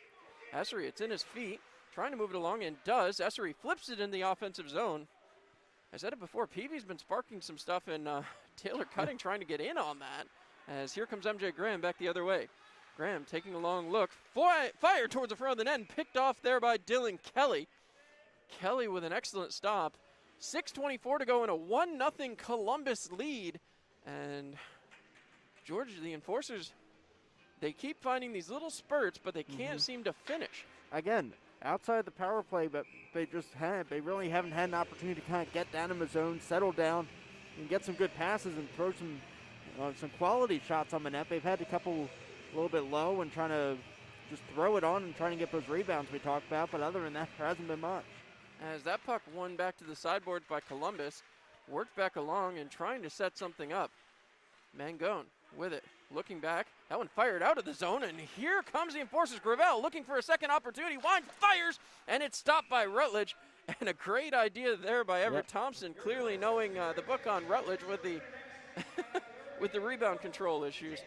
Essery, it's in his feet, trying to move it along, and does. Essery flips it in the offensive zone. I said it before, Peavy's been sparking some stuff, and Taylor Cutting trying to get in on that, as here comes MJ Graham back the other way. Graham taking a long look, fired towards the front of the net, and picked off there by Dylan Kelly. Kelly with an excellent stop. 6:24 to go in a 1-0 Columbus lead, and Georgia, the Enforcers, they keep finding these little spurts, but they can't seem to finish. Again, outside the power play, but they really haven't had an opportunity to kind of get down in the zone, settle down, and get some good passes and throw some quality shots on the net. They've had a couple a little bit low and trying to just throw it on and trying to get those rebounds we talked about, but other than that, there hasn't been much. As that puck won back to the sideboards by Columbus, worked back along and trying to set something up. Mangone with it, looking back. That one fired out of the zone, and here comes the Enforcers. Gravel looking for a second opportunity. Wine fires, and it's stopped by Rutledge. And a great idea there by Everett Thompson, clearly knowing the book on Rutledge with the with the rebound control issues.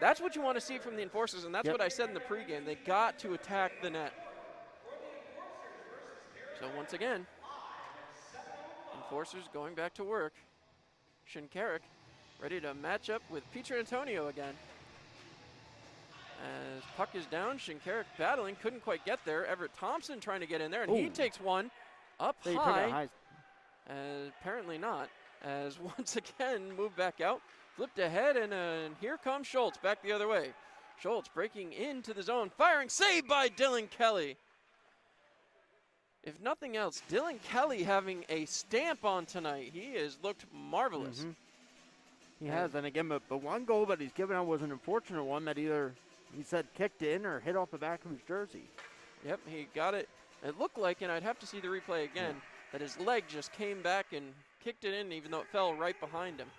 That's what you want to see from the Enforcers, and that's what I said in the pregame. They got to attack the net. So once again, Enforcers going back to work. Shinkarik ready to match up with Pietrantonio again. As puck is down, Shinkarik battling, couldn't quite get there. Everett Thompson trying to get in there, and he takes one up high. Apparently not, as once again moved back out, flipped ahead, and here comes Schultz back the other way. Schultz breaking into the zone, firing, saved by Dylan Kelly. If nothing else, Dylan Kelly having a stamp on tonight. He has looked marvelous. He has, and again, the one goal that he's given out was an unfortunate one that either, he said, kicked in or hit off the back of his jersey. Yep, he got it. It looked like, and I'd have to see the replay again, that his leg just came back and kicked it in, even though it fell right behind him.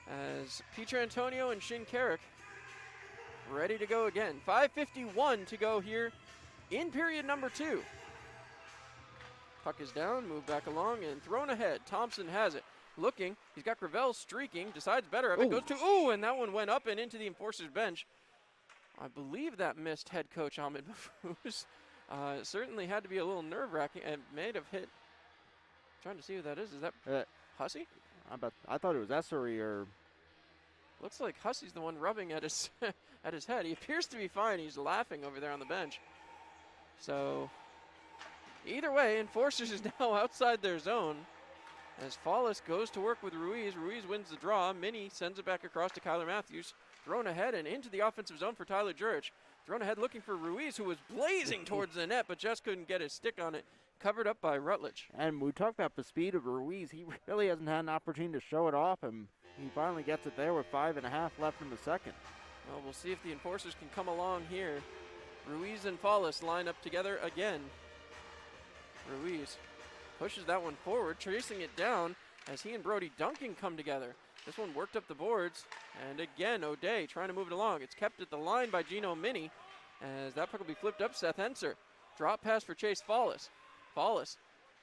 As Pietrantonio and Shinkarik ready to go again. 5:51 to go here in period number 2. Puck is down, moved back along, and thrown ahead. Thompson has it. Looking, he's got Gravel streaking, decides better of it, goes to, and that one went up and into the Enforcers bench. I believe that missed head coach Ahmed Mahfouz. It certainly had to be a little nerve-wracking, and may have hit. Trying to see who that is. Is that Hussey? I thought it was Essery or. Looks like Hussey's the one rubbing at his at his head. He appears to be fine. He's laughing over there on the bench. So either way, Enforcers is now outside their zone as Fallis goes to work with Ruiz. Ruiz wins the draw. Minnie sends it back across to Kyler Matthews. Thrown ahead and into the offensive zone for Tyler Jurich. Thrown ahead looking for Ruiz, who was blazing towards the net, but just couldn't get his stick on it. Covered up by Rutledge. And we talked about the speed of Ruiz. He really hasn't had an opportunity to show it off, and he finally gets it there with 5.5 left in the second. Well, we'll see if the Enforcers can come along here. Ruiz and Fallis line up together again. Ruiz pushes that one forward, tracing it down as he and Brody Duncan come together. This one worked up the boards, and again, O'Day trying to move it along. It's kept at the line by Gino Mini, as that puck will be flipped up. Seth Henser. Drop pass for Chase Fallis. Fallis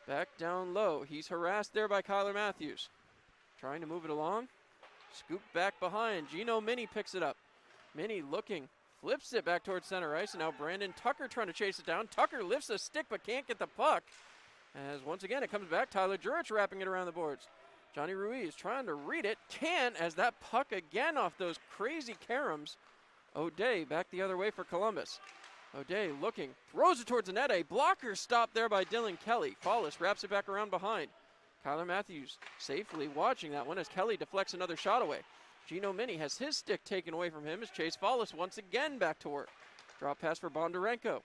back down low. He's harassed there by Kyler Matthews. Trying to move it along. Scooped back behind. Gino Mini picks it up. Mini looking, flips it back towards center ice, and now Brandon Tucker trying to chase it down. Tucker lifts a stick but can't get the puck. As once again it comes back, Tyler Jurich wrapping it around the boards. Johnny Ruiz trying to read it, can't, as that puck again off those crazy caroms. O'Day back the other way for Columbus. O'Day looking, throws it towards the net. A blocker stop there by Dylan Kelly. Fallis wraps it back around behind. Kyler Matthews safely watching that one as Kelly deflects another shot away. Gino Mini has his stick taken away from him as Chase Fallis once again back to work. Drop pass for Bondarenko.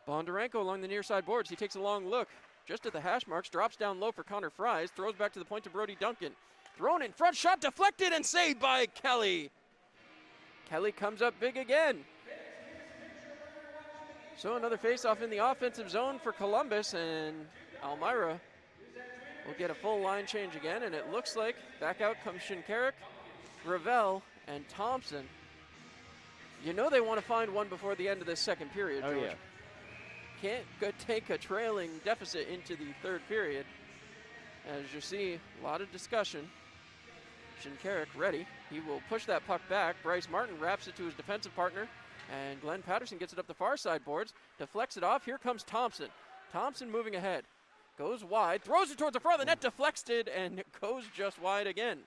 Bondarenko along the near side boards. He takes a long look just at the hash marks, drops down low for Connor Fries, throws back to the point to Brody Duncan. Thrown in front, shot deflected and saved by Kelly. Kelly comes up big again. So another face-off in the offensive zone for Columbus, and Elmira will get a full line change again, and it looks like back out comes Shinkarik, Gravel, and Thompson. You know they want to find one before the end of this second period, George. Oh, yeah. Can't go take a trailing deficit into the third period. As you see, a lot of discussion. Shinkarik ready. He will push that puck back. Bryce Martin wraps it to his defensive partner, and Glenn Patterson gets it up the far side boards, deflects it off. Here comes Thompson. Thompson moving ahead. Goes wide, throws it towards the front of the net, deflects it, and goes just wide again.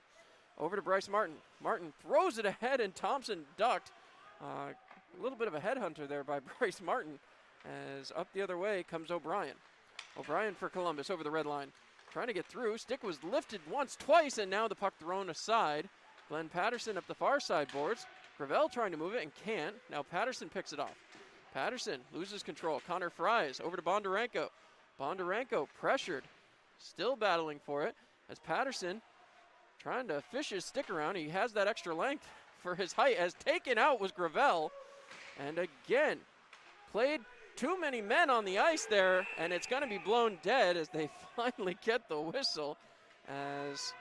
Over to Bryce Martin. Martin throws it ahead, and Thompson ducked. A little bit of a headhunter there by Bryce Martin, as up the other way comes O'Brien. O'Brien for Columbus over the red line. Trying to get through. Stick was lifted once, twice, and now the puck thrown aside. Glenn Patterson up the far side boards. Gravel trying to move it and can't. Now Patterson picks it off. Patterson loses control. Connor Fries over to Bondarenko. Bondarenko pressured. Still battling for it as Patterson trying to fish his stick around. He has that extra length for his height. As taken out was Gravel. And again, played too many men on the ice there, and it's going to be blown dead as they finally get the whistle, as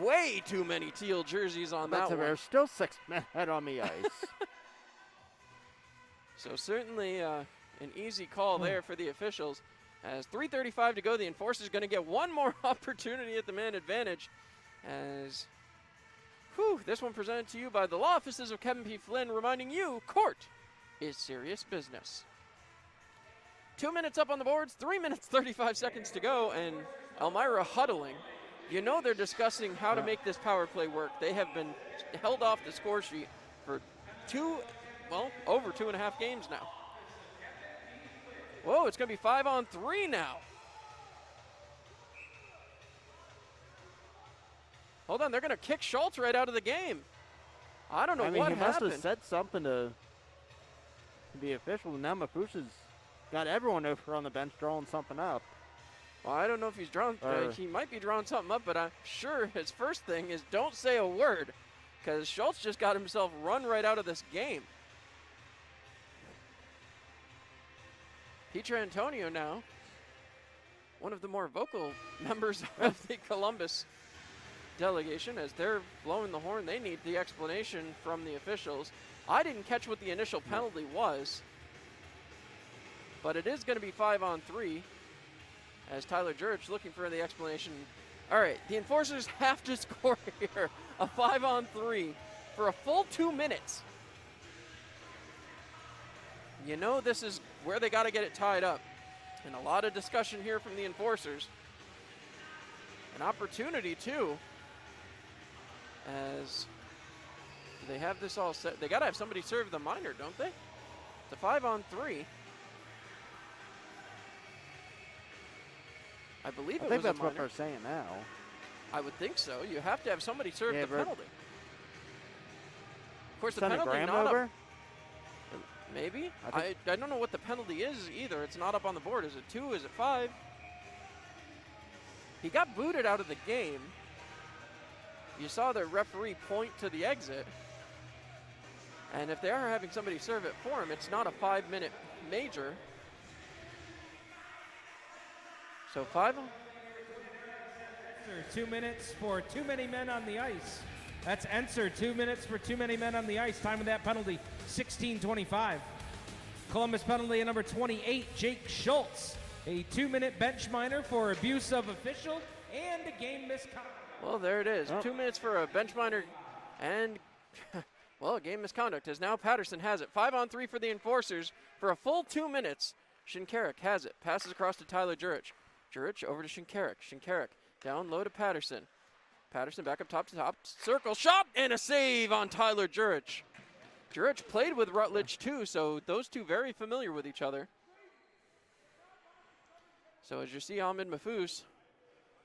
way too many teal jerseys on that one. There's still 6 men on the ice. So certainly an easy call there for the officials. As 3:35 to go, the Enforcers going to get one more opportunity at the man advantage. As this one presented to you by the law offices of Kevin P. Flynn, reminding you court is serious business. 2 minutes up on the boards, 3 minutes 35 seconds to go, and Elmira huddling. You know they're discussing how to make this power play work. They have been held off the score sheet for over 2.5 games now. Whoa, it's going to be 5-on-3 now. Hold on, they're going to kick Schultz right out of the game. I don't know what happened. He must have said something to the official. Now Mafusha's got everyone over on the bench drawing something up. Well, I don't know if he's drawn. He might be drawing something up, but I'm sure his first thing is don't say a word, because Schultz just got himself run right out of this game. Petra Antonio now, one of the more vocal members of the Columbus delegation, as they're blowing the horn. They need the explanation from the officials. I didn't catch what the initial penalty was, but it is going to be 5-on-3. as Tyler Jurich looking for the explanation. All right, the Enforcers have to score here. A 5-on-3 for a full 2 minutes. You know this is where they got to get it tied up. And a lot of discussion here from the Enforcers. An opportunity, too, as they have this all set. They got to have somebody serve the minor, don't they? It's a 5-on-3. I believe it was a minor. I think that's what they're saying now. I would think so. You have to have somebody serve the penalty. Of course, the Send penalty Graham not over? up. Maybe. I don't know what the penalty is either. It's not up on the board. Is it 2? Is it 5? He got booted out of the game. You saw the referee point to the exit. And if they are having somebody serve it for him, it's not a 5-minute major. So 5. 2 minutes for too many men on the ice. That's Enser, 2 minutes for too many men on the ice. Time of that penalty, 16:25. Columbus penalty number 28, Jake Schultz. A 2-minute bench minor for abuse of official and a game misconduct. Well, there it is. 2 minutes for a bench minor and, well, a game misconduct, as now Patterson has it. 5-on-3 for the Enforcers for a full 2 minutes. Shinkarik has it. Passes across to Tyler Jurich. Jurich over to Shinkarik. Shinkarik down low to Patterson. Patterson back up top to top. Circle shot and a save on Tyler Jurich. Jurich played with Rutledge too, so those two very familiar with each other. So as you see Ahmed Mahfouz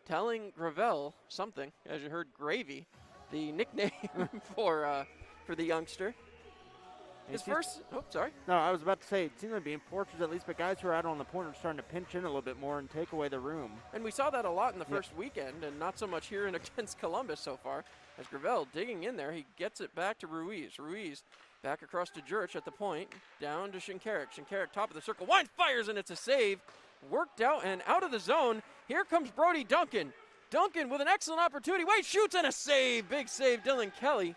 telling Gravel something, as you heard Gravy, the nickname for the youngster. His first, sorry. No, I was about to say, it seems to be Enforcers at least, but guys who are out on the point are starting to pinch in a little bit more and take away the room. And we saw that a lot in the first weekend, and not so much here against Columbus so far. As Gravel digging in there, he gets it back to Ruiz. Ruiz back across to Jurich at the point, down to Shinkarik. Shinkarik top of the circle, wide fires, and it's a save. Worked out and out of the zone. Here comes Brody Duncan. Duncan with an excellent opportunity. Wait, shoots and a save. Big save, Dylan Kelly.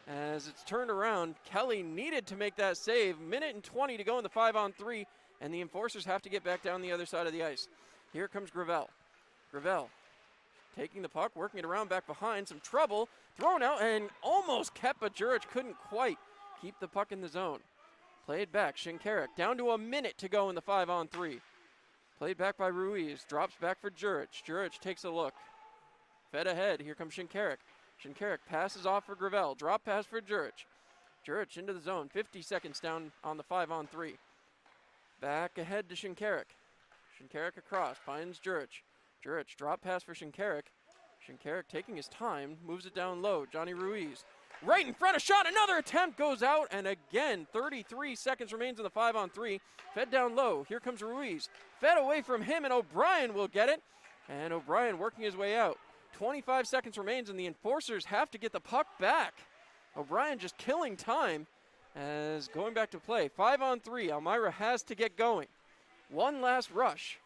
As it's turned around, Kelly needed to make that save. 1:20 to go in the 5-on-3, and the Enforcers have to get back down the other side of the ice. Here comes Gravel. Gravel taking the puck, working it around back behind. Some trouble, thrown out, and almost kept, but Jurich couldn't quite keep the puck in the zone. Played back, Shinkarik, down to a minute to go in the 5-on-3. Played back by Ruiz, drops back for Jurich. Jurich takes a look. Fed ahead, here comes Shinkarik. Shinkarik passes off for Gravel. Drop pass for Jurich. Jurich into the zone. 50 seconds down on the 5-on-3. Back ahead to Shinkarik. Shinkarik across. Finds Jurich. Jurich drop pass for Shinkarik. Shinkarik taking his time. Moves it down low. Johnny Ruiz. Right in front of shot. Another attempt goes out. And again, 33 seconds remains in the 5-on-3. Fed down low. Here comes Ruiz. Fed away from him, and O'Brien will get it. And O'Brien working his way out. 25 seconds remains, and the Enforcers have to get the puck back. O'Brien just killing time as going back to play. 5-on-3. Elmira has to get going. One last rush.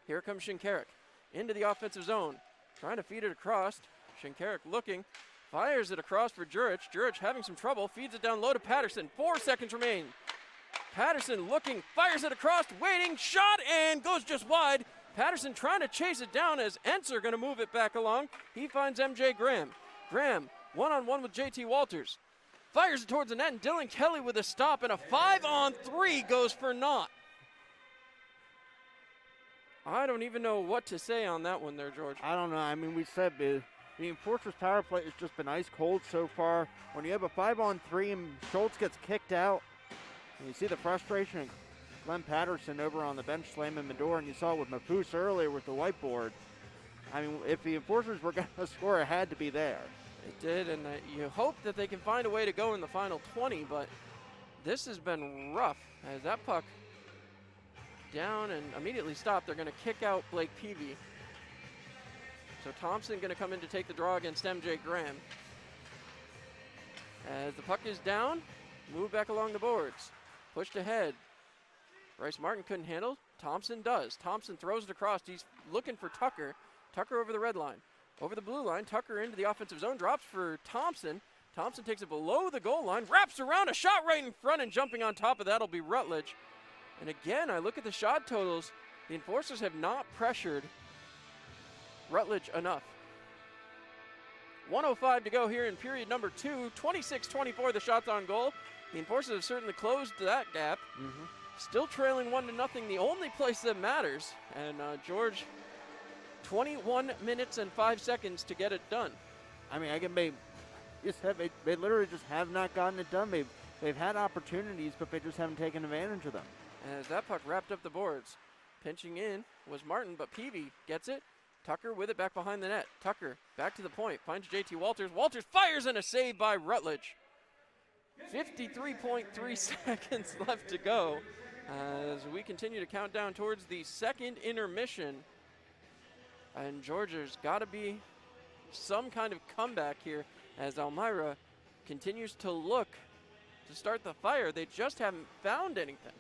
Here comes Shinkarik into the offensive zone. Trying to feed it across. Shinkarik looking. Fires it across for Jurich. Jurich having some trouble. Feeds it down low to Patterson. 4 seconds remain. Patterson looking. Fires it across. Waiting. Shot and goes just wide. Patterson trying to chase it down as Enser going to move it back along. He finds MJ Graham. Graham one-on-one with JT Walters. Fires it towards the net, and Dylan Kelly with a stop, and a 5-on-3 goes for naught. I don't even know what to say on that one there, George. I don't know. I mean, we said the Enforcers power play has just been ice cold so far. When you have a 5-on-3 and Schultz gets kicked out, and you see the frustration of Glenn Patterson over on the bench slamming the door, and you saw it with Mahfouz earlier with the whiteboard. I mean, if the Enforcers were going to score, it had to be there. It did, and you hope that they can find a way to go in the final 20, but this has been rough as that puck down and immediately stopped. They're going to kick out Blake Peavy. So Thompson going to come in to take the draw against MJ Graham. As the puck is down, move back along the boards. Pushed ahead. Bryce Martin couldn't handle. Thompson does. Thompson throws it across. He's looking for Tucker. Tucker over the red line. Over the blue line. Tucker into the offensive zone. Drops for Thompson. Thompson takes it below the goal line. Wraps around. A shot right in front, and jumping on top of that will be Rutledge. And again, I look at the shot totals. The Enforcers have not pressured Rutledge enough. 1:05 to go here in period number 2. 26-24 the shots on goal. The Enforcers have certainly closed that gap. Still trailing 1-0, the only place that matters. And George, 21 minutes and 5 seconds to get it done. I mean, they literally just have not gotten it done. They've had opportunities, but they just haven't taken advantage of them. As that puck wrapped up the boards. Pinching in was Martin, but Peavy gets it. Tucker with it back behind the net. Tucker back to the point, finds JT Walters. Walters fires and a save by Rutledge. 53.3 seconds left to go as we continue to count down towards the second intermission. And Georgia's got to be some kind of comeback here as Elmira continues to look to start the fire. They just haven't found anything.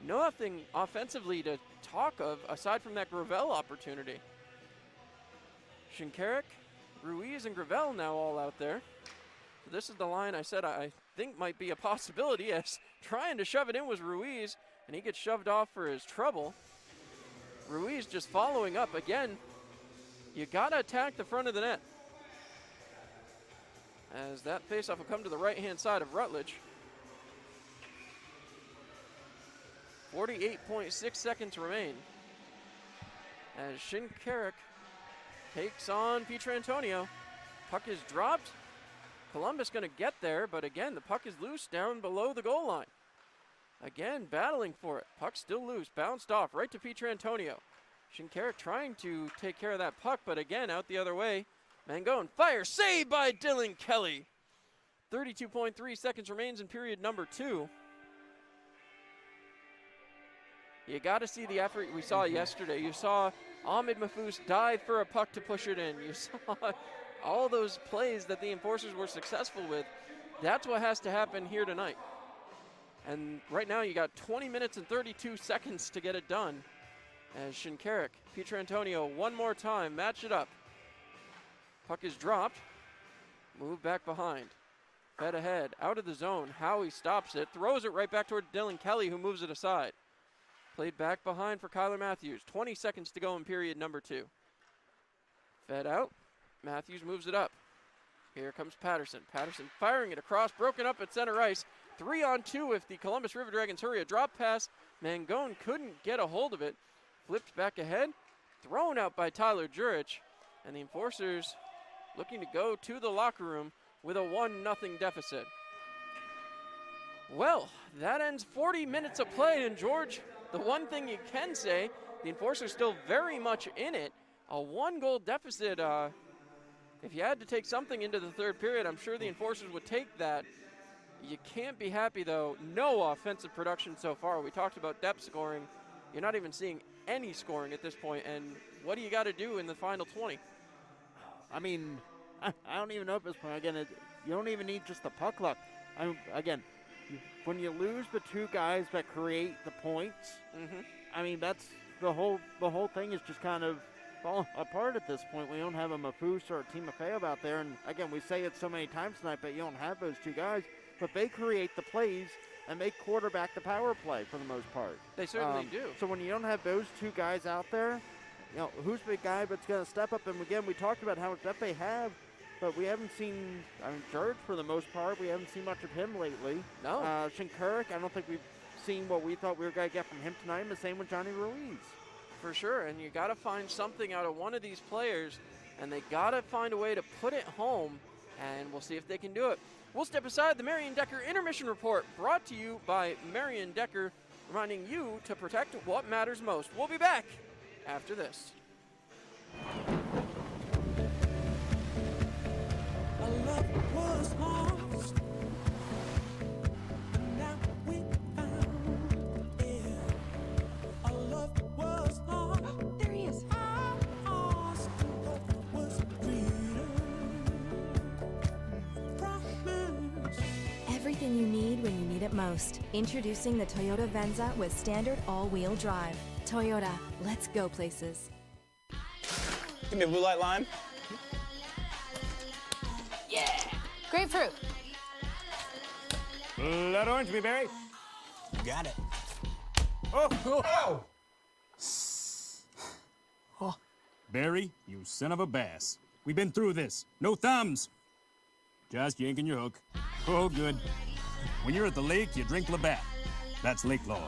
Nothing offensively to talk of aside from that Gravel opportunity. Shinkarik, Ruiz, and Gravel now all out there. So this is the line I said I think might be a possibility, as trying to shove it in was Ruiz, and he gets shoved off for his trouble. Ruiz just following up. Again, you got to attack the front of the net. As that faceoff will come to the right-hand side of Rutledge. 48.6 seconds remain as Shinkarik takes on Pietrantonio. Puck is dropped. Columbus going to get there, but again, the puck is loose down below the goal line. Again, battling for it. Puck still loose, bounced off right to Pietrantonio. Shinkarik trying to take care of that puck, but again, out the other way. Mangone fires, saved by Dylan Kelly. 32.3 seconds remains in period number 2. You got to see the effort we saw yesterday. You saw Ahmed Mahfouz dive for a puck to push it in. You saw all those plays that the Enforcers were successful with. That's what has to happen here tonight. And right now you got 20 minutes and 32 seconds to get it done. As Shinkarik, Pietrantonio one more time, match it up. Puck is dropped. Move back behind. Fed ahead, out of the zone. Howie stops it, throws it right back toward Dylan Kelly, who moves it aside. Played back behind for Kyler Matthews. 20 seconds to go in period number 2. Fed out. Matthews moves it up. Here comes Patterson. Patterson firing it across, broken up at center ice. 3-on-2 if the Columbus River Dragons hurry. A drop pass. Mangone couldn't get a hold of it. Flipped back ahead. Thrown out by Tyler Jurich. And the Enforcers looking to go to the locker room with a 1-0 deficit. Well, that ends 40 minutes of play, and George, the one thing you can say, the Enforcers still very much in it. A 1-goal deficit. If you had to take something into the third period, I'm sure the Enforcers would take that. You can't be happy, though. No offensive production so far. We talked about depth scoring. You're not even seeing any scoring at this point, and what do you got to do in the final 20? I mean, I don't even know at this point. Again, you don't even need just the puck luck. When you lose the two guys that create the points, I mean, that's the whole thing is just kind of falling apart at this point. We don't have a Mahfouz or a Timofeyev out there, and again, we say it so many times tonight, but you don't have those two guys, but they create the plays and they quarterback the power play for the most part. They certainly do. So when you don't have those two guys out there, you know, who's the guy that's going to step up? And again, we talked about how much depth they have, but we haven't seen, George for the most part, we haven't seen much of him lately. No. Shinkarik, I don't think we've seen what we thought we were going to get from him tonight, and the same with Johnny Ruiz. For sure, and you got to find something out of one of these players, and they got to find a way to put it home, and we'll see if they can do it. We'll step aside. The Marion Decker Intermission Report, brought to you by Marion Decker, reminding you to protect what matters most. We'll be back after this. There he is. Everything you need when you need it most. Introducing the Toyota Venza with standard all-wheel drive. Toyota, let's go places. Give me a blue light lime. Yeah! Grapefruit. Blood orange, me berry. Got it. Oh! Barry, you son of a bass. We've been through this. No thumbs. Just yanking your hook. Oh, good. When you're at the lake, you drink Labatt. That's lake law.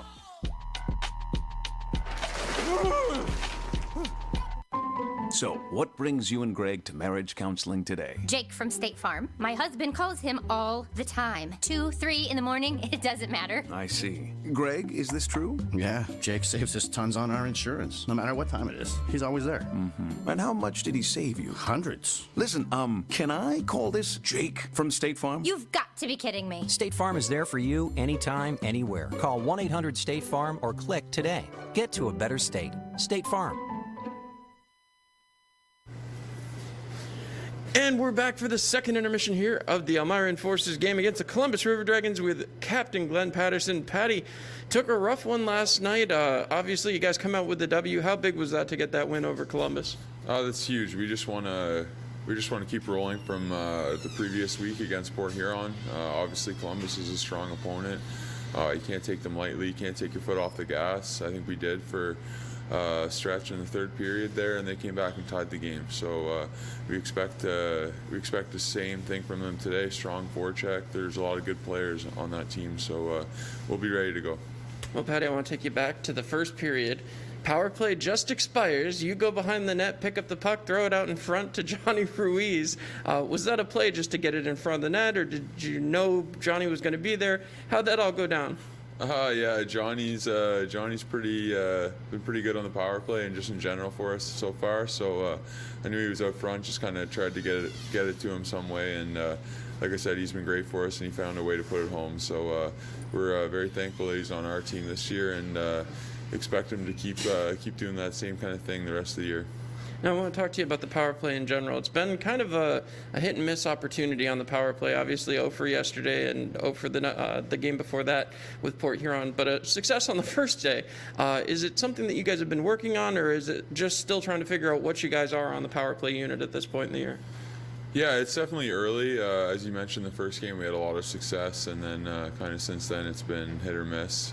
So, what brings you and Greg to marriage counseling today? Jake from State Farm. My husband calls him all the time. 2, 3 in the morning, it doesn't matter. I see. Greg, is this true? Yeah, Jake saves us tons on our insurance. No matter what time it is, he's always there. Mm-hmm. And how much did he save you? Hundreds. Listen, can I call this Jake from State Farm? You've got to be kidding me. State Farm is there for you anytime, anywhere. Call 1-800-STATE-FARM or click today. Get to a better state. State Farm. And we're back for the second intermission here of the Elmira Enforcers game against the Columbus River Dragons with Captain Glenn Patterson. Patty took a rough one last night. Obviously, you guys come out with the W. How big was that to get that win over Columbus? That's huge. We just want to keep rolling from the previous week against Port Huron. Obviously, Columbus is a strong opponent. You can't take them lightly. You can't take your foot off the gas. I think we did for stretch in the third period there, and they came back and tied the game. So we expect the same thing from them today. Strong forecheck. There's a lot of good players on that team, so we'll be ready to go. Well, Patty, I want to take you back to the first period. Power play just expires. You go behind the net, pick up the puck, throw it out in front to Johnny Ruiz. Was that a play just to get it in front of the net, or did you know Johnny was going to be there? How'd that all go down? Yeah, Johnny's been pretty good on the power play and just in general for us so far. So I knew he was out front, just kind of tried to get it to him some way, and like I said, he's been great for us, and he found a way to put it home. So we're very thankful that he's on our team this year, and expect him to keep doing that same kind of thing the rest of the year. Now, I want to talk to you about the power play in general. It's been kind of a hit and miss opportunity on the power play. Obviously, 0 for yesterday and 0 for the game before that with Port Huron. But a success on the first day. Is it something that you guys have been working on, or is it just still trying to figure out what you guys are on the power play unit at this point in the year? Yeah, it's definitely early. As you mentioned, the first game we had a lot of success, and then kind of since then it's been hit or miss.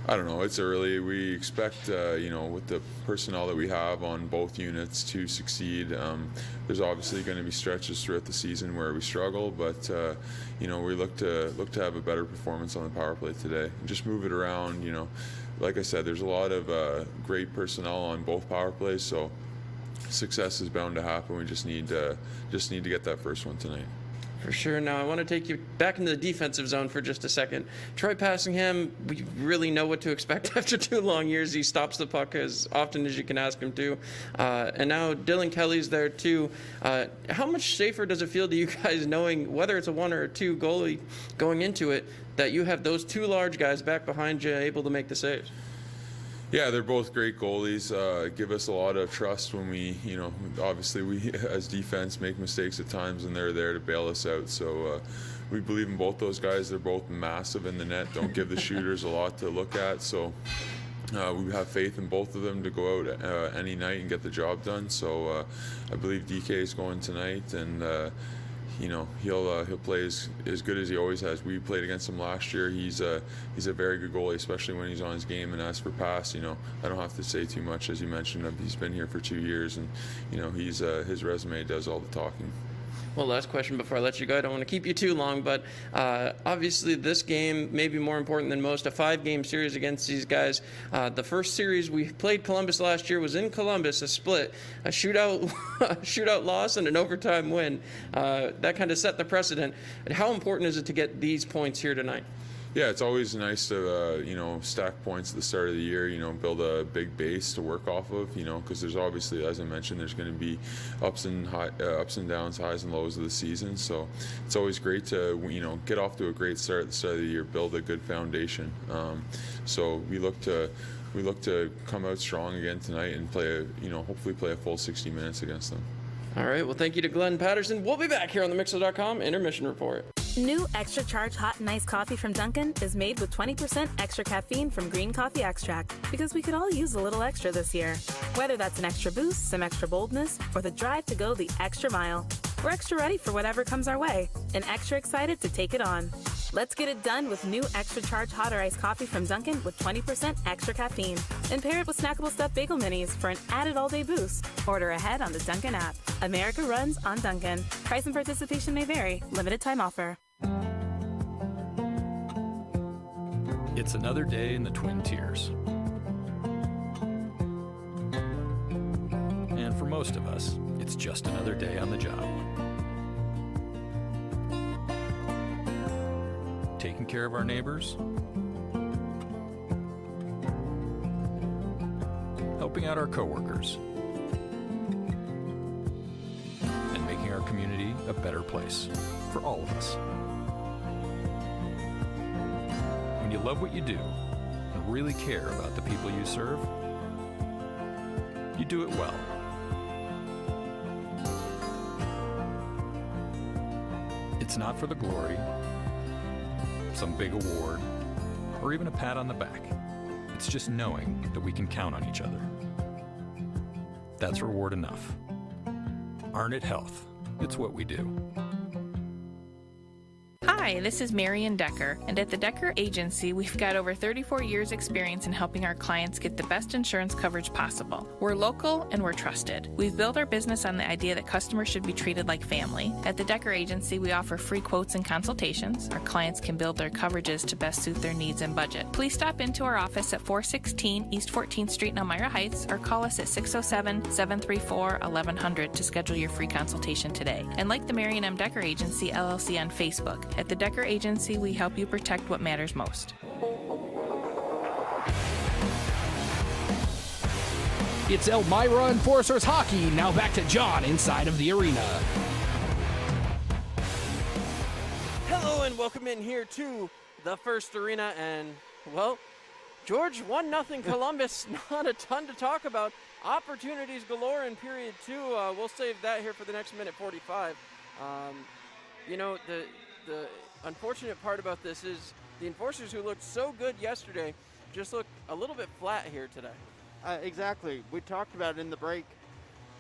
I don't know, it's early. We expect, with the personnel that we have on both units to succeed. There's obviously going to be stretches throughout the season where we struggle, but, we look to have a better performance on the power play today. And just move it around, Like I said, there's a lot of great personnel on both power plays, so success is bound to happen. We just need to get that first one tonight. For sure. Now, I want to take you back into the defensive zone for just a second. Troy Passingham, we really know what to expect after 2 long years. He stops the puck as often as you can ask him to. And now Dylan Kelly's there too. How much safer does it feel to you guys knowing whether it's a 1 or a 2 goalie going into it, that you have those 2 large guys back behind you able to make the saves? Yeah, they're both great goalies. Give us a lot of trust when we, obviously we as defense make mistakes at times, and they're there to bail us out. So we believe in both those guys. They're both massive in the net. Don't give the shooters a lot to look at. So we have faith in both of them to go out any night and get the job done. So I believe DK is going tonight, and he'll play as good as he always has. We played against him last year. He's a very good goalie, especially when he's on his game. And as for pass, I don't have to say too much, as you mentioned. He's been here for 2 years, and his resume does all the talking. Well, last question before I let you go. I don't want to keep you too long, but obviously this game may be more important than most. A 5-game series against these guys. The first series we played Columbus last year was in Columbus, a split, a shootout loss, and an overtime win. That kind of set the precedent. How important is it to get these points here tonight? Yeah, it's always nice to, stack points at the start of the year, build a big base to work off of, because there's obviously, as I mentioned, there's going to be ups and downs, highs and lows of the season. So it's always great to, get off to a great start at the start of the year, build a good foundation. So we look to come out strong again tonight and hopefully play a full 60 minutes against them. All right, well, thank you to Glenn Patterson. We'll be back here on the Mixer.com Intermission Report. New extra charge hot and iced coffee from Dunkin' is made with 20% extra caffeine from green coffee extract, because we could all use a little extra this year. Whether that's an extra boost, some extra boldness, or the drive to go the extra mile, we're extra ready for whatever comes our way and extra excited to take it on. Let's get it done with new extra charge hot or iced coffee from Dunkin' with 20% extra caffeine. And pair it with snackable stuffed bagel minis for an added all-day boost. Order ahead on the Dunkin' app. America runs on Dunkin'. Price and participation may vary. Limited time offer. It's another day in the Twin Tiers. And for most of us, it's just another day on the job. Taking care of our neighbors, helping out our coworkers, and making our community a better place for all of us. When you love what you do and really care about the people you serve, you do it well. It's not for the glory, some big award, or even a pat on the back. It's just knowing that we can count on each other. That's reward enough. Arnett Health. It's what we do. Hi, this is Marian Decker, and at the Decker Agency, we've got over 34 years experience in helping our clients get the best insurance coverage possible. We're local and we're trusted. We've built our business on the idea that customers should be treated like family. At the Decker Agency, we offer free quotes and consultations. Our clients can build their coverages to best suit their needs and budget. Please stop into our office at 416 East 14th Street in Elmira Heights or call us at 607-734-1100 to schedule your free consultation today. And like the Marian M. Decker Agency LLC on Facebook, at the Decker Agency, we help you protect what matters most. It's Elmira Enforcers Hockey. Now back to John inside of the arena. Hello and welcome in here to the first arena. And, well, George, 1-0 Columbus. Not a ton to talk about. Opportunities galore in period two. We'll save that here for the next minute 45. You know, the unfortunate part about this is the Enforcers, who looked so good yesterday, just look a little bit flat here today. Exactly. We talked about it in the break.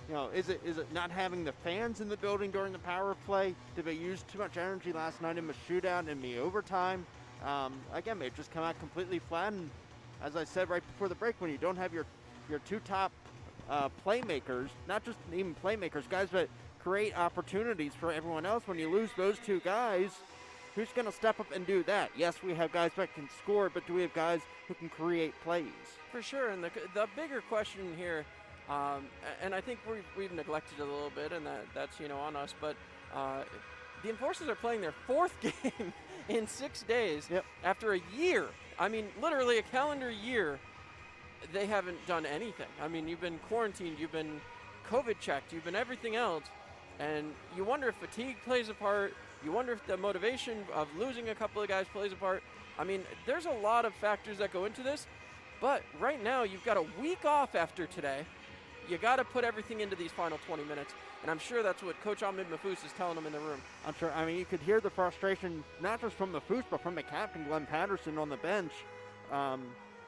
You know, is it not having the fans in the building during the power play? Did they use too much energy last night in the shootout and the overtime? Again, they just come out completely flat. And as I said right before the break, when you don't have your two top playmakers, not just even playmakers, guys that create opportunities for everyone else, when you lose those two guys, who's going to step up and do that? Yes, we have guys that can score, but do we have guys who can create plays? For sure, and the bigger question here, and I think we've neglected it a little bit, and that's on us, but the Enforcers are playing their fourth game in 6 days after a year. I mean, literally a calendar year. They haven't done anything. I mean, you've been quarantined, you've been COVID checked, you've been everything else, and you wonder if fatigue plays a part. You wonder if the motivation of losing a couple of guys plays a part. I mean, there's a lot of factors that go into this, but right now you've got a week off after today. You got to put everything into these final 20 minutes, and I'm sure that's what Coach Ahmed Mahfouz is telling them in the room. I'm sure. I mean, you could hear the frustration, not just from Mahfouz, but from the captain, Glenn Patterson, on the bench.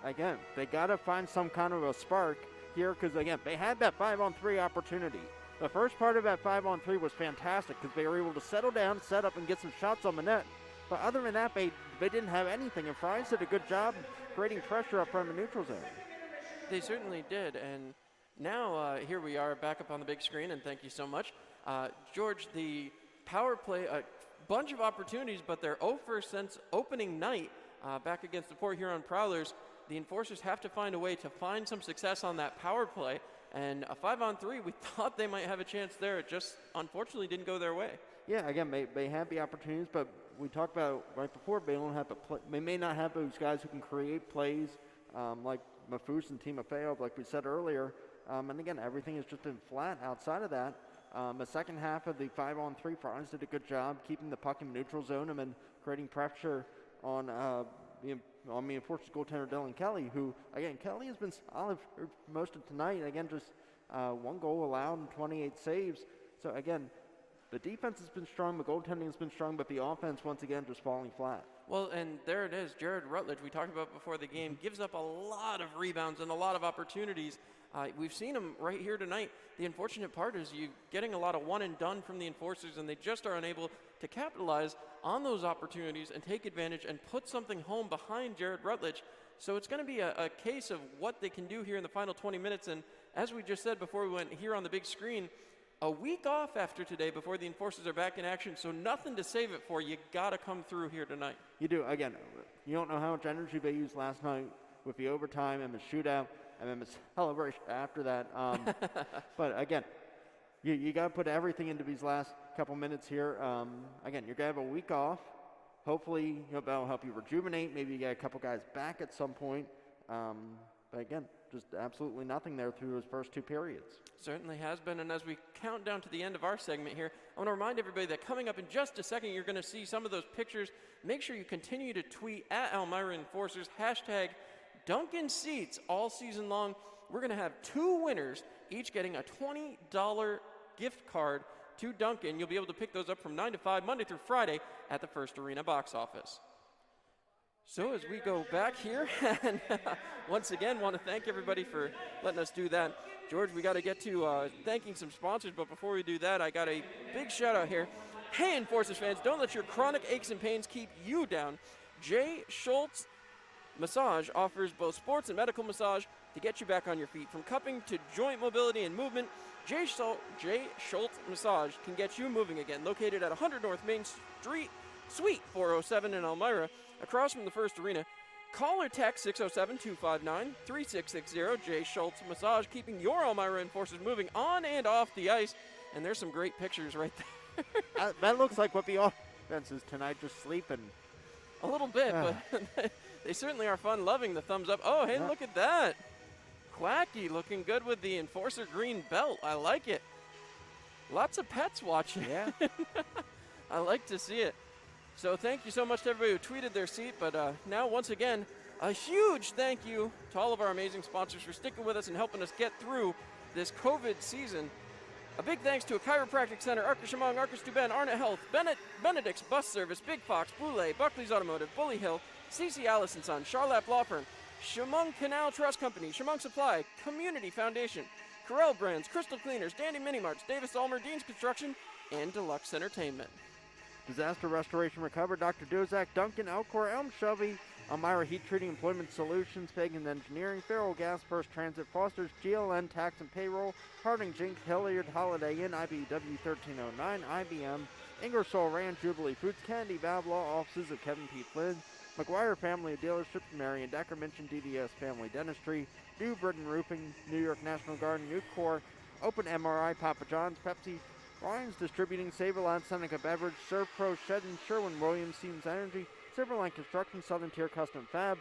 Again, they got to find some kind of a spark here because, again, they had that 5-on-3 opportunity. The first part of that 5-on-3 was fantastic because they were able to settle down, set up, and get some shots on the net. But other than that, they didn't have anything, and Fries did a good job creating pressure up from the neutral zone. They certainly did, and now here we are back up on the big screen, and thank you so much. George, the power play, a bunch of opportunities, but they're over since opening night back against the Port Huron Prowlers. The Enforcers have to find a way to find some success on that power play. And a 5-on-3, we thought they might have a chance there. It just unfortunately didn't go their way. Yeah, again, they had the opportunities, but we talked about right before, they may not have those guys who can create plays like Mahfouz and Timofeyev, like we said earlier. And again, everything has just been flat outside of that. The second half of the 5-on-3, Fries did a good job keeping the puck in the neutral zone and then creating pressure on the Enforcers goaltender Dylan Kelly, who, again, Kelly has been solid for most of tonight. Again, just one goal allowed and 28 saves. So, again, the defense has been strong, the goaltending has been strong, but the offense, once again, just falling flat. Well, and there it is. Jared Rutledge, we talked about before the game, gives up a lot of rebounds and a lot of opportunities. We've seen him right here tonight. The unfortunate part is you getting a lot of one and done from the Enforcers, and they just are unable to capitalize on those opportunities and take advantage and put something home behind Jared Rutledge. So it's going to be a case of what they can do here in the final 20 minutes. And as we just said before we went here on the big screen, a week off after today before the Enforcers are back in action, so nothing to save it for. You got to come through here tonight. You do. Again, you don't know how much energy they used last night with the overtime and the shootout and then the celebration after that. But again, you got to put everything into these last couple minutes here. Again, you're going to have a week off. Hopefully, that'll help you rejuvenate. Maybe you get a couple guys back at some point. But again, just absolutely nothing there through those first two periods. Certainly has been, and as we count down to the end of our segment here, I want to remind everybody that coming up in just a second, you're going to see some of those pictures. Make sure you continue to tweet at Elmira Enforcers, hashtag Duncan Seats all season long. We're going to have two winners, each getting a $20 gift card to Duncan. You'll be able to pick those up from 9 to 5, Monday through Friday at the First Arena box office. So as we go back here, and once again, want to thank everybody for letting us do that. George, we got to get to thanking some sponsors, but before we do that, I got a big shout out here. Hey, Enforcers fans, don't let your chronic aches and pains keep you down. Jay Schultz Massage offers both sports and medical massage to get you back on your feet. From cupping to joint mobility and movement, Jay Schultz Massage can get you moving again. Located at 100 North Main Street, Suite 407 in Elmira, across from the First Arena. Call or text 607-259-3660. Jay Schultz Massage, keeping your Elmira Enforcers moving on and off the ice. And there's some great pictures right there. That looks like what the offense is tonight, just sleeping. A little bit, but they certainly are fun. Loving the thumbs up. Oh, hey, look at that. Quacky looking good with the Enforcer green belt. I like it. Lots of pets watching. Yeah. I like to see it. So thank you so much to everybody who tweeted their seat. But now, once again, a huge thank you to all of our amazing sponsors for sticking with us and helping us get through this COVID season. A big thanks to a chiropractic center, Arcus Shamong, Arcus Duben, Arnett Health, Benedict's Bus Service, Big Fox, Boulay, Buckley's Automotive, Bully Hill, CC Allison Son, Charlotte Law Firm, Shamong Canal Trust Company, Shamong Supply, Community Foundation, Corel Brands, Crystal Cleaners, Dandy Mini Marts, Davis Ulmer, Dean's Construction, and Deluxe Entertainment. Disaster Restoration Recover, Dr. Dozak, Duncan, Elcor, Elm Shelby, Elmira Heat Treating Employment Solutions, Pagan Engineering, Farrell Gas, First Transit, Foster's, GLN Tax and Payroll, Harding Jink, Hilliard, Holiday Inn, IBW 1309, IBM, Ingersoll Rand, Jubilee Foods, Kennedy Bablaw, offices of Kevin P. Flynn, McGuire Family Dealership, Marion Decker, Minchin DDS Family Dentistry, New Britain Roofing, New York National Guard, Nucor, Open MRI, Papa John's, Pepsi, Ryan's Distributing, Saverland, Seneca Beverage, Servpro, Shedden, Sherwin Williams, Siemens Energy, Silverline Construction, Southern Tier Custom Fab,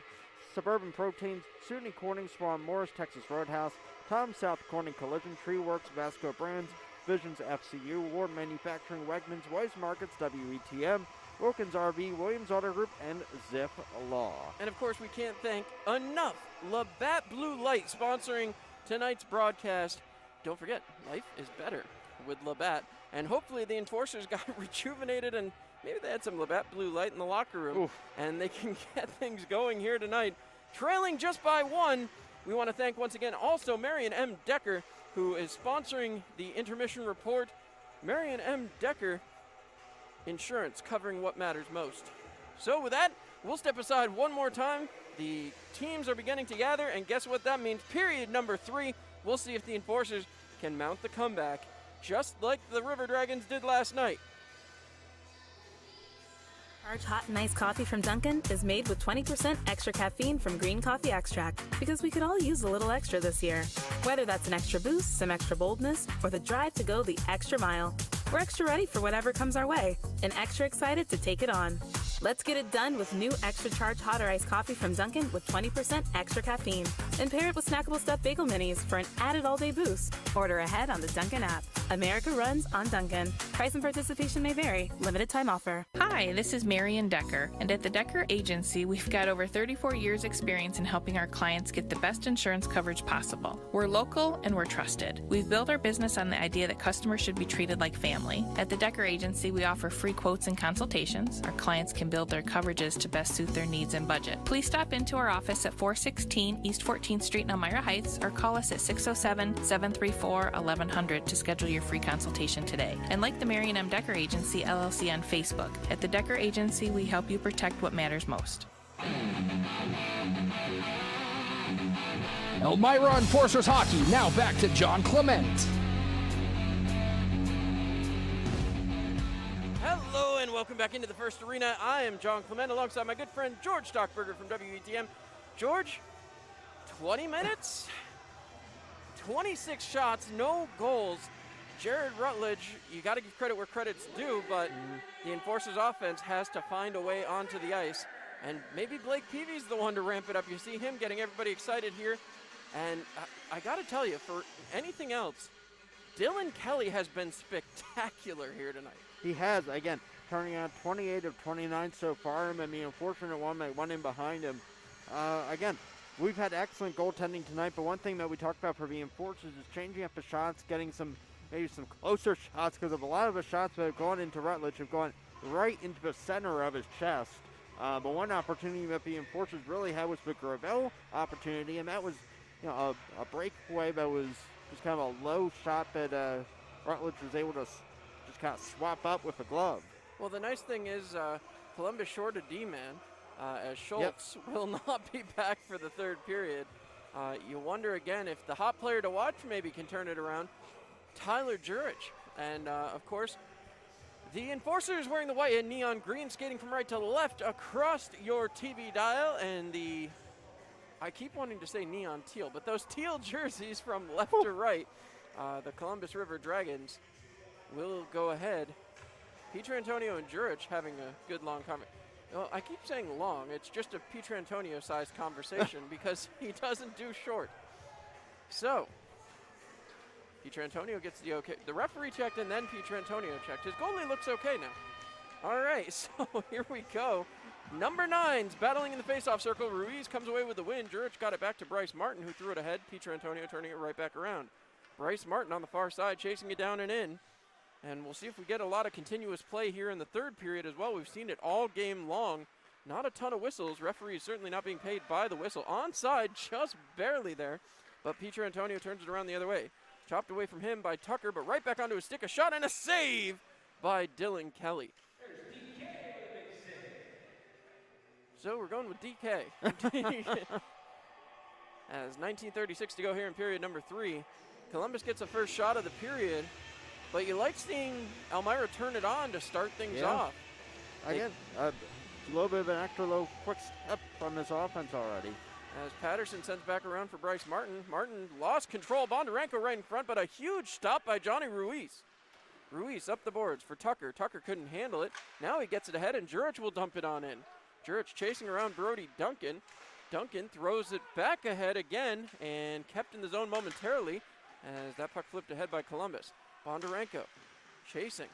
Suburban Proteins, SUNY Corning, Swan Morris, Texas Roadhouse, Tom South Corning Collision, Tree Works, Vasco Brands, Visions FCU, Ward Manufacturing, Wegmans, Weiss Markets, WETM, Wilkins RV, Williams Auto Group, and Zip Law. And of course, we can't thank enough Labatt Blue Light sponsoring tonight's broadcast. Don't forget, life is better with Labatt. And hopefully the Enforcers got rejuvenated and maybe they had some Labatt Blue Light in the locker room. Oof. And they can get things going here tonight. Trailing just by one, we want to thank once again also Marion M. Decker, who is sponsoring the intermission report. Marion M. Decker Insurance, covering what matters most. So with that, we'll step aside one more time. The teams are beginning to gather, and guess what that means? Period number 3. We'll see if the Enforcers can mount the comeback, just like the River Dragons did last night. Charge hot and iced coffee from Dunkin' is made with 20% extra caffeine from green coffee extract, because we could all use a little extra this year. Whether that's an extra boost, some extra boldness, or the drive to go the extra mile, we're extra ready for whatever comes our way and extra excited to take it on. Let's get it done with new extra charged hot or iced coffee from Dunkin' with 20% extra caffeine. And pair it with snackable stuffed bagel minis for an added all-day boost. Order ahead on the Dunkin' app. America runs on Dunkin'. Price and participation may vary. Limited time offer. Hi, this is Marion Decker, and at the Decker Agency, we've got over 34 years experience in helping our clients get the best insurance coverage possible. We're local and we're trusted. We've built our business on the idea that customers should be treated like family. At the Decker Agency, we offer free quotes and consultations. Our clients can build their coverages to best suit their needs and budget. Please stop into our office at 416 East 14th Street in Elmira Heights or call us at 607-734-1100 to schedule your free consultation today. And like the Marion M. Decker Agency LLC on Facebook, at the Decker Agency, we help you protect what matters most. Elmira Enforcers Hockey, now back to John Clement. Hello and welcome back into the first arena. I am John Clement alongside my good friend George Stockberger from WETM. George, 20 minutes, 26 shots, no goals. Jared Rutledge, you got to give credit where credit's due, but the Enforcers offense has to find a way onto the ice. And maybe Blake Peavy's the one to ramp it up. You see him getting everybody excited here. And I got to tell you, for anything else, Dylan Kelly has been spectacular here tonight. He has, again, turning out 28 of 29 so far. And the unfortunate one that went in behind him. Again, we've had excellent goaltending tonight, but one thing that we talked about for the Enforcers is changing up the shots, getting maybe some closer shots, because of a lot of the shots that have gone into Rutledge have gone right into the center of his chest. But one opportunity that the Enforcers really had was the Gravel opportunity, and that was a breakaway that was just kind of a low shot that Rutledge was able to just kind of swap up with a glove. Well, the nice thing is Columbus short a D-man, as Schultz will not be back for the third period. You wonder again if the hot player to watch maybe can turn it around. Tyler Jurich. And, of course, the Enforcers wearing the white and neon green, skating from right to left across your TV dial. And I keep wanting to say neon teal, but those teal jerseys from left to right, the Columbus River Dragons will go ahead. Pietrantonio and Jurich having a good long conversation. Well, I keep saying long. It's just a Pietrantonio-sized conversation because he doesn't do short. So, Pietrantonio gets the okay. The referee checked and then Pietrantonio checked. His goalie looks okay now. All right, so here we go. Number 9's battling in the faceoff circle. Ruiz comes away with the win. Jurich got it back to Bryce Martin, who threw it ahead. Pietrantonio turning it right back around. Bryce Martin on the far side, chasing it down and in. And we'll see if we get a lot of continuous play here in the third period as well. We've seen it all game long. Not a ton of whistles. Referees certainly not being paid by the whistle. Onside, just barely there. But Pietrantonio turns it around the other way. Chopped away from him by Tucker, but right back onto his stick. A shot and a save by Dylan Kelly. So we're going with DK. As 19:36 to go here in period number 3. Columbus gets a first shot of the period, but you like seeing Elmira turn it on to start things off. Again, a little bit of an extra low quick step from this offense already. As Patterson sends back around for Bryce Martin. Martin lost control. Bondarenko right in front, but a huge stop by Johnny Ruiz. Ruiz up the boards for Tucker. Tucker couldn't handle it. Now he gets it ahead, and Jurich will dump it on in. Jurich chasing around Brody Duncan. Duncan throws it back ahead again and kept in the zone momentarily as that puck flipped ahead by Columbus. Bondarenko chasing,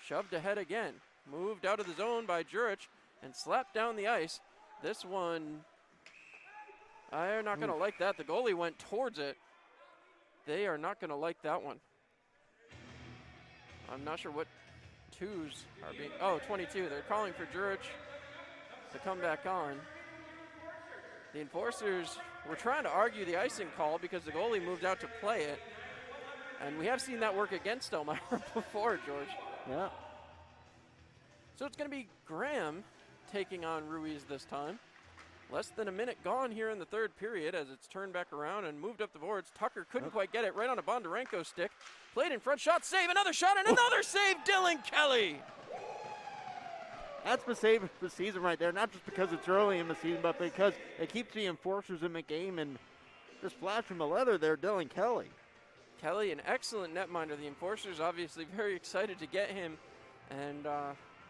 shoved ahead again. Moved out of the zone by Jurich and slapped down the ice. This one, they're not going to like that. The goalie went towards it. They are not going to like that one. I'm not sure what twos are being, 22. They're calling for Jurich to come back on. The Enforcers were trying to argue the icing call because the goalie moved out to play it. And we have seen that work against Elmira before, George. Yeah. So it's going to be Graham taking on Ruiz this time. Less than a minute gone here in the third period as it's turned back around and moved up the boards. Tucker couldn't quite get it right on a Bondarenko stick. Played in front, shot, save, another shot, and another save, Dylan Kelly. That's the save of the season right there, not just because it's early in the season, but because it keeps the Enforcers in the game. And just flash from the leather there, Dylan Kelly. Kelly, an excellent netminder. The Enforcers obviously very excited to get him. And,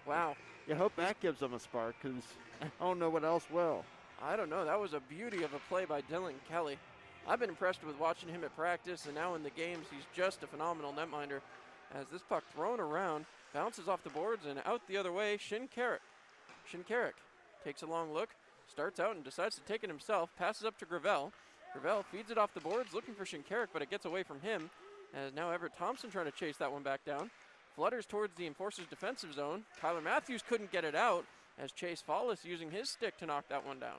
wow. You hope that gives them a spark, because I don't know what else will. I don't know. That was a beauty of a play by Dylan Kelly. I've been impressed with watching him at practice, and now in the games, he's just a phenomenal netminder. as this puck thrown around, bounces off the boards and out the other way. Shinkarik takes a long look, starts out and decides to take it himself, passes up to Gravel. Gravel feeds it off the boards, looking for Shinkarik, but it gets away from him, as now Everett Thompson trying to chase that one back down. Flutters towards the Enforcers' defensive zone. Kyler Matthews couldn't get it out, as Chase Follis using his stick to knock that one down.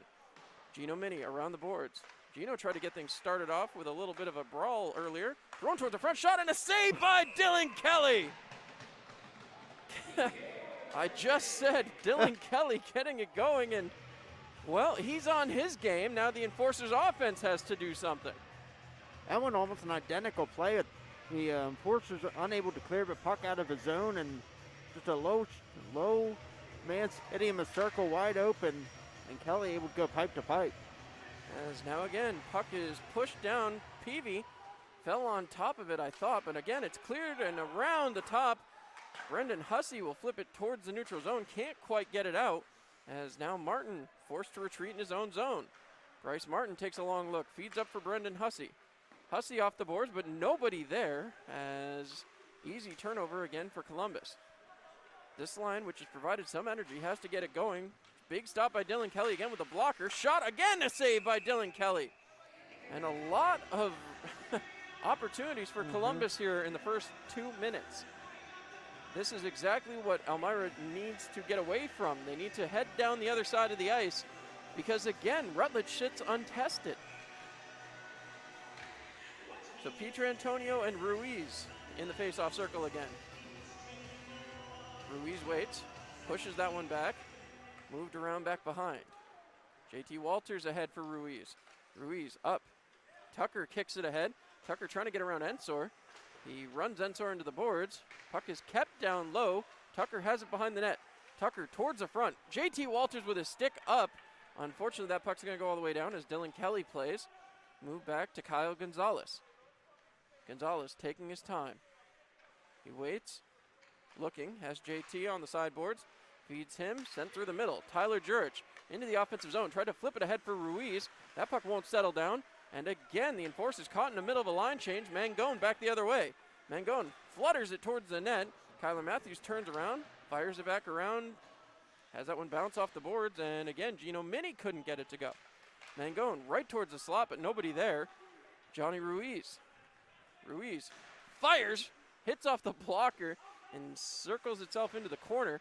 Gino Mini around the boards. Gino tried to get things started off with a little bit of a brawl earlier. Thrown towards the front, shot and a save by Dylan Kelly. I just said Dylan Kelly getting it going, and well, he's on his game. Now the Enforcers offense has to do something. That one almost an identical play. The Enforcers are unable to clear the puck out of his zone, and just a low man's hitting him a circle wide open, and Kelly able to go pipe to pipe. As now again, puck is pushed down. Peavy fell on top of it, I thought, but again, it's cleared and around the top. Brendan Hussey will flip it towards the neutral zone. Can't quite get it out, as now Martin forced to retreat in his own zone. Bryce Martin takes a long look, feeds up for Brendan Hussey. Hussey off the boards, but nobody there, as easy turnover again for Columbus. This line, which has provided some energy, has to get it going. Big stop by Dylan Kelly again with a blocker. Shot again, a save by Dylan Kelly. And a lot of opportunities for Columbus here in the first 2 minutes. This is exactly what Elmira needs to get away from. They need to head down the other side of the ice because, again, Rutledge sits untested. So Pietrantonio and Ruiz in the face-off circle again. Ruiz waits, pushes that one back, moved around back behind. JT Walters ahead for Ruiz. Ruiz up. Tucker kicks it ahead. Tucker trying to get around Ensor. He runs Ensor into the boards. Puck is kept down low. Tucker has it behind the net. Tucker towards the front. JT Walters with his stick up. Unfortunately, that puck's going to go all the way down as Dylan Kelly plays. Move back to Kyle Gonzalez. Gonzalez taking his time. He waits, looking, has JT on the sideboards. Feeds him, sent through the middle. Tyler Jurich into the offensive zone. Tried to flip it ahead for Ruiz. That puck won't settle down. And again, the Enforcers caught in the middle of a line change. Mangone back the other way. Mangone flutters it towards the net. Kyler Matthews turns around, fires it back around, has that one bounce off the boards, and again, Gino Mini couldn't get it to go. Mangone right towards the slot, but nobody there. Johnny Ruiz. Ruiz fires, hits off the blocker, and circles itself into the corner.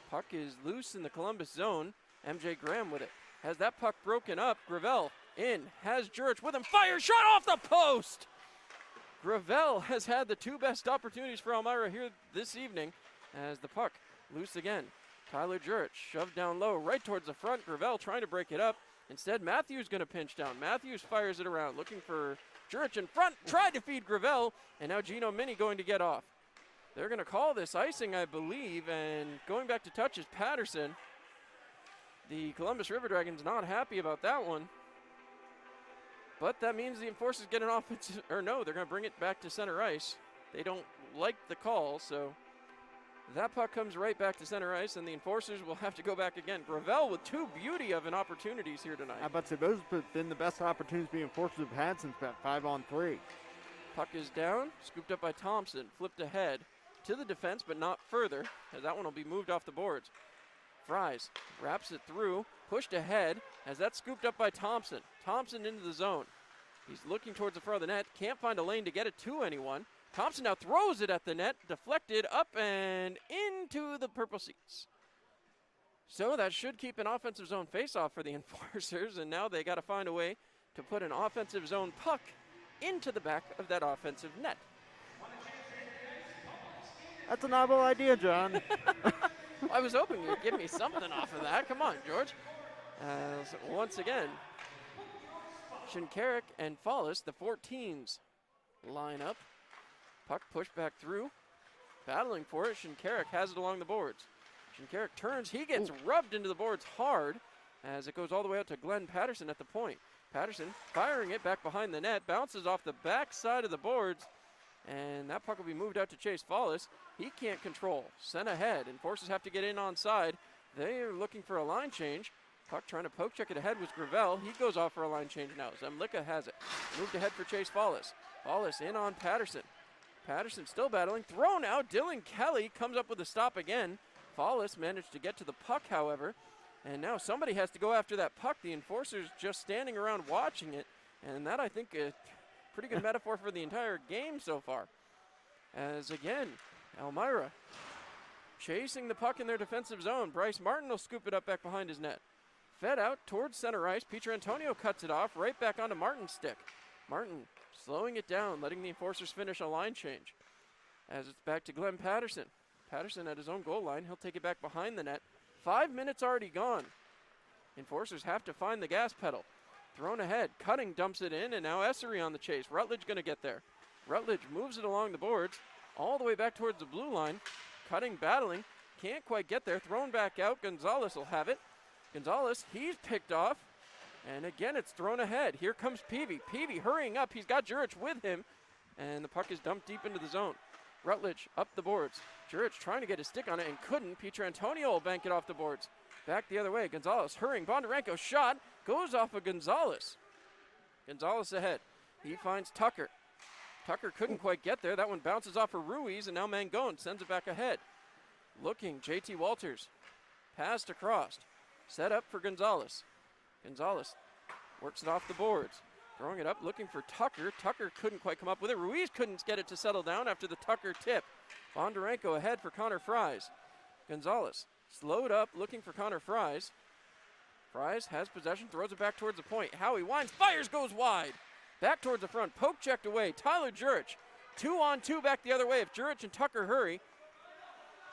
Puck is loose in the Columbus zone. MJ Graham with it. Has that puck broken up. Gravel in, has Jurich with him, fire, shot off the post! Gravel has had the two best opportunities for Elmira here this evening as the puck loose again. Tyler Jurich shoved down low right towards the front. Gravel trying to break it up. Instead, Matthews going to pinch down. Matthews fires it around, looking for Jurich in front, tried to feed Gravel, and now Gino Mini going to get off. They're going to call this icing, I believe, and going back to touch is Patterson. The Columbus River Dragons not happy about that one. But that means the Enforcers get an offensive, or no, they're going to bring it back to center ice. They don't like the call, so that puck comes right back to center ice, and the Enforcers will have to go back again. Gravel with two beauty of an opportunities here tonight. I bet those have been the best opportunities the Enforcers have had since that 5-on-3. Puck is down, scooped up by Thompson, flipped ahead to the defense, but not further, as that one will be moved off the boards. Fries wraps it through, pushed ahead, as that's scooped up by Thompson. Thompson into the zone. He's looking towards the front of the net, can't find a lane to get it to anyone. Thompson now throws it at the net, deflected up and into the purple seats. So that should keep an offensive zone faceoff for the Enforcers, and now they got to find a way to put an offensive zone puck into the back of that offensive net. That's a novel idea, John. I was hoping you'd give me something off of that. Come on, George. So once again, Shinkarik and Follis, the 14s, line up. Puck pushed back through. Battling for it. Shinkarik has it along the boards. Shinkarik turns. He gets rubbed into the boards hard as it goes all the way out to Glenn Patterson at the point. Patterson firing it back behind the net. Bounces off the back side of the boards. And that puck will be moved out to Chase Follis. He can't control. Sent ahead. Enforcers have to get in on side. They are looking for a line change. Puck trying to poke check it ahead was Gravel. He goes off for a line change now. Zemlicka has it. Moved ahead for Chase Follis. Follis in on Patterson. Patterson still battling. Thrown out. Dylan Kelly comes up with a stop again. Fallis managed to get to the puck, however. And now somebody has to go after that puck. The enforcer's just standing around watching it. And that, I think, is a pretty good metaphor for the entire game so far. As, again, Elmira chasing the puck in their defensive zone. Bryce Martin will scoop it up back behind his net. Fed out towards center ice. Pietrantonio cuts it off right back onto Martin's stick. Martin slowing it down, letting the enforcers finish a line change. As it's back to Glenn Patterson. Patterson at his own goal line. He'll take it back behind the net. 5 minutes already gone. Enforcers have to find the gas pedal. Thrown ahead. Cutting dumps it in, and now Essery on the chase. Rutledge going to get there. Rutledge moves it along the boards all the way back towards the blue line. Cutting, battling. Can't quite get there. Thrown back out. Gonzalez will have it. Gonzalez, he's picked off. And again, it's thrown ahead. Here comes Peavy. Peavy hurrying up. He's got Jurich with him. And the puck is dumped deep into the zone. Rutledge up the boards. Jurich trying to get his stick on it and couldn't. Pietrantonio will bank it off the boards. Back the other way. Gonzalez hurrying. Bondarenko shot. Goes off of Gonzalez. Gonzalez ahead. He finds Tucker. Tucker couldn't quite get there. That one bounces off of Ruiz, and now Mangone sends it back ahead. Looking, JT Walters. Passed across. Set up for Gonzalez. Gonzalez works it off the boards. Throwing it up, looking for Tucker. Tucker couldn't quite come up with it. Ruiz couldn't get it to settle down after the Tucker tip. Bondarenko ahead for Connor Fries. Gonzalez slowed up, looking for Connor Fries. Fries has possession, throws it back towards the point. Howie winds, fires, goes wide. Back towards the front, poke checked away. Tyler Jurich, 2-on-2 back the other way. If Jurich and Tucker hurry,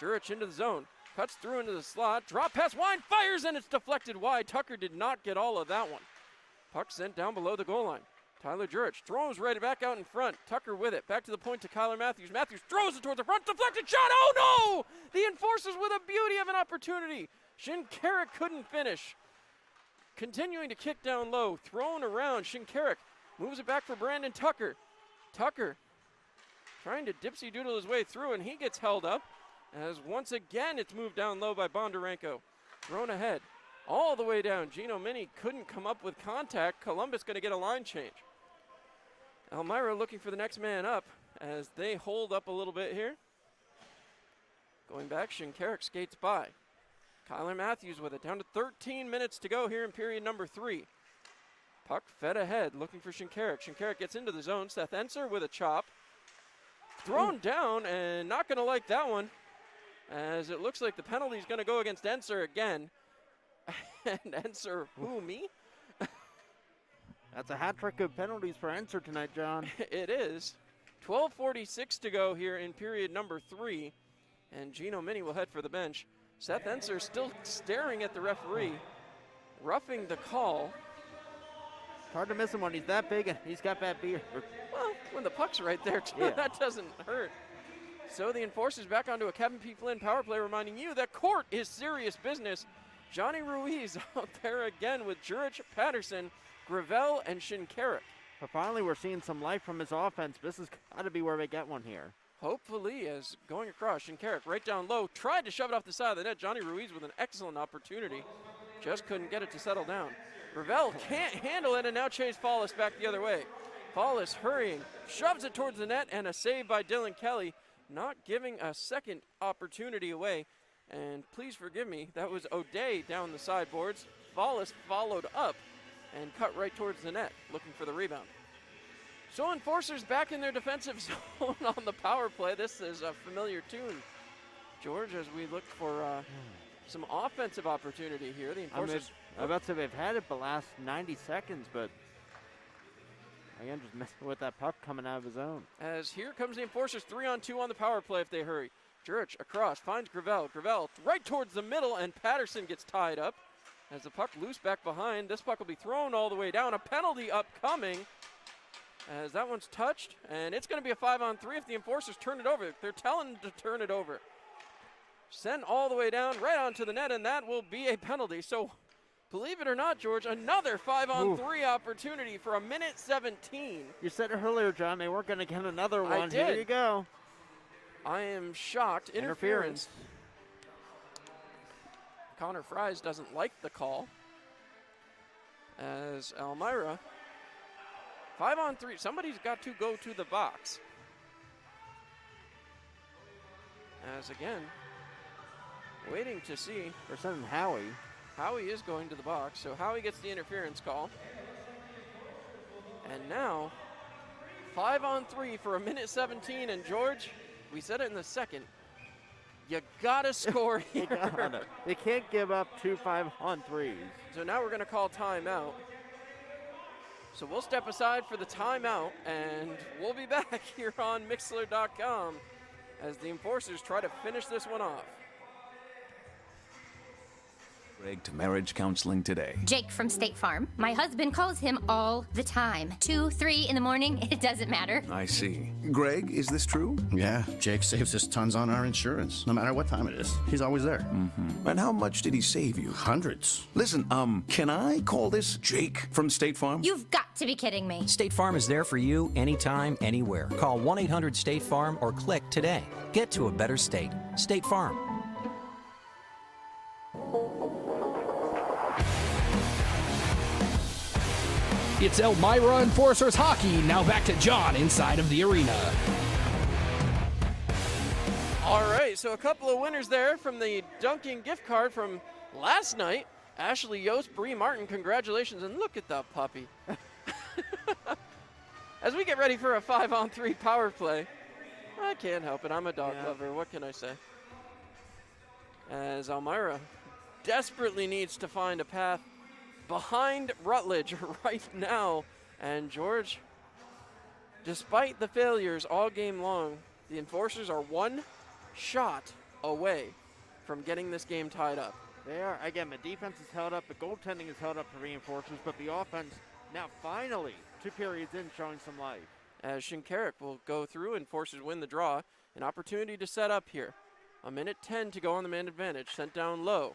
Jurich into the zone, cuts through into the slot, drop pass, Wine fires, and it's deflected wide. Tucker did not get all of that one. Puck sent down below the goal line. Tyler Jurich throws right back out in front. Tucker with it, back to the point to Kyler Matthews. Matthews throws it towards the front, deflected shot, oh no! The Enforcers with a beauty of an opportunity. Shinkarik couldn't finish. Continuing to kick down low, thrown around, Shinkarik moves it back for Brandon Tucker. Tucker trying to dipsy doodle his way through, and he gets held up as once again it's moved down low by Bondarenko. Thrown ahead, all the way down. Gino Mini couldn't come up with contact. Columbus going to get a line change. Elmira looking for the next man up as they hold up a little bit here. Going back, Shinkarik skates by. Kyler Matthews with it, down to 13 minutes to go here in period number 3. Puck fed ahead, looking for Shinkarik. Shinkarik gets into the zone. Seth Enser with a chop. Thrown down, and not going to like that one, as it looks like the penalty is going to go against Enser again. And Enser, who, me? That's a hat trick of penalties for Enser tonight, John. It is. 12:46 to go here in period number 3, and Gino Mini will head for the bench. Seth Enser still staring at the referee, roughing the call. It's hard to miss him when he's that big and he's got that beard. Well, when the puck's right there, too, Yeah. That doesn't hurt. So the Enforcers back onto a Kevin P. Flynn power play, reminding you that court is serious business. Johnny Ruiz out there again with Jurich, Patterson, Gravel, and Shinkarik. But finally, we're seeing some life from his offense. This has got to be where they get one here. Hopefully, as going across, Shinkarik right down low, tried to shove it off the side of the net. Johnny Ruiz with an excellent opportunity. Just couldn't get it to settle down. Ravel can't handle it, and now Chase Fallis back the other way. Fallis hurrying, shoves it towards the net, and a save by Dylan Kelly, not giving a second opportunity away. And please forgive me, that was O'Day down the sideboards. Fallis followed up and cut right towards the net, looking for the rebound. So Enforcers back in their defensive zone on the power play. This is a familiar tune, George, as we look for some offensive opportunity here. The Enforcers. I'm about to say they've had it the last 90 seconds, but again, just messing with that puck coming out of his zone. As here comes the Enforcers 3-on-2 on the power play if they hurry. Jurich across, finds Gravel. Gravel right towards the middle, and Patterson gets tied up. As the puck loose back behind, this puck will be thrown all the way down. A penalty upcoming as that one's touched, and it's going to be a 5-on-3 if the Enforcers turn it over. They're telling them to turn it over. Sent all the way down, right onto the net, and that will be a penalty. So, believe it or not, George, another 5-on-3 opportunity for a minute 17. You said it earlier, John, they weren't going to get another one. I did. Here you go. I am shocked. Interference. Connor Fries doesn't like the call. As Elmira, 5-on-3, somebody's got to go to the box. As again, waiting to see. They're sending Howie. Howie is going to the box, so Howie gets the interference call. And now, 5-on-3 for 1:17, and George, we said it in the second, you gotta score here. They can't give up 2 5-on-3s. So now we're gonna call timeout. So we'll step aside for the timeout, and we'll be back here on Mixlr.com as the Enforcers try to finish this one off. Greg to marriage counseling today. Jake from State Farm. My husband calls him all the time. 2, 3 in the morning, it doesn't matter. I see. Greg, is this true? Yeah, Jake saves us tons on our insurance. No matter what time it is, he's always there. Mm-hmm. And how much did he save you? Hundreds. Listen, can I call this Jake from State Farm? You've got to be kidding me. State Farm is there for you anytime, anywhere. Call 1-800-STATE-FARM or click today. Get to a better state. State Farm. It's Elmira Enforcers Hockey. Now back to John inside of the arena. All right, so a couple of winners there from the Dunkin' gift card from last night. Ashley Yost, Bree Martin, congratulations, and look at that puppy. As we get ready for a 5-on-3 power play, I can't help it. I'm a dog lover. What can I say? As Elmira desperately needs to find a path behind Rutledge right now. And George, despite the failures all game long, the Enforcers are one shot away from getting this game tied up. They are. Again, the defense is held up, the goaltending is held up for the Enforcers, but the offense now finally, 2 periods in, showing some life. As Shinkarik will go through, Enforcers win the draw. An opportunity to set up here. 1:10 to go on the man advantage, sent down low.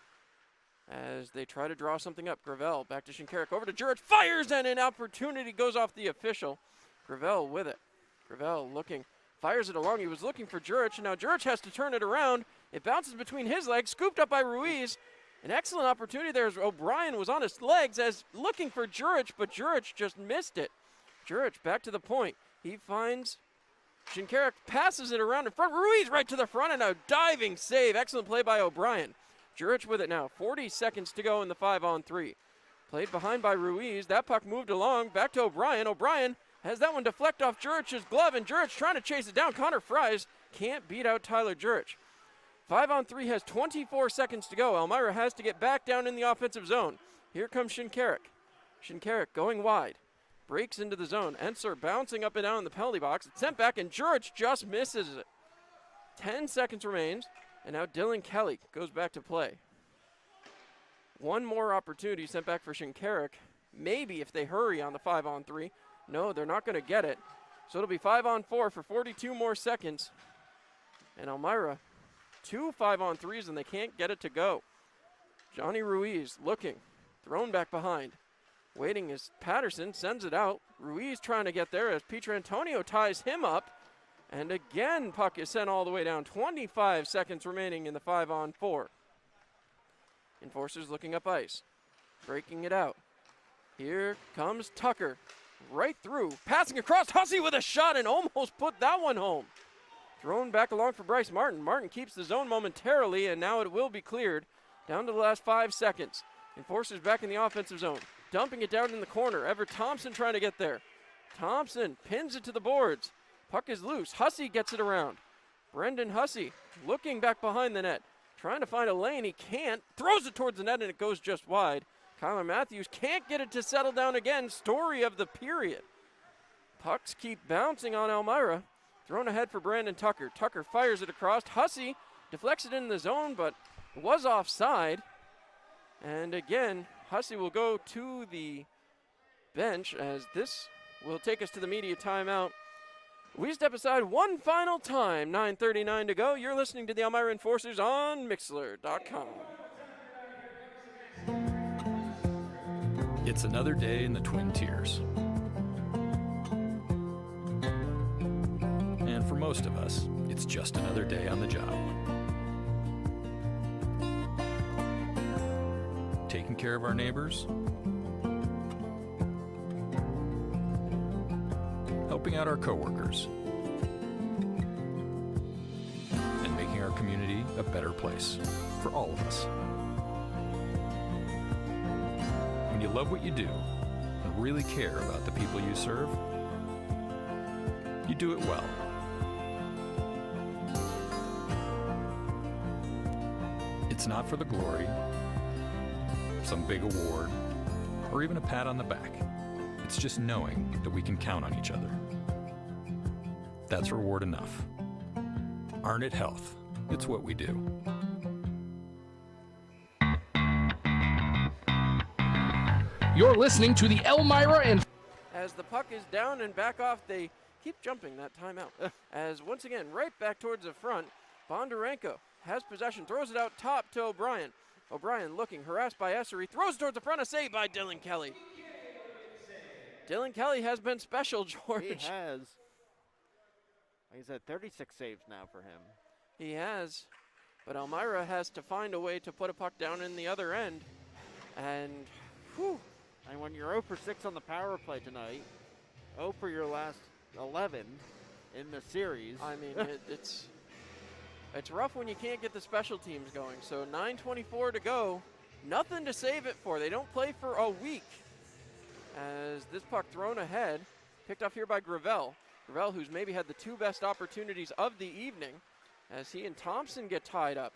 As they try to draw something up, Gravel back to Shinkarik, over to Jurich, fires, and an opportunity goes off the official. Gravel with it. Gravel looking, fires it along. He was looking for Jurich, and now Jurich has to turn it around. It bounces between his legs, scooped up by Ruiz. An excellent opportunity there as O'Brien was on his legs as looking for Jurich, but Jurich just missed it. Jurich back to the point. He finds Shinkarik, passes it around in front. Ruiz right to the front, and a diving save. Excellent play by O'Brien. Jurich with it now. 40 seconds to go in the 5-on-3. Played behind by Ruiz. That puck moved along. Back to O'Brien. O'Brien has that one deflect off Jurich's glove, and Jurich trying to chase it down. Connor Fries can't beat out Tyler Jurich. 5-on-3 has 24 seconds to go. Elmira has to get back down in the offensive zone. Here comes Shinkarik. Shinkarik going wide. Breaks into the zone. Enser bouncing up and down in the penalty box. It's sent back, and Jurich just misses it. 10 seconds remains. And now Dylan Kelly goes back to play. One more opportunity sent back for Shinkarik. Maybe if they hurry on the 5-on-3. No, they're not going to get it. So it'll be 5-on-4 for 42 more seconds. And Elmira, 2 5-on-3s, and they can't get it to go. Johnny Ruiz looking, thrown back behind. Waiting as Patterson sends it out. Ruiz trying to get there as Pietrantonio ties him up. And again, puck is sent all the way down. 25 seconds remaining in the 5-on-4. Enforcers looking up ice. Breaking it out. Here comes Tucker. Right through. Passing across. Hussey with a shot and almost put that one home. Thrown back along for Bryce Martin. Martin keeps the zone momentarily, and now it will be cleared. Down to the last 5 seconds. Enforcers back in the offensive zone. Dumping it down in the corner. Ever Thompson trying to get there. Thompson pins it to the boards. Puck is loose. Hussey gets it around. Brendan Hussey looking back behind the net. Trying to find a lane. He can't. Throws it towards the net, and it goes just wide. Kyler Matthews can't get it to settle down again. Story of the period. Pucks keep bouncing on Elmira. Thrown ahead for Brandon Tucker. Tucker fires it across. Hussey deflects it in the zone, but was offside. And again, Hussey will go to the bench as this will take us to the media timeout. We step aside one final time. 9:39 to go. You're listening to the Elmira Enforcers on Mixlr.com. It's another day in the Twin Tiers. And for most of us, it's just another day on the job. Taking care of our neighbors, helping out our coworkers, and making our a better place for all of us. When you love what you do and really care about the people you serve, you do it well. It's not for the glory, some big award, or even a pat on the back. It's just knowing that we can count on each other. That's reward enough. Arn It Health. It's what we do. You're listening to the Elmira and... As the puck is down and back off, they keep jumping that timeout. As once again, right back towards the front, Bondarenko has possession, throws it out top to O'Brien. O'Brien looking, harassed by Essery, throws towards the front, a save by Dylan Kelly. Dylan Kelly has been special, George. He has. He's at 36 saves now for him. He has, but Elmira has to find a way to put a puck down in the other end. And, whew. And when you're 0 for 6 on the power play tonight, 0 for your last 11 in the series. I mean, it's rough when you can't get the special teams going. So 9:24 to go, nothing to save it for. They don't play for a week. As this puck thrown ahead, picked up here by Gravel. Gravel, who's maybe had the two best opportunities of the evening, as he and Thompson get tied up.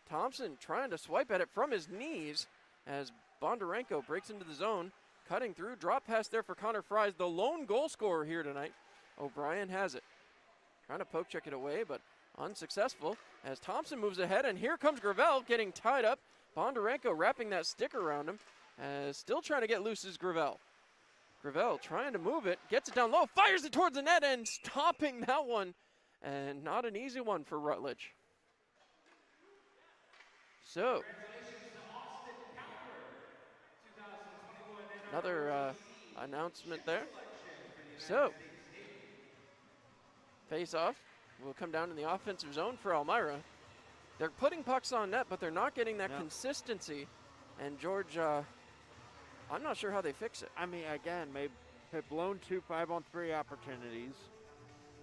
Thompson trying to swipe at it from his knees as Bondarenko breaks into the zone, cutting through, drop pass there for Connor Fries, the lone goal scorer here tonight. O'Brien has it. Trying to poke check it away, but unsuccessful as Thompson moves ahead, and here comes Gravel getting tied up. Bondarenko wrapping that stick around him, as still trying to get loose is Gravel. Gravel trying to move it, gets it down low, fires it towards the net, and stopping that one, and not an easy one for Rutledge. So, another announcement there. So, face off will come down in the offensive zone for Elmira. They're putting pucks on net, but they're not getting that consistency. And George, I'm not sure how they fix it. I mean, again, they've blown 2 5-on-3 opportunities.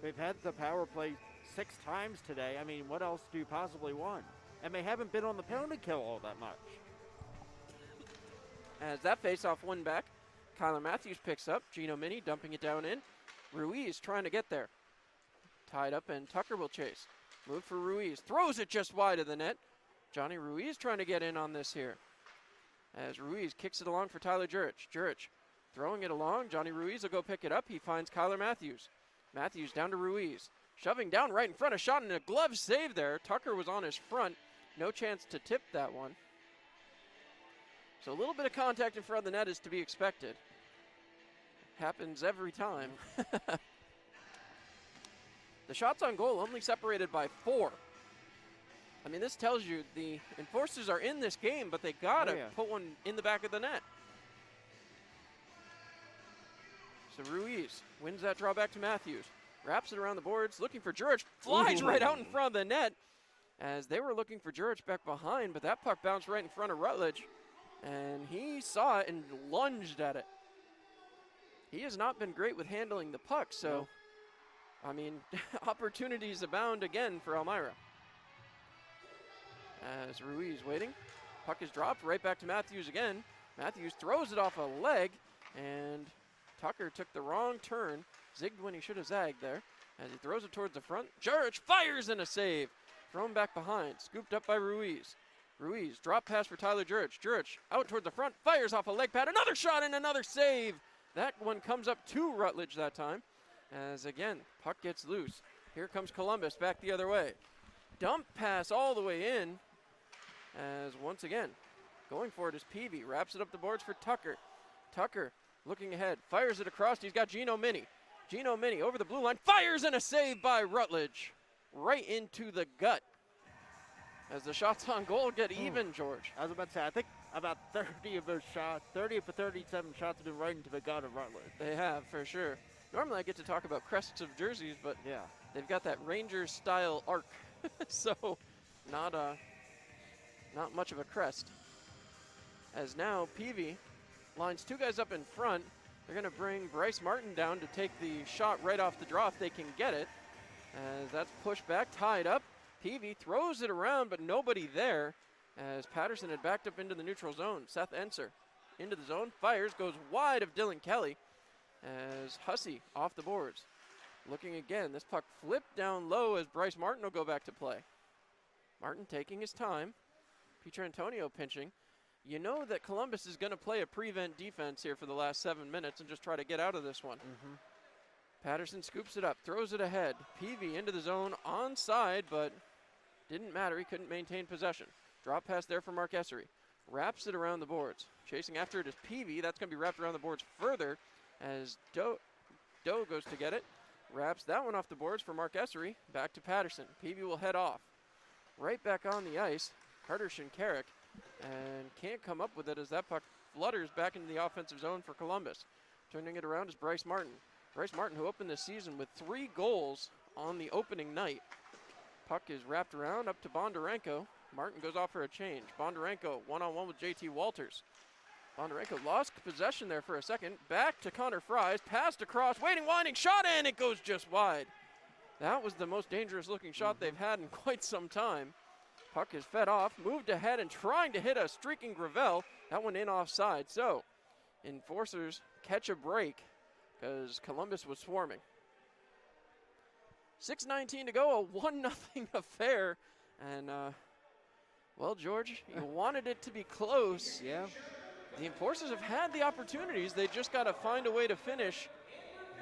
They've had the power play 6 times today. I mean, what else do you possibly want? And they haven't been on the penalty kill all that much. As that face-off won back, Kyler Matthews picks up. Gino Mini dumping it down in. Ruiz trying to get there. Tied up, and Tucker will chase. Move for Ruiz. Throws it just wide of the net. Johnny Ruiz trying to get in on this here. As Ruiz kicks it along for Tyler Jurich. Jurich throwing it along. Johnny Ruiz will go pick it up. He finds Kyler Matthews. Matthews down to Ruiz. Shoving down right in front. A shot and a glove save there. Tucker was on his front. No chance to tip that one. So a little bit of contact in front of the net is to be expected. Happens every time. The shots on goal only separated by 4. I mean, this tells you the Enforcers are in this game, but they gotta put one in the back of the net. So Ruiz wins that draw back to Matthews. Wraps it around the boards, looking for Jurich. Flies right out in front of the net, as they were looking for Jurich back behind, but that puck bounced right in front of Rutledge, and he saw it and lunged at it. He has not been great with handling the puck, so, I mean, opportunities abound again for Elmira. As Ruiz waiting, puck is dropped right back to Matthews again. Matthews throws it off a leg, and Tucker took the wrong turn, zigged when he should have zagged there, as he throws it towards the front. Jurich fires in a save, thrown back behind, scooped up by Ruiz. Ruiz, drop pass for Tyler Jurich. Jurich out towards the front, fires off a leg pad, another shot and another save. That one comes up to Rutledge that time, as again, puck gets loose. Here comes Columbus back the other way. Dump pass all the way in, as once again, going for it is Peavy. Wraps it up the boards for Tucker. Tucker looking ahead, fires it across. He's got Gino Mini. Gino Mini over the blue line, fires in a save by Rutledge. Right into the gut. As the shots on goal get even, George. I was about to say, I think about 30 of those shots, 30 of the 37 shots have been right into the gut of Rutledge. They have, for sure. Normally I get to talk about crests of jerseys, but they've got that Rangers style arc. So not much of a crest. As now Peavy lines 2 guys up in front. They're going to bring Bryce Martin down to take the shot right off the draw if they can get it. As that's pushed back, tied up. Peavy throws it around, but nobody there as Patterson had backed up into the neutral zone. Seth Enser into the zone, fires, goes wide of Dylan Kelly as Hussey off the boards. Looking again, this puck flipped down low as Bryce Martin will go back to play. Martin taking his time. Pietrantonio pinching. You know that Columbus is going to play a prevent defense here for the last 7 minutes and just try to get out of this one. Patterson scoops it up, throws it ahead. Peavy into the zone, onside, but didn't matter. He couldn't maintain possession. Drop pass there for Mark Essery. Wraps it around the boards. Chasing after it is Peavy. That's going to be wrapped around the boards further as Doe goes to get it. Wraps that one off the boards for Mark Essery. Back to Patterson. Peavy will head off. Right back on the ice, Carter Shinkarik, and can't come up with it as that puck flutters back into the offensive zone for Columbus. Turning it around is Bryce Martin. Bryce Martin, who opened this season with 3 goals on the opening night. Puck is wrapped around up to Bondarenko. Martin goes off for a change. Bondarenko one-on-one with JT Walters. Bondarenko lost possession there for a second. Back to Connor Fries. Passed across. Waiting, winding shot, and it goes just wide. That was the most dangerous looking shot they've had in quite some time. Puck is fed off. Moved ahead and trying to hit a streaking Gravel. That one in offside. So, Enforcers catch a break because Columbus was swarming. 6:19 to go. A 1-0 affair. And, well, George, you wanted it to be close. Yeah. The Enforcers have had the opportunities. They just got to find a way to finish.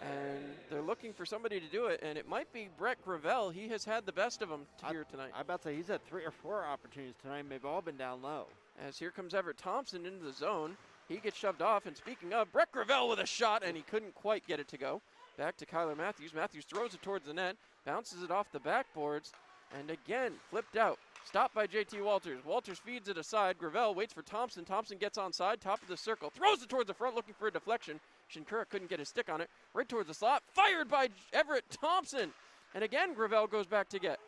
And they're looking for somebody to do it. And it might be Brett Gravel. He has had the best of them here tonight. I about to say he's had 3 or 4 opportunities tonight. They've all been down low. As here comes Everett Thompson into the zone. He gets shoved off. And speaking of, Brett Gravel with a shot. And he couldn't quite get it to go. Back to Kyler Matthews. Matthews throws it towards the net. Bounces it off the backboards. And again, flipped out. Stopped by JT Walters. Walters feeds it aside. Gravel waits for Thompson. Thompson gets onside, top of the circle. Throws it towards the front looking for a deflection. Shinkura couldn't get his stick on it. Right towards the slot. Fired by Everett Thompson. And again, Gravel goes back to get.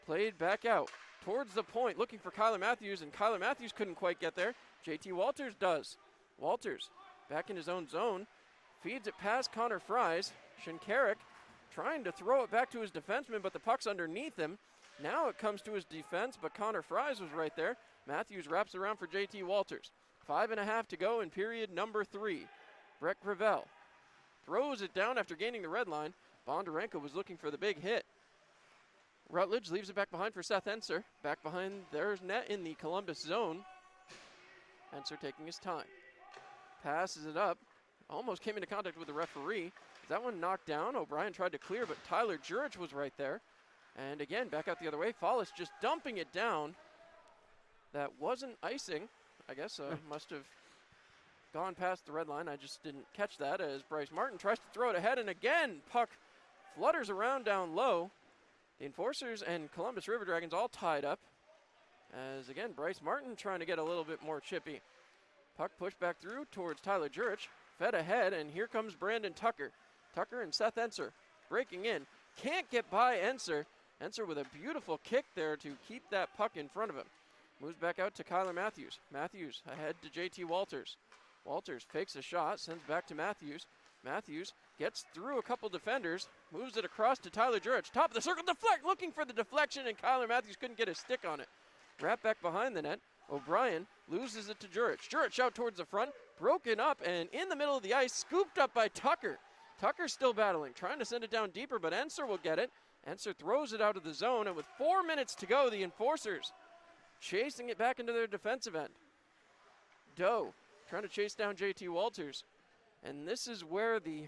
Played back out. Towards the point looking for Kyler Matthews. And Kyler Matthews couldn't quite get there. JT Walters does. Walters back in his own zone. Feeds it past Connor Fries. Shinkarik trying to throw it back to his defenseman, but the puck's underneath him. Now it comes to his defense, but Connor Fries was right there. Matthews wraps around for JT Walters. 5.5 to go in period number 3. Brett Gravel throws it down after gaining the red line. Bondarenko was looking for the big hit. Rutledge leaves it back behind for Seth Enser. Back behind there's net in the Columbus zone. Enser taking his time. Passes it up. Almost came into contact with the referee. That one knocked down. O'Brien tried to clear, but Tyler Jurich was right there. And again, back out the other way. Follis just dumping it down. That wasn't icing. I guess must have gone past the red line. I just didn't catch that as Bryce Martin tries to throw it ahead. And again, puck flutters around down low. The Enforcers and Columbus River Dragons all tied up. As again, Bryce Martin trying to get a little bit more chippy. Puck pushed back through towards Tyler Jurich. Fed ahead, and here comes Brandon Tucker. Tucker and Seth Enser breaking in. Can't get by Enser. Enser with a beautiful kick there to keep that puck in front of him. Moves back out to Kyler Matthews. Matthews ahead to JT Walters. Walters fakes a shot, sends back to Matthews. Matthews gets through a couple defenders, moves it across to Tyler Jurich. Top of the circle, deflect, looking for the deflection, and Kyler Matthews couldn't get his stick on it. Wrap back behind the net. O'Brien loses it to Jurich. Jurich out towards the front, broken up, and in the middle of the ice, scooped up by Tucker. Tucker's still battling, trying to send it down deeper, but Enser will get it. Enser throws it out of the zone, and with 4 minutes to go, the Enforcers chasing it back into their defensive end. Doe trying to chase down JT Walters. And this is where the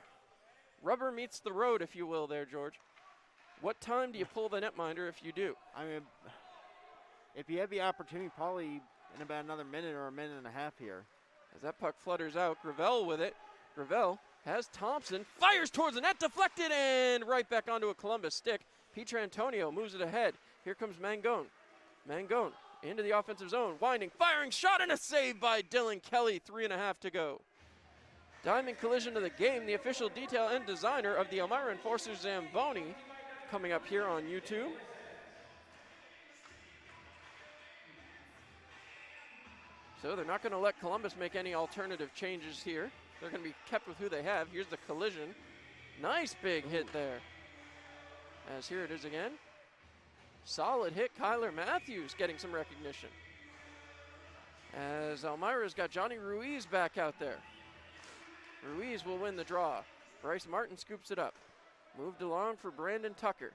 rubber meets the road, if you will, there, George. What time do you pull the netminder if you do? I mean, if you have the opportunity, probably in about another minute or a minute and a half here. As that puck flutters out, Gravel with it. Gravel has Thompson, fires towards the net, deflected, and right back onto a Columbus stick. Pietrantonio moves it ahead. Here comes Mangone. Mangone into the offensive zone, winding, firing, shot, and a save by Dylan Kelly. 3.5 to go. Diamond collision of the game, the official detail and designer of the Elmira Enforcers Zamboni, coming up here on YouTube. So they're not going to let Columbus make any alternative changes here. They're going to be kept with who they have. Here's the collision. Nice big hit there. As here it is again. Solid hit. Kyler Matthews getting some recognition. As Elmira's got Johnny Ruiz back out there. Ruiz will win the draw. Bryce Martin scoops it up. Moved along for Brandon Tucker.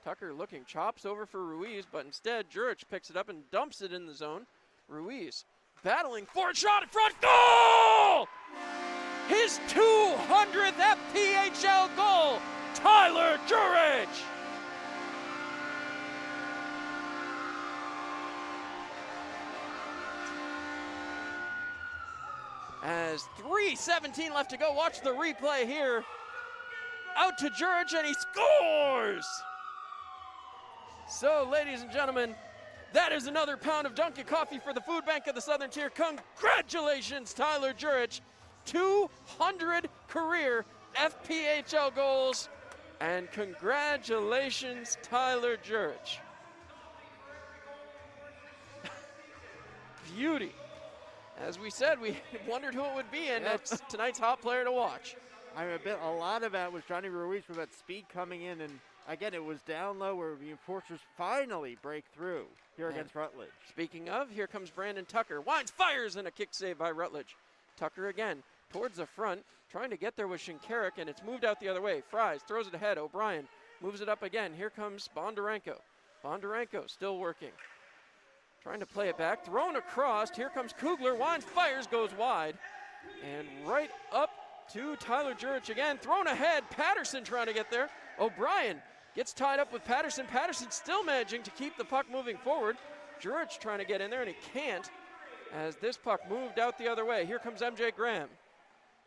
Tucker looking, chops over for Ruiz, but instead Jurich picks it up and dumps it in the zone. Ruiz battling for a shot in front. Goal! His 200th FPHL goal, Tyler Jurich! As 3:17 left to go, watch the replay here. Out to Jurich, and he scores! So, ladies and gentlemen, that is another pound of Dunkin' Coffee for the Food Bank of the Southern Tier. Congratulations, Tyler Jurich. 200 career FPHL goals. And congratulations, Tyler Jurich. Beauty. As we said, we wondered who it would be, and that's tonight's hot player to watch. I mean, a lot of that was Johnny Ruiz with that speed coming in, and again, it was down low where the enforcers finally break through here against Rutledge. Speaking of, here comes Brandon Tucker. Winds, fires, and a kick save by Rutledge. Tucker again towards the front, trying to get there with Shinkarik, and it's moved out the other way. Fries throws it ahead. O'Brien moves it up again. Here comes Bondarenko. Bondarenko still working. Trying to play it back. Thrown across. Here comes Kugler. Winds, fires, goes wide. And right up to Tyler Jurich again. Thrown ahead. Patterson trying to get there. O'Brien gets tied up with Patterson. Patterson still managing to keep the puck moving forward. Jurich trying to get in there, and he can't as this puck moved out the other way. Here comes MJ Graham.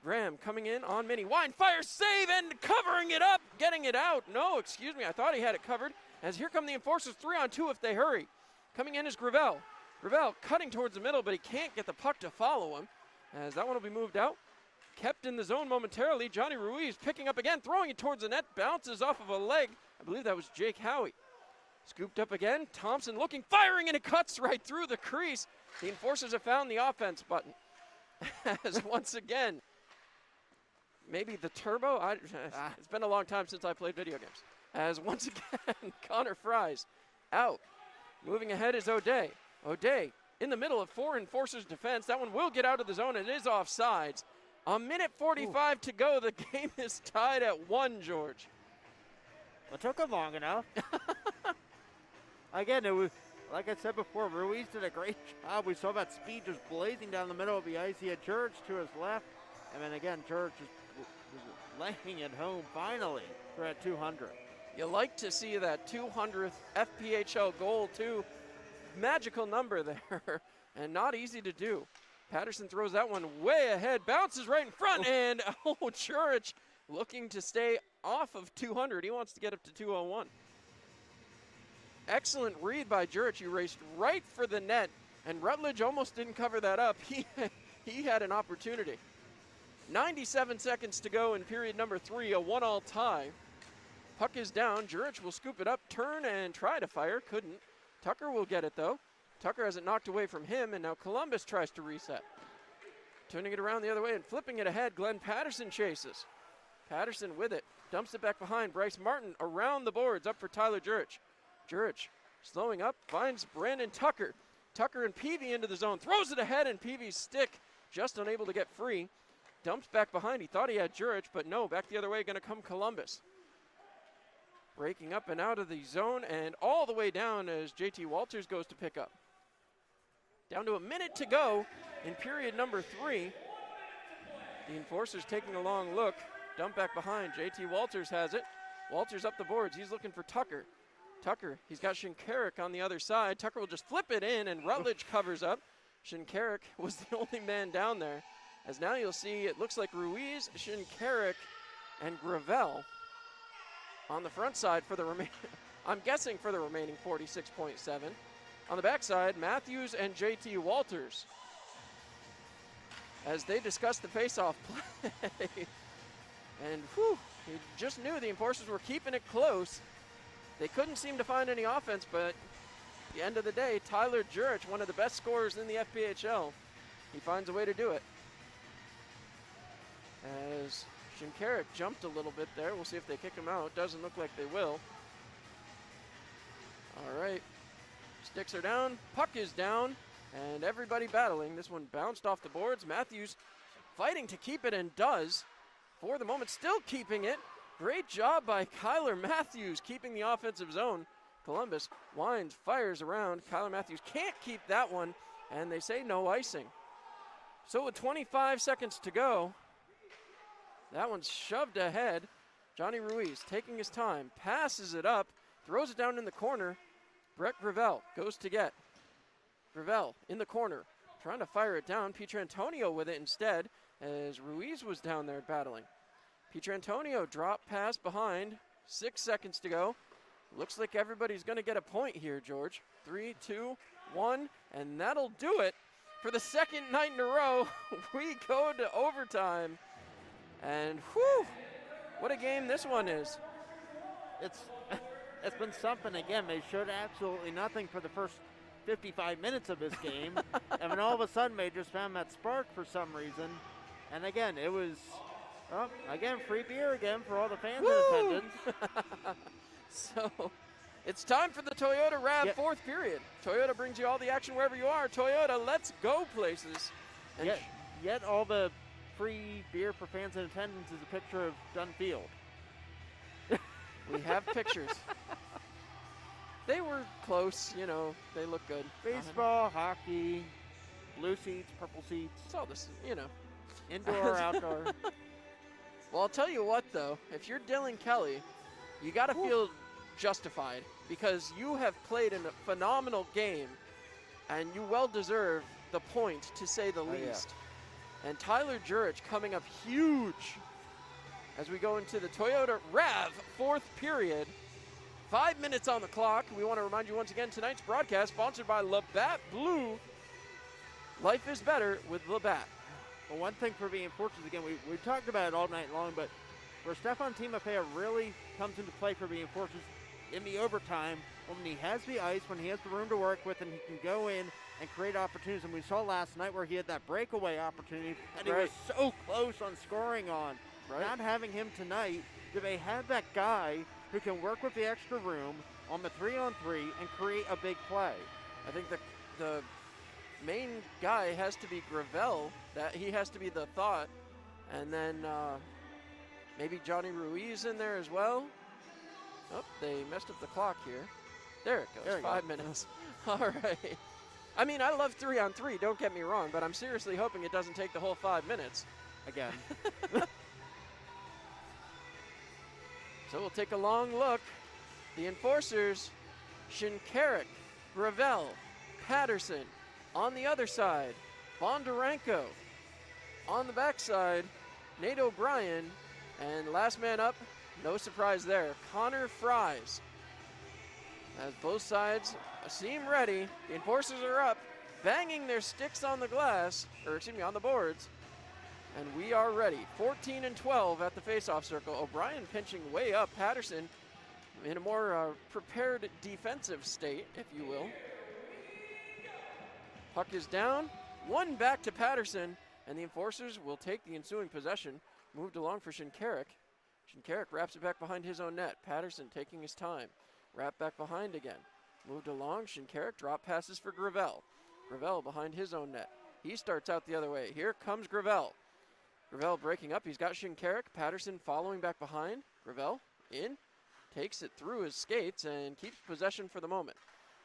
Graham coming in on mini. Wind, fire, save, and covering it up. Getting it out. No, excuse me. I thought he had it covered. As here come the enforcers, 3-on-2 if they hurry. Coming in is Gravel. Gravel cutting towards the middle, but he can't get the puck to follow him. As that one will be moved out. Kept in the zone momentarily. Johnny Ruiz picking up again, throwing it towards the net. Bounces off of a leg. I believe that was Jake Howie. Scooped up again. Thompson looking, firing, and it cuts right through the crease. The enforcers have found the offense button. As once again, maybe the turbo? It's been a long time since I played video games. As once again, Connor Fries out. Moving ahead is O'Day. O'Day in the middle of four enforcers' defense. That one will get out of the zone. It is offsides. A minute 45 to go. The game is tied at 1, George. It took him long enough. Again, it was, like I said before, Ruiz did a great job. We saw that speed just blazing down the middle of the ice. He had Jurich to his left. And then again, Jurich just laying it home finally. We're at 200. You like to see that 200th FPHL goal, too. Magical number there, and not easy to do. Patterson throws that one way ahead, bounces right in front, and Jurich looking to stay off of 200. He wants to get up to 201. Excellent read by Jurich. He raced right for the net, and Rutledge almost didn't cover that up. He had an opportunity. 97 seconds to go in period number 3, a 1-all tie. Puck is down. Jurich will scoop it up, turn, and try to fire. Couldn't. Tucker will get it, though. Tucker has it knocked away from him, and now Columbus tries to reset. Turning it around the other way and flipping it ahead, Glenn Patterson chases. Patterson with it. Dumps it back behind. Bryce Martin around the boards, up for Tyler Jurich. Jurich slowing up, finds Brandon Tucker. Tucker and Peavy into the zone. Throws it ahead, and Peavy's stick just unable to get free. Dumps back behind. He thought he had Jurich, but no, back the other way, going to come Columbus. Breaking up and out of the zone and all the way down as JT Walters goes to pick up. Down to a minute to go in period number 3. The enforcers taking a long look. Dump back behind. JT Walters has it. Walters up the boards. He's looking for Tucker. Tucker, he's got Shinkarik on the other side. Tucker will just flip it in and Rutledge covers up. Shinkarik was the only man down there. As now you'll see it looks like Ruiz, Shinkarik, and Gravel on the front side for the remaining, I'm guessing for the remaining 46.7. On the backside, Matthews and JT Walters as they discuss the face-off play. And whew, you just knew the enforcers were keeping it close. They couldn't seem to find any offense, but at the end of the day, Tyler Jurich, one of the best scorers in the FPHL, he finds a way to do it. As Shinkarik jumped a little bit there. We'll see if they kick him out. Doesn't look like they will. All right. Sticks are down. Puck is down. And everybody battling. This one bounced off the boards. Matthews fighting to keep it and does. For the moment, still keeping it. Great job by Kyler Matthews keeping the offensive zone. Columbus winds, fires around. Kyler Matthews can't keep that one. And they say no icing. So with 25 seconds to go, that one's shoved ahead. Johnny Ruiz taking his time, passes it up, throws it down in the corner. Brett Gravel goes to get. Gravel in the corner, trying to fire it down. Pietrantonio with it instead, as Ruiz was down there battling. Pietrantonio drop pass behind. 6 seconds to go. Looks like everybody's going to get a point here, George. 3, 2, 1, and that'll do it. For the second night in a row, we go to overtime. And whew, what a game this one is. It's been something again. They showed absolutely nothing for the first 55 minutes of this game. And then all of a sudden they just found that spark for some reason. And again, it was, again, free beer again for all the fans in attendance. So it's time for the Toyota RAV fourth period. Toyota brings you all the action wherever you are. Toyota, let's go places. And yet all the free beer for fans in attendance is a picture of Dunn Field. We have pictures. They were close, you know, they look good. Baseball, hockey, blue seats, purple seats. It's all this, you know. Indoor, outdoor. Well, I'll tell you what, though. If you're Dylan Kelly, you got to feel justified because you have played in a phenomenal game and you well deserve the point, to say the least. Yeah. And Tyler Jurich coming up huge as we go into the Toyota RAV fourth period. 5 minutes on the clock. We want to remind you once again, tonight's broadcast sponsored by Labatt Blue. Life is better with Labatt. Well, one thing for being fortunate, again, we talked about it all night long, but where Stefan Timofeyev really comes into play for being fortunate in the overtime, when he has the ice, when he has the room to work with, and he can go in and create opportunities. And we saw last night where he had that breakaway opportunity, and he was so close on scoring on. Not having him tonight, do they have that guy who can work with the extra room on the 3-on-3 and create a big play? I think the main guy has to be Gravel. That he has to be the thought, and then maybe Johnny Ruiz in there as well. Oh, they messed up the clock here. There it goes. 5 minutes. All right. I mean, I love 3-on-3. Don't get me wrong, but I'm seriously hoping it doesn't take the whole 5 minutes. Again. So we'll take a long look. The enforcers, Shinkarik, Gravel, Patterson. On the other side, Bondarenko. On the backside, Nate O'Brien. And last man up, no surprise there, Connor Fries. As both sides seem ready, the enforcers are up, banging their sticks on the glass, or excuse me, on the boards. And we are ready. 14-12 at the faceoff circle. O'Brien pinching way up. Patterson in a more prepared defensive state, if you will. Puck is down. One back to Patterson. And the enforcers will take the ensuing possession. Moved along for Shinkarik. Shinkarik wraps it back behind his own net. Patterson taking his time. Wrap back behind again. Moved along. Shinkarik drop passes for Gravel. Gravel behind his own net. He starts out the other way. Here comes Gravel. Gravel breaking up. He's got Shinkarik. Patterson following back behind. Gravel in. Takes it through his skates and keeps possession for the moment.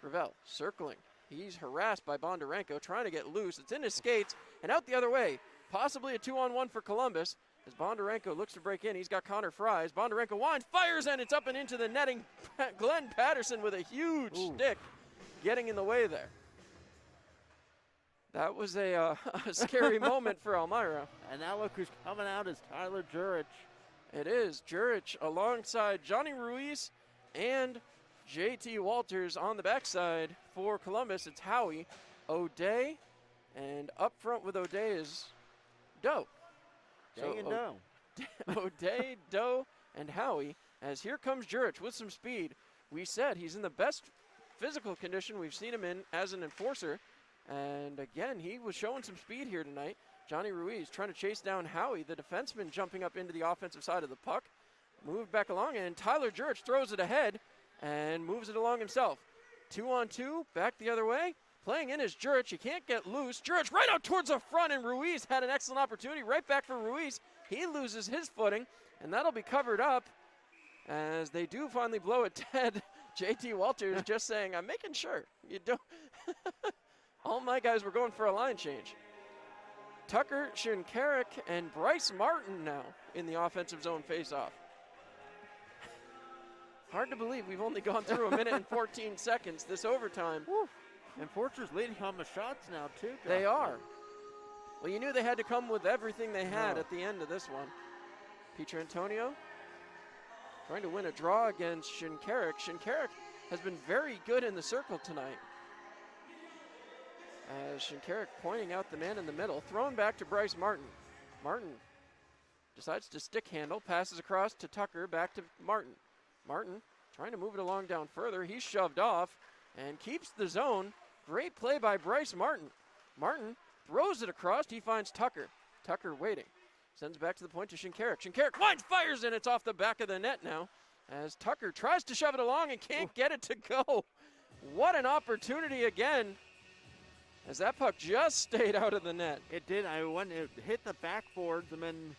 Gravel circling. He's harassed by Bondarenko, trying to get loose. It's in his skates and out the other way. Possibly a 2-on-1 for Columbus. As Bondarenko looks to break in, he's got Connor Fries. Bondarenko winds, fires, and it's up and into the netting. Glenn Patterson with a huge stick getting in the way there. That was a scary moment for Elmira. And now look who's coming out is Tyler Jurich. It is Jurich alongside Johnny Ruiz and JT Walters on the backside. For Columbus, it's Howie, O'Day, and up front with O'Day is Doe. O'Day, Doe, and Howie. As here comes Jurich with some speed. We said he's in the best physical condition we've seen him in as an enforcer. And again, he was showing some speed here tonight. Johnny Ruiz trying to chase down Howie, the defenseman jumping up into the offensive side of the puck. Moved back along, and Tyler Jurich throws it ahead and moves it along himself. 2-on-2, back the other way. Playing in is Jurich. He can't get loose. Jurich right out towards the front, and Ruiz had an excellent opportunity. Right back for Ruiz. He loses his footing, and that'll be covered up as they do finally blow it dead. JT Walters just saying, I'm making sure you don't. All my guys were going for a line change. Tucker, Shinkarik, and Bryce Martin now in the offensive zone faceoff. Hard to believe we've only gone through a minute and 14 seconds this overtime. And Forster's leading on the shots now, too. They are. Well, you knew they had to come with everything they had at the end of this one. Peter Antonio trying to win a draw against Shinkarik. Shinkarik has been very good in the circle tonight. As Shinkarik pointing out the man in the middle, thrown back to Bryce Martin. Martin decides to stick handle, passes across to Tucker, back to Martin. Martin trying to move it along down further. He's shoved off and keeps the zone. Great play by Bryce Martin. Martin throws it across. He finds Tucker. Tucker waiting. Sends back to the point to Shinkarik. Shinkarik fires, and it's off the back of the net now as Tucker tries to shove it along and can't get it to go. What an opportunity again, as that puck just stayed out of the net. It did. It hit the backboards and then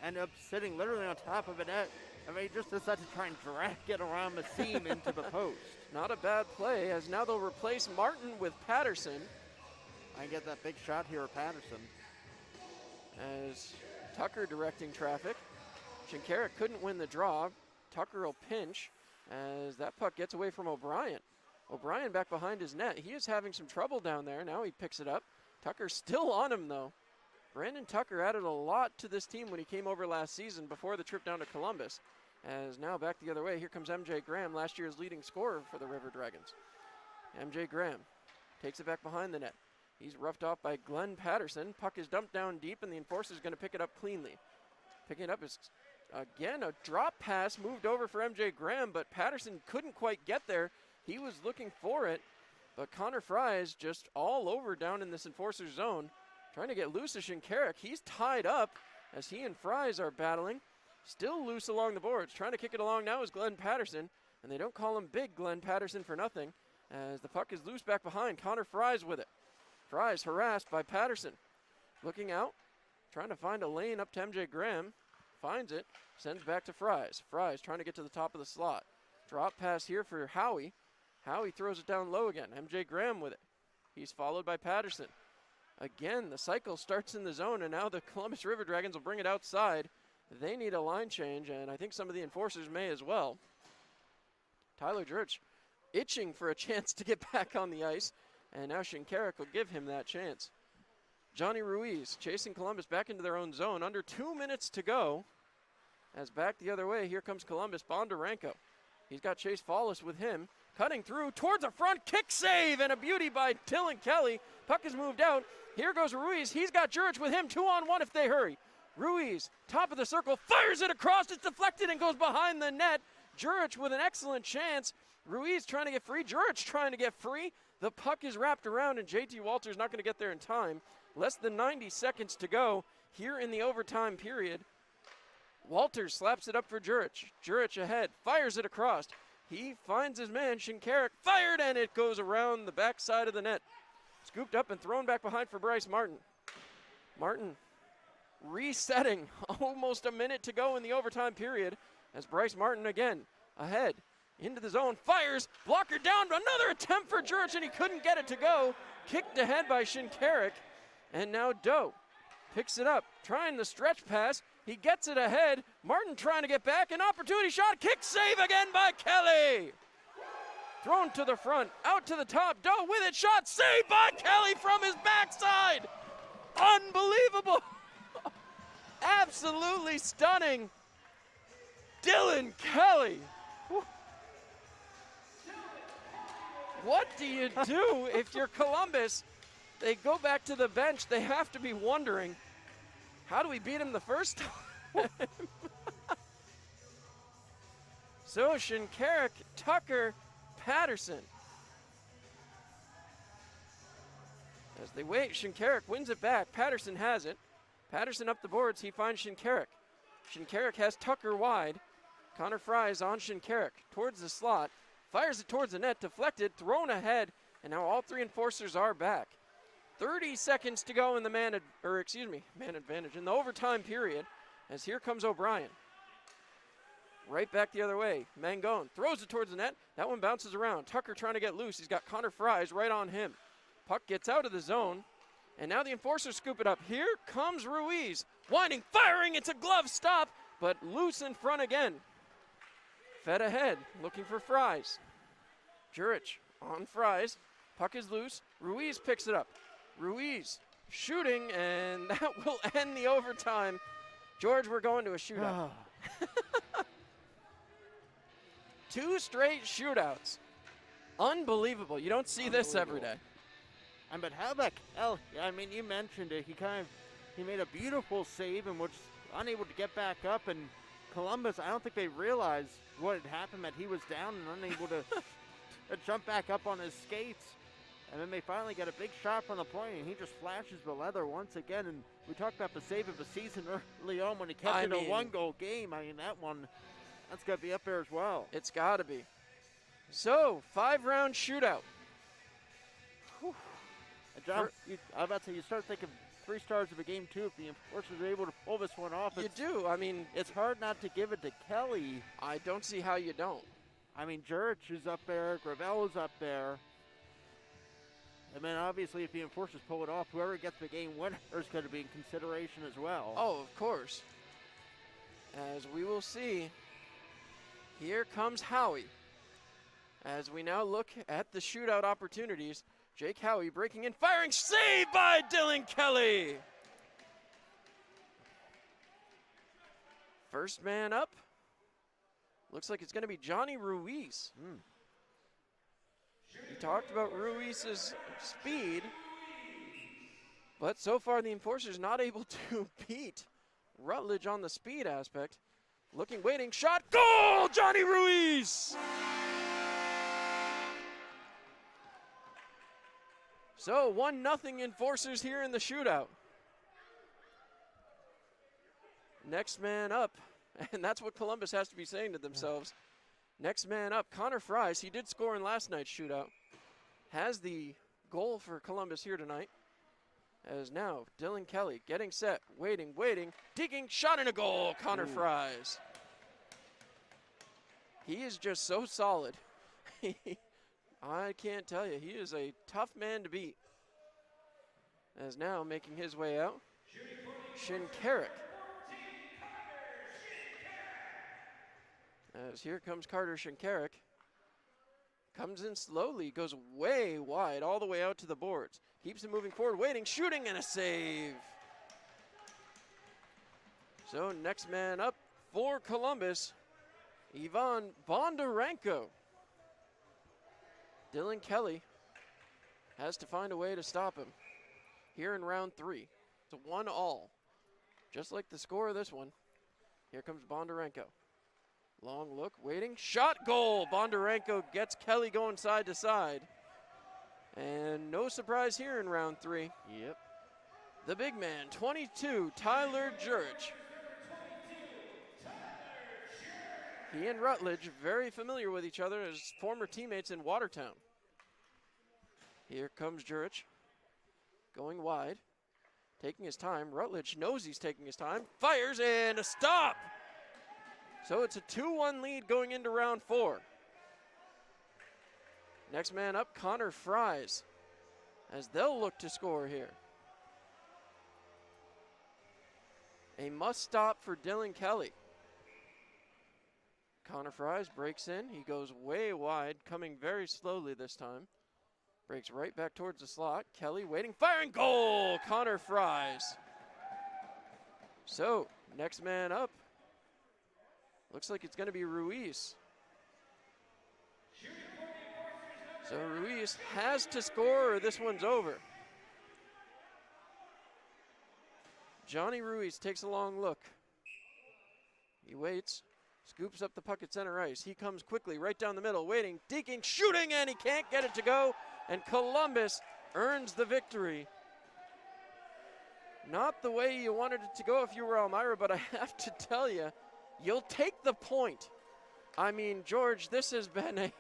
ended up sitting literally on top of a net. I mean, he just decided to try and drag it around the seam into the post. Not a bad play, as now they'll replace Martin with Patterson. I get that big shot here of Patterson. As Tucker directing traffic. Shinkarik couldn't win the draw. Tucker will pinch as that puck gets away from O'Brien. O'Brien back behind his net. He is having some trouble down there. Now he picks it up. Tucker's still on him, though. Brandon Tucker added a lot to this team when he came over last season before the trip down to Columbus. As now back the other way, here comes MJ Graham, last year's leading scorer for the River Dragons. MJ Graham takes it back behind the net. He's roughed off by Glenn Patterson. Puck is dumped down deep, and the enforcer's going to pick it up cleanly. Picking it up is, again, a drop pass moved over for MJ Graham, but Patterson couldn't quite get there. He was looking for it, but Connor Fry is just all over down in this enforcer's zone, trying to get loose of Shinkarik. He's tied up as he and Fries are battling. Still loose along the boards. Trying to kick it along now is Glenn Patterson, and they don't call him Big Glenn Patterson for nothing, as the puck is loose back behind. Connor Fries with it. Fries harassed by Patterson. Looking out, trying to find a lane up to MJ Graham. Finds it, sends back to Fries. Fries trying to get to the top of the slot. Drop pass here for Howie. Howie throws it down low again. MJ Graham with it. He's followed by Patterson. Again, the cycle starts in the zone, and now the Columbus River Dragons will bring it outside. They need a line change, and I think some of the enforcers may as well. Tyler Jurich itching for a chance to get back on the ice, and now Shinkarik will give him that chance. Johnny Ruiz chasing Columbus back into their own zone. Under 2 minutes to go. As back the other way, here comes Columbus. Bondarenko. He's got Chase Follis with him. Cutting through towards the front. Kick save and a beauty by Dylan Kelly. Puck is moved out. Here goes Ruiz. He's got Jurich with him. 2-on-1 if they hurry. Ruiz, top of the circle, fires it across. It's deflected and goes behind the net. Jurich with an excellent chance. Ruiz trying to get free. Jurich trying to get free. The puck is wrapped around, and JT Walters not going to get there in time. Less than 90 seconds to go here in the overtime period. Walters slaps it up for Jurich. Jurich ahead, fires it across. He finds his man, Shinkarik, fired, and it goes around the backside of the net. Scooped up and thrown back behind for Bryce Martin. Martin resetting, almost a minute to go in the overtime period, as Bryce Martin again ahead into the zone, fires, blocker down, another attempt for Jurich, and he couldn't get it to go. Kicked ahead by Shinkarik, and now Doe picks it up, trying the stretch pass. He gets it ahead. Martin trying to get back, an opportunity shot, kick save again by Kelly. Thrown to the front, out to the top, Doe with it, shot, saved by Kelly from his backside. Unbelievable. Absolutely stunning. Dylan Kelly. What do you do if you're Columbus? They go back to the bench. They have to be wondering, how do we beat him the first time? So Shinkarik, Tucker, Patterson. As they wait, Shinkarik wins it back. Patterson has it. Patterson up the boards. He finds Shinkarik. Shinkarik has Tucker wide. Connor Fry is on Shinkarik towards the slot. fires it towards the net, deflected, thrown ahead, and now all three enforcers are back. 30 seconds to go in the man advantage in the overtime period, as here comes O'Brien. Right back the other way. Mangone throws it towards the net. That one bounces around. Tucker trying to get loose. He's got Connor Fries right on him. Puck gets out of the zone, and now the enforcers scoop it up. Here comes Ruiz. Winding, firing. It's a glove stop, but loose in front again. Fed ahead, looking for Fries. Jurich on Fries. Puck is loose. Ruiz picks it up. Ruiz shooting, and that will end the overtime. George, we're going to a shootout. 2 straight shootouts. Unbelievable. You don't see this every day. But how about Kelly? I mean, you mentioned it. He made a beautiful save and was unable to get back up. And Columbus, I don't think they realized what had happened, that he was down and unable to jump back up on his skates. And then they finally get a big shot from the point, and he just flashes the leather once again. And we talked about the save of the season early on when he kept it a 1-goal game. I mean, that one, that's got to be up there as well. It's got to be. So, 5-round shootout. John, I was about to say, you start thinking 3 stars of a game, too, if the enforcers are able to pull this one off. You do. I mean, it's hard not to give it to Kelly. I don't see how you don't. I mean, Jurich is up there. Gravel is up there. And then, obviously, if the enforcers pull it off, whoever gets the game winner is going to be in consideration as well. Oh, of course. As we will see, here comes Howie. As we now look at the shootout opportunities, Jake Howie breaking in, firing, saved by Dylan Kelly. First man up. Looks like it's going to be Johnny Ruiz. We talked about Ruiz's speed, but so far the enforcers not able to beat Rutledge on the speed aspect. Looking, waiting, shot, goal! Johnny Ruiz! So 1-0 enforcers here in the shootout. Next man up, and that's what Columbus has to be saying to themselves. Next man up, Connor Fries. He did score in last night's shootout. Has the goal for Columbus here tonight. As now, Dylan Kelly getting set, waiting, digging, shot and a goal, Connor Fries. He is just so solid. I can't tell you, he is a tough man to beat. As now making his way out, Shinkarik. As here comes Carter Shinkarik. Comes in slowly, goes way wide, all the way out to the boards. Keeps it moving forward, waiting, shooting, and a save. So next man up for Columbus, Ivan Bondarenko. Dylan Kelly has to find a way to stop him here in round 3. It's a 1-all. Just like the score of this one. Here comes Bondarenko. Long look, waiting, shot, goal. Bondarenko gets Kelly going side to side. And no surprise here in round 3. Yep. The big man, 22, Tyler Jurich. He and Rutledge very familiar with each other as former teammates in Watertown. Here comes Jurich, going wide, taking his time. Rutledge knows he's taking his time, fires, and a stop. So it's a 2-1 lead going into round 4. Next man up, Connor Fries, as they'll look to score here. A must stop for Dylan Kelly. Connor Fries breaks in. He goes way wide, coming very slowly this time. Breaks right back towards the slot. Kelly waiting, firing, goal! Connor Fries. So, next man up. Looks like it's going to be Ruiz. So Ruiz has to score or this one's over. Johnny Ruiz takes a long look. He waits. Scoops up the puck at center ice. He comes quickly right down the middle, waiting, deking, shooting, and he can't get it to go. And Columbus earns the victory. Not the way you wanted it to go if you were Elmira, but I have to tell you, you'll take the point I mean, George, this has been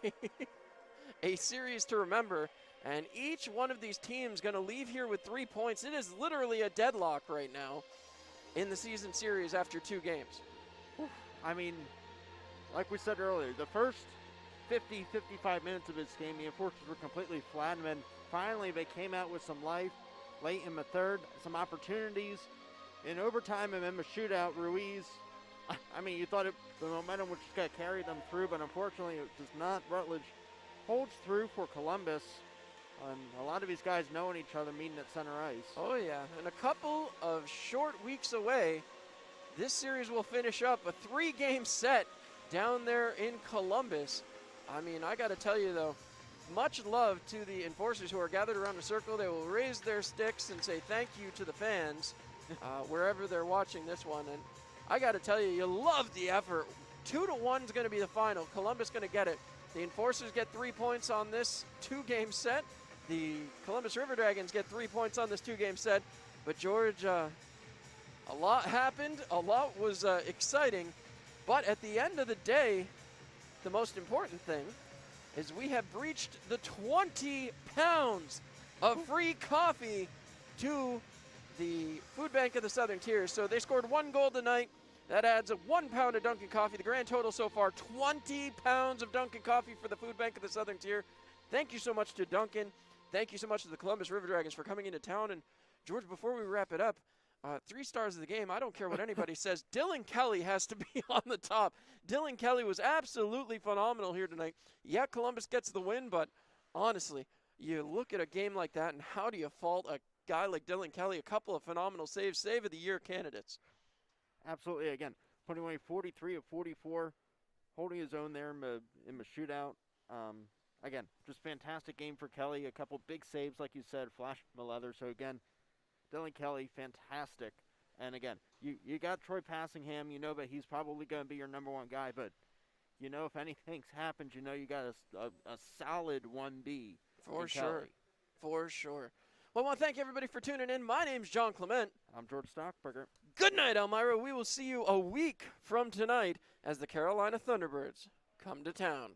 a series to remember, and each one of these teams going to leave here with 3 points. It is literally a deadlock right now in the season series after 2 games. I mean, like we said earlier, the first 50, 55 minutes of this game, the Enforcers were completely flat, and then finally they came out with some life late in the third, some opportunities in overtime, and then the shootout, Ruiz. I mean, you thought the momentum was just going to carry them through, but unfortunately it does not. Rutledge holds through for Columbus, and a lot of these guys knowing each other, meeting at center ice. Oh yeah, and a couple of short weeks away, this series will finish up a 3-game set down there in Columbus. I mean, I got to tell you though, much love to the Enforcers who are gathered around the circle. They will raise their sticks and say thank you to the fans wherever they're watching this one. And I got to tell you, you love the effort. 2-1 is going to be the final. Columbus going to get it. The Enforcers get 3 points on this 2-game set. The Columbus River Dragons get 3 points on this 2-game set. But George, a lot happened. A lot was exciting. But at the end of the day, the most important thing is we have breached the 20 pounds of free coffee to the Food Bank of the Southern Tier. So they scored 1 goal tonight. That adds 1 pound of Dunkin' Coffee. The grand total so far, 20 pounds of Dunkin' Coffee for the Food Bank of the Southern Tier. Thank you so much to Dunkin'. Thank you so much to the Columbus River Dragons for coming into town. And George, before we wrap it up, 3 stars of the game, I don't care what anybody says. Dylan Kelly has to be on the top. Dylan Kelly was absolutely phenomenal here tonight. Yeah, Columbus gets the win, but honestly, you look at a game like that, and how do you fault a guy like Dylan Kelly? A couple of phenomenal saves, save of the year candidates. Absolutely. Again, putting away 43 of 44, holding his own there in the shootout. Again, just fantastic game for Kelly. A couple big saves, like you said, flash from the leather. So again, Dylan Kelly, fantastic. And again, you got Troy Passingham. You know that he's probably going to be your number 1 guy. But, you know, if anything's happened, you know you got a solid 1B. For sure. For sure. Well, I want to thank everybody for tuning in. My name's John Clement. I'm George Stockberger. Good night, Elmira. We will see you a week from tonight as the Carolina Thunderbirds come to town.